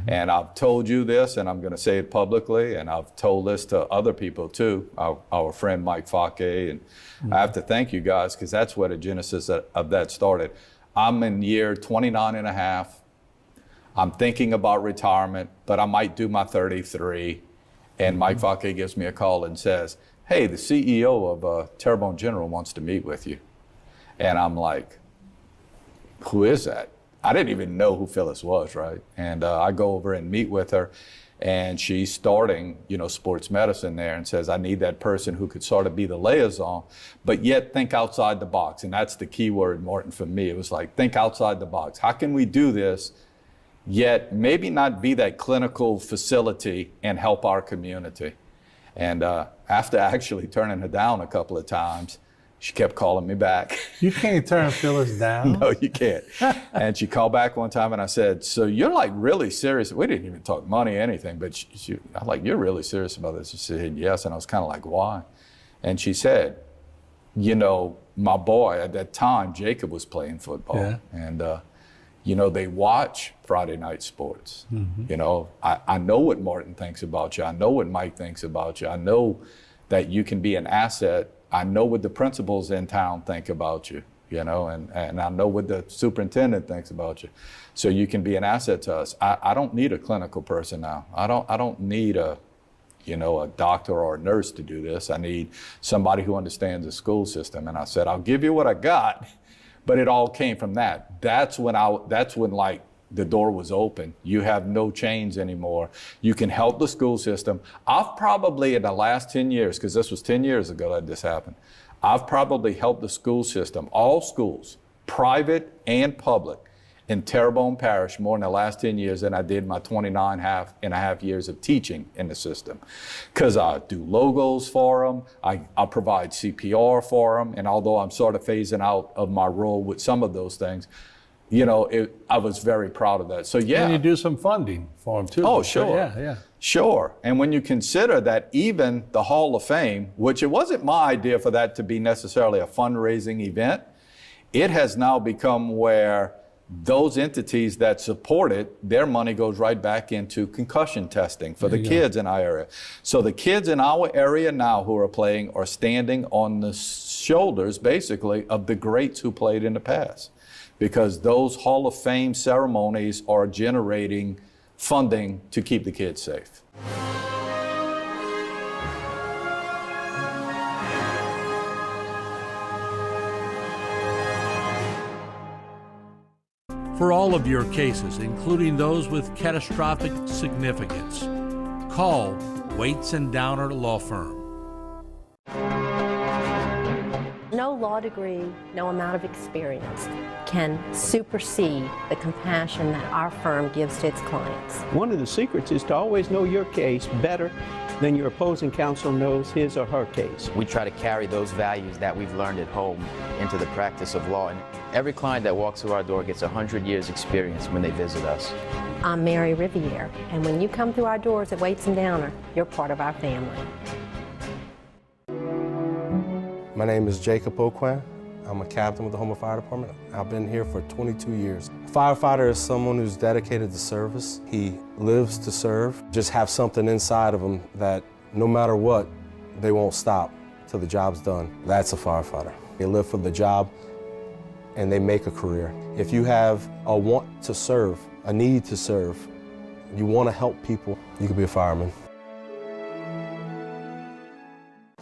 And I've told you this, and I'm going to say it publicly, and I've told this to other people too, our friend Mike Fake, and I have to thank you guys, because that's where the genesis of that started. I'm in year 29 and a half. I'm thinking about retirement, but I might do my 33. And Mike Fake gives me a call and says, hey, the CEO of Terrebonne General wants to meet with you. And I'm like, who is that? I didn't even know who Phyllis was, right? And I go over and meet with her, and she's starting, you know, sports medicine there, and says, I need that person who could sort of be the liaison, but yet think outside the box. And that's the key word, Martin, for me. It was like, think outside the box. How can we do this, yet maybe not be that clinical facility and help our community? And after actually turning her down a couple of times, she kept calling me back. You can't turn Phyllis down. No, you can't. And she called back one time, and I said, so you're like really serious? We didn't even talk money or anything, but I'm like, you're really serious about this? She said, yes. And I was kind of like, why? And she said, you know, my boy at that time, Jacob, was playing football. And, you know, they watch Friday night sports. You know, I know what Martin thinks about you. I know what Mike thinks about you. I know that you can be an asset. I know what the principals in town think about you, you know, and I know what the superintendent thinks about you. So you can be an asset to us. I don't need a clinical person now. I don't need a doctor or a nurse to do this. I need somebody who understands the school system. And I said, I'll give you what I got, but it all came from that. That's when like the door was open. You have no chains anymore. You can help the school system. I've probably, in the last 10 years, because this was 10 years ago that this happened, I've probably helped the school system, all schools, private and public, in Terrebonne Parish more in the last 10 years than I did my 29 and a half years of teaching in the system. Because I do logos for them, I provide CPR for them, and although I'm sort of phasing out of my role with some of those things, you know, I was very proud of that. So, yeah. And you do some funding for them, too. Oh, sure. Yeah. Sure. And when you consider that even the Hall of Fame, which it wasn't my idea for that to be necessarily a fundraising event, it has now become where those entities that support it, their money goes right back into concussion testing for the kids in our area. So the kids in our area now who are playing are standing on the shoulders, basically, of the greats who played in the past, because those Hall of Fame ceremonies are generating funding to keep the kids safe. For all of your cases, including those with catastrophic significance, call Waits and Downer Law Firm. No law degree, no amount of experience can supersede the compassion that our firm gives to its clients. One of the secrets is to always know your case better than your opposing counsel knows his or her case. We try to carry those values that we've learned at home into the practice of law. And every client that walks through our door gets 100 years experience when they visit us. I'm Mary Riviere, and when you come through our doors at Waits and Downer, you're part of our family. My name is Jacob Oquan. I'm a captain with the Houma Fire Department. I've been here for 22 years. A firefighter is someone who's dedicated to service. He lives to serve. Just have something inside of them that no matter what, they won't stop till the job's done. That's a firefighter. They live for the job and they make a career. If you have a want to serve, a need to serve, you want to help people, you can be a fireman.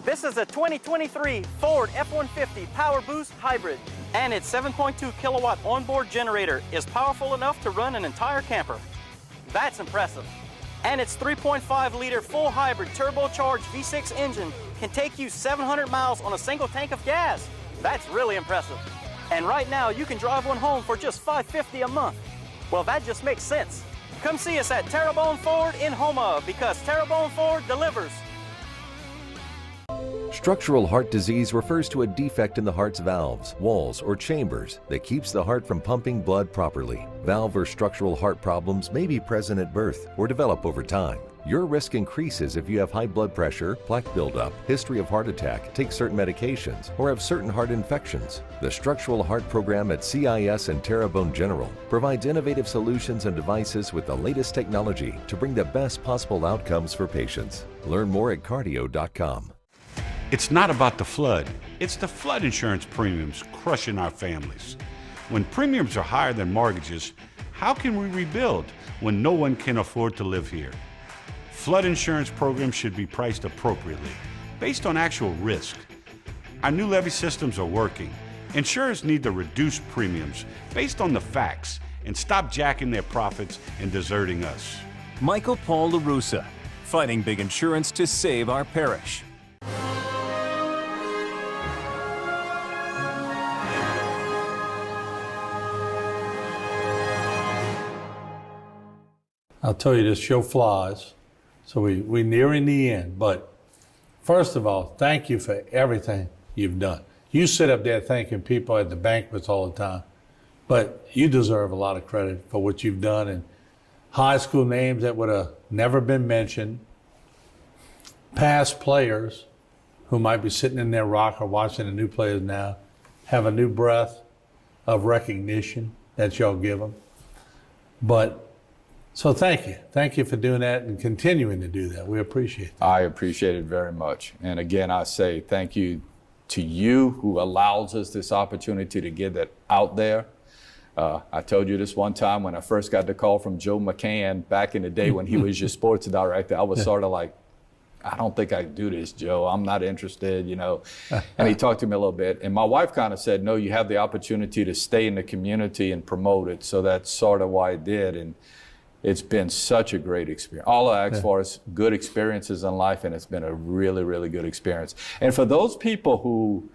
This is a 2023 Ford F-150 Power Boost Hybrid, and its 7.2 kilowatt onboard generator is powerful enough to run an entire camper. That's impressive. And its 3.5 liter full hybrid turbocharged V6 engine can take you 700 miles on a single tank of gas. That's really impressive. And right now you can drive one home for just $550 a month. Well, that just makes sense. Come see us at Terrebonne Ford in Houma, because Terrebonne Ford delivers. Structural heart disease refers to a defect in the heart's valves, walls, or chambers that keeps the heart from pumping blood properly. Valve or structural heart problems may be present at birth or develop over time. Your risk increases if you have high blood pressure, plaque buildup, history of heart attack, take certain medications, or have certain heart infections. The Structural Heart Program at CIS and Terrebonne General provides innovative solutions and devices with the latest technology to bring the best possible outcomes for patients. Learn more at cardio.com. It's not about the flood. It's the flood insurance premiums crushing our families. When premiums are higher than mortgages, how can we rebuild when no one can afford to live here? Flood insurance programs should be priced appropriately, based on actual risk. Our new levy systems are working. Insurers need to reduce premiums based on the facts and stop jacking their profits and deserting us. Michael Paul LaRussa, fighting big insurance to save our parish. I'll tell you, this show flies, so we're nearing the end. But first of all, thank you for everything you've done. You sit up there thanking people at the banquets all the time, but you deserve a lot of credit for what you've done, and high school names that would have never been mentioned, past players who might be sitting in their rocker watching the new players now have a new breath of recognition that y'all give them. So thank you. Thank you for doing that and continuing to do that. We appreciate it. I appreciate it very much. And again, I say thank you to you who allows us this opportunity to get that out there. I told you this one time when I first got the call from Joe McCann back in the day when he was your sports director. I was sort of like, I don't think I can do this, Joe. I'm not interested, you know. And he talked to me a little bit. And my wife kind of said, no, you have the opportunity to stay in the community and promote it. So that's sort of why I did. And it's been such a great experience. All I ask for is good experiences in life, and it's been a really, really good experience. And for those people who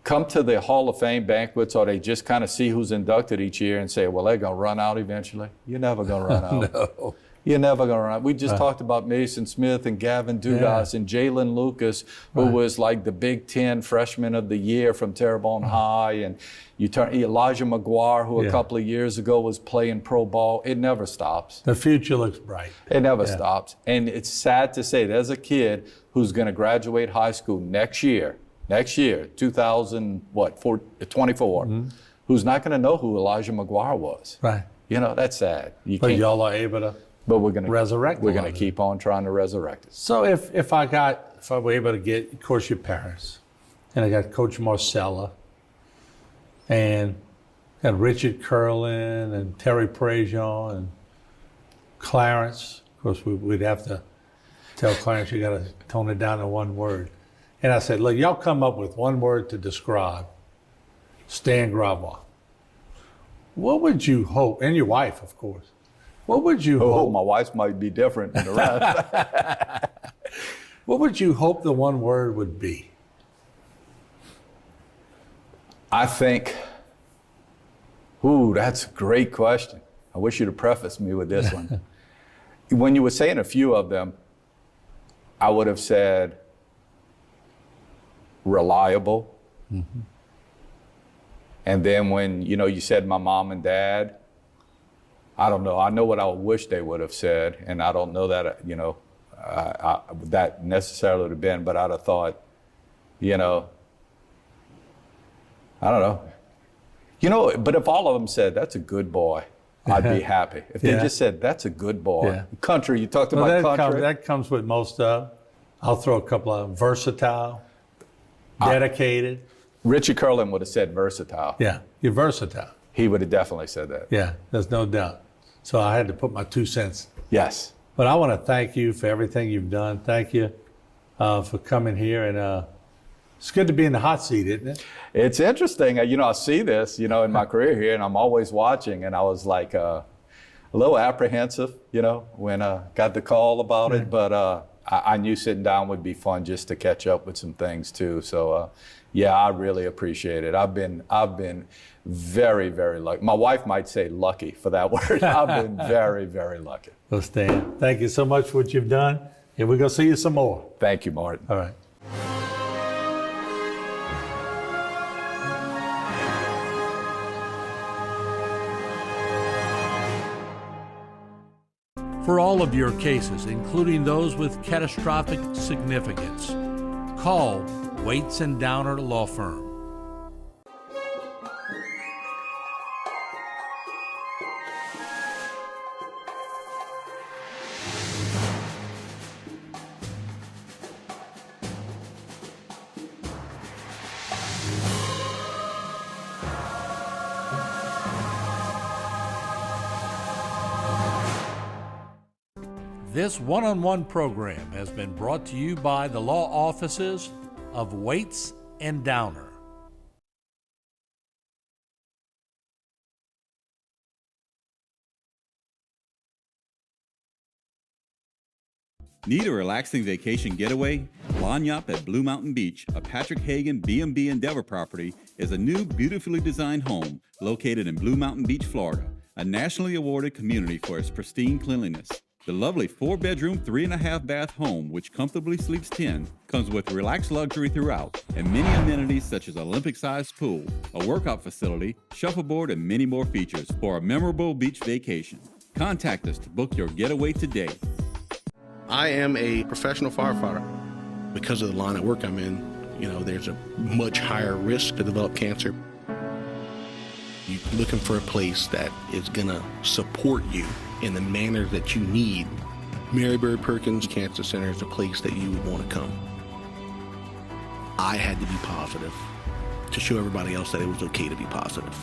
come to the Hall of Fame banquets, or they just kind of see who's inducted each year and say, well, they're going to run out eventually. You're never going to run out. No. You're never going to run. We just Right. talked about Mason Smith and Gavin Dugas and Jalen Lucas, who Right. was like the Big Ten Freshman of the Year from Terrebonne High. And you turn Elijah McGuire, who a Yeah. couple of years ago was playing pro ball. It never stops. The future looks bright. It never Yeah. stops. And it's sad to say there's a kid who's going to graduate high school next year, 2024, who's not going to know who Elijah McGuire was. Right. You know, that's sad. You But can't, y'all are able to but we're going to resurrect. We're a going lot to of keep on trying to resurrect it. So if I were able to get, of course, your parents, and I got Coach Marcella, and got Richard Curlin and Terry Prejean and Clarence. Of course, we'd have to tell Clarence you got to tone it down to one word. And I said, look, y'all come up with one word to describe Stan Gravois. What would you hope, and your wife, of course, what would you hope? My wife might be different than the rest. What would you hope the one word would be? I think, that's a great question. I wish you'd have prefaced me with this one. When you were saying a few of them, I would have said reliable. Mm-hmm. And then when, you said my mom and dad, I don't know. I know what I wish they would have said, and I don't know that, that necessarily would have been, but I'd have thought, I don't know. But if all of them said, that's a good boy, I'd be happy. If they just said, that's a good boy. Yeah. Country, you talked about country. That comes with most of. I'll throw a couple of versatile, dedicated. Richie Curlin would have said versatile. Yeah, you're versatile. He would have definitely said that. Yeah, there's no doubt. So I had to put my 2 cents. Yes. But I want to thank you for everything you've done. Thank you for coming here. And it's good to be in the hot seat, isn't it? It's interesting. I see this, in my career here, and I'm always watching. And I was like a little apprehensive, when I got the call about it. But I knew sitting down would be fun just to catch up with some things too. So I really appreciate it. I've been very, very lucky. My wife might say lucky for that word. I've been very, very lucky. Well, Stan, thank you so much for what you've done. And we're going to see you some more. Thank you, Martin. All right. For all of your cases, including those with catastrophic significance, call Waits and Downer Law Firm. This one-on-one program has been brought to you by the law offices of Waits and Downer. Need a relaxing vacation getaway? Lanyap at Blue Mountain Beach, a Patrick Hagan B&B Endeavor property, is a new, beautifully designed home located in Blue Mountain Beach, Florida, a nationally awarded community for its pristine cleanliness. The lovely 4-bedroom, 3.5-bath home, which comfortably sleeps 10, comes with relaxed luxury throughout and many amenities such as an Olympic-sized pool, a workout facility, shuffleboard, and many more features for a memorable beach vacation. Contact us to book your getaway today. I am a professional firefighter. Because of the line of work I'm in, there's a much higher risk to develop cancer. You're looking for a place that is going to support you in the manner that you need. Mary Bird Perkins Cancer Center is a place that you would want to come. I had to be positive to show everybody else that it was okay to be positive.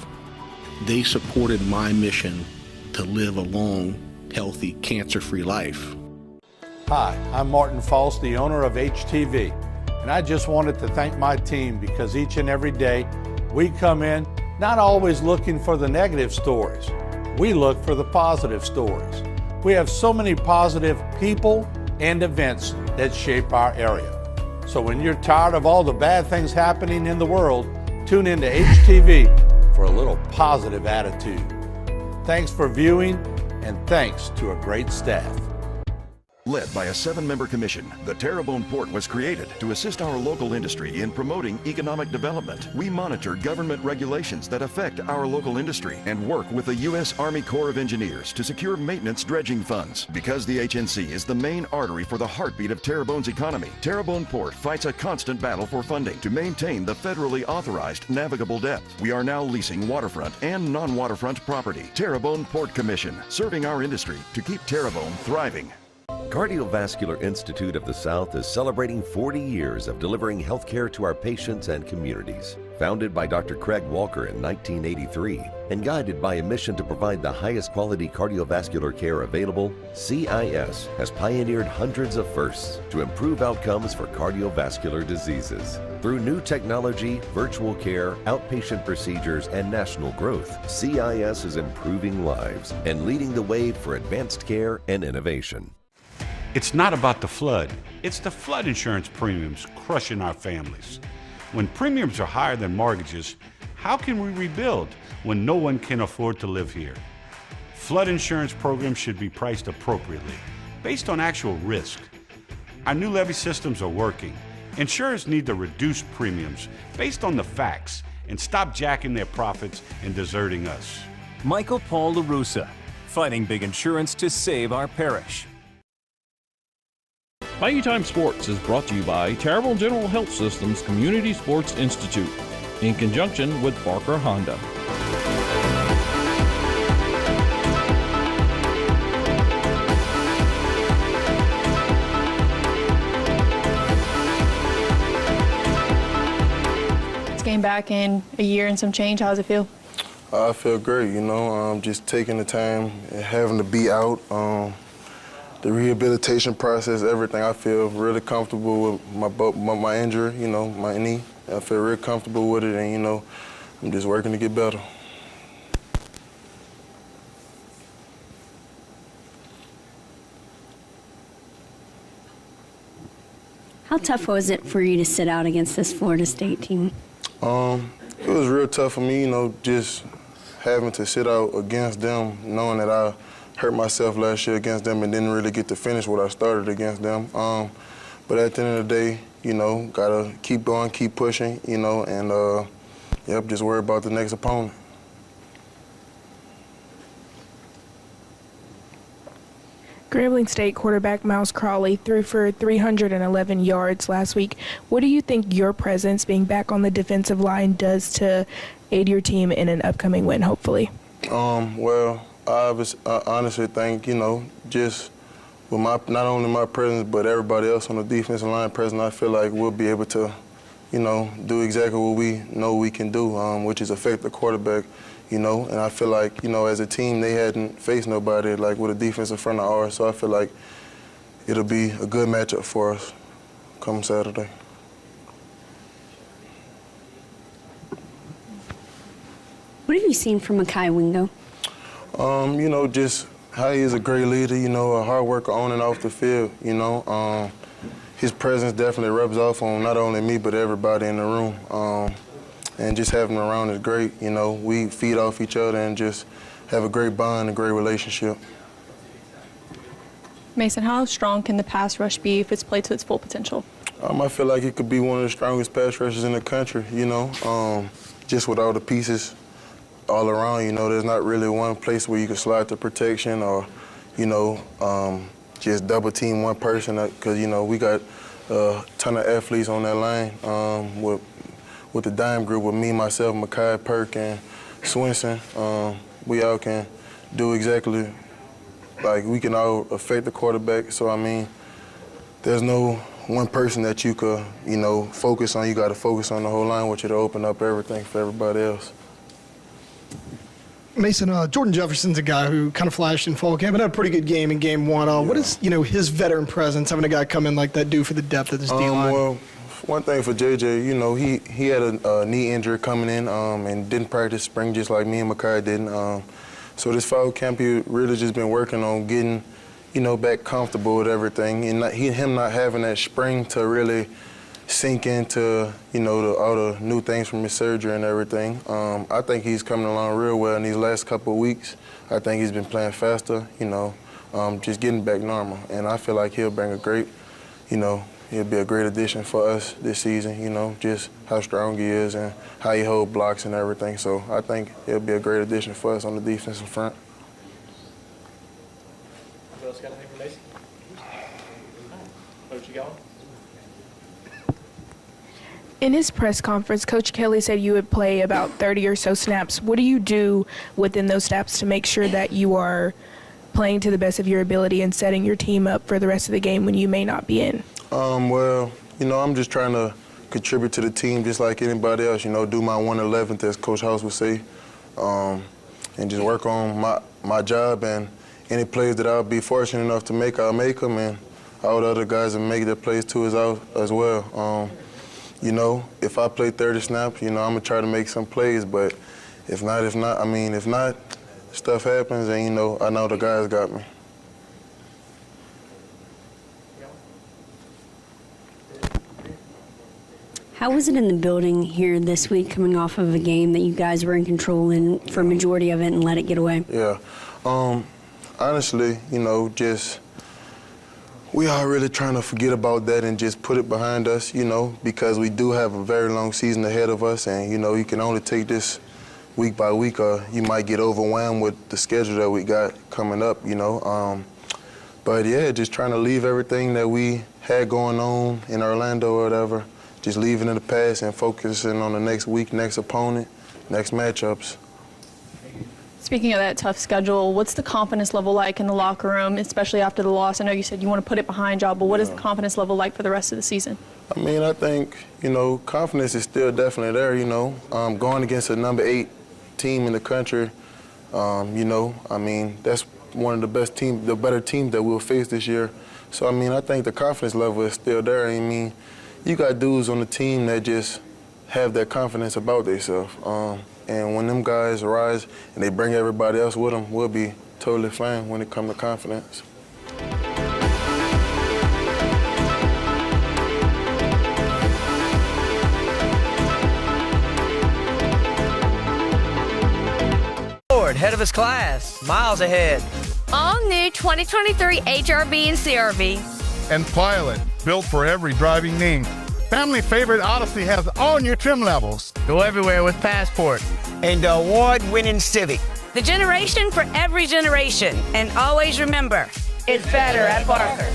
They supported my mission to live a long, healthy, cancer-free life. Hi, I'm Martin False, the owner of HTV, and I just wanted to thank my team because each and every day we come in not always looking for the negative stories. We look for the positive stories. We have so many positive people and events that shape our area. So when you're tired of all the bad things happening in the world, tune into HTV for a little positive attitude. Thanks for viewing, and thanks to a great staff. Led by a 7-member commission, the Terrebonne Port was created to assist our local industry in promoting economic development. We monitor government regulations that affect our local industry and work with the U.S. Army Corps of Engineers to secure maintenance dredging funds. Because the HNC is the main artery for the heartbeat of Terrebonne's economy, Terrebonne Port fights a constant battle for funding to maintain the federally authorized navigable depth. We are now leasing waterfront and non-waterfront property. Terrebonne Port Commission, serving our industry to keep Terrebonne thriving. Cardiovascular Institute of the South is celebrating 40 years of delivering health care to our patients and communities. Founded by Dr. Craig Walker in 1983 and guided by a mission to provide the highest quality cardiovascular care available, CIS has pioneered hundreds of firsts to improve outcomes for cardiovascular diseases. Through new technology, virtual care, outpatient procedures, and national growth, CIS is improving lives and leading the way for advanced care and innovation. It's not about the flood. It's the flood insurance premiums crushing our families. When premiums are higher than mortgages, how can we rebuild when no one can afford to live here? Flood insurance programs should be priced appropriately, based on actual risk. Our new levy systems are working. Insurers need to reduce premiums based on the facts and stop jacking their profits and deserting us. Michael Paul LaRussa, fighting big insurance to save our parish. Value Time Sports is brought to you by Terrebonne General Health System's Community Sports Institute in conjunction with Barker Honda. It's game back in a year and some change. How does it feel? I feel great, you know, just taking the time and having to be out. The rehabilitation process, everything, I feel really comfortable with my injury, you know, my knee. I feel real comfortable with it, and, you know, I'm just working to get better. How tough was it for you to sit out against this Florida State team? It was real tough for me, you know, just having to sit out against them, knowing that I hurt myself last year against them and didn't really get to finish what I started against them. But at the end of the day, you know, gotta keep going, keep pushing, you know, and yep, just worry about the next opponent. Grambling State quarterback Miles Crawley threw for 311 yards last week. What do you think your presence, being back on the defensive line, does to aid your team in an upcoming win, hopefully? Well, I honestly think, you know, just with not only my presence, but everybody else on the defensive line present, I feel like we'll be able to, you know, do exactly what we know we can do, which is affect the quarterback, you know. And I feel like, you know, as a team, they hadn't faced nobody like with a defensive front of ours, so I feel like it'll be a good matchup for us come Saturday. What have you seen from Mekhi Wingo? You know, just how he is a great leader, you know, a hard worker on and off the field, you know. His presence definitely rubs off on not only me, but everybody in the room. And just having him around is great, you know. We feed off each other and just have a great bond, a great relationship. Mason, how strong can the pass rush be if it's played to its full potential? I feel like it could be one of the strongest pass rushes in the country, you know, just with all the pieces all around, you know. There's not really one place where you can slide the protection or, you know, just double team one person, because, you know, we got a ton of athletes on that line with the dime group, with me, myself, Mekhi, Perk, and Swinson. We all can do exactly, like, we can all affect the quarterback. So, I mean, there's no one person that you could, you know, focus on. You got to focus on the whole line, which will open up everything for everybody else. Mason, Jordan Jefferson's a guy who kind of flashed in fall camp and had a pretty good game in game one. What is, you know, his veteran presence, having a guy come in like that, do for the depth of this D-line? Well, one thing for JJ, you know, he had a knee injury coming in and didn't practice spring just like me and Mekhi didn't. So this fall camp, he really just been working on getting, you know, back comfortable with everything. And him not having that spring to really sink into, you know, all the new things from his surgery and everything. I think he's coming along real well in these last couple of weeks. I think he's been playing faster, you know, just getting back normal. And I feel like he'll bring a great, you know, he'll be a great addition for us this season, you know, just how strong he is and how he holds blocks and everything. So I think he'll be a great addition for us on the defensive front. Who else got anything for Mason? Coach, you got one? In his press conference, Coach Kelly said you would play about 30 or so snaps. What do you do within those snaps to make sure that you are playing to the best of your ability and setting your team up for the rest of the game when you may not be in? Well, you know, I'm just trying to contribute to the team just like anybody else, you know, do my 1/11th, as Coach House would say, and just work on my job, and any plays that I'll be fortunate enough to make, I'll make them, and all the other guys that make their plays too as well. You know, if I play 30 snaps, you know, I'm going to try to make some plays, but if not, stuff happens, and, you know, I know the guys got me. How was it in the building here this week coming off of a game that you guys were in control in for a majority of it and let it get away? Yeah. Honestly, you know, we are really trying to forget about that and just put it behind us, you know, because we do have a very long season ahead of us, and, you know, you can only take this week by week, or you might get overwhelmed with the schedule that we got coming up, you know. But, yeah, just trying to leave everything that we had going on in Orlando or whatever, just leaving in the past and focusing on the next week, next opponent, next matchups. Speaking of that tough schedule, what's the confidence level like in the locker room, especially after the loss? I know you said you want to put it behind y'all, but what is the confidence level like for the rest of the season? I mean, I think, you know, confidence is still definitely there, you know. Going against a number 8 team in the country, you know, I mean, that's one of the better teams that we'll face this year. So, I mean, I think the confidence level is still there. I mean, you got dudes on the team that just have that confidence about themselves. And when them guys rise and they bring everybody else with them, we'll be totally fine when it comes to confidence. Ford, head of his class, miles ahead. All new 2023 HRV and CRV. And Pilot, built for every driving need. Family favorite Odyssey has all new trim levels. Go everywhere with Passport. And the award-winning Civic. The generation for every generation. And always remember, it's better at Barker.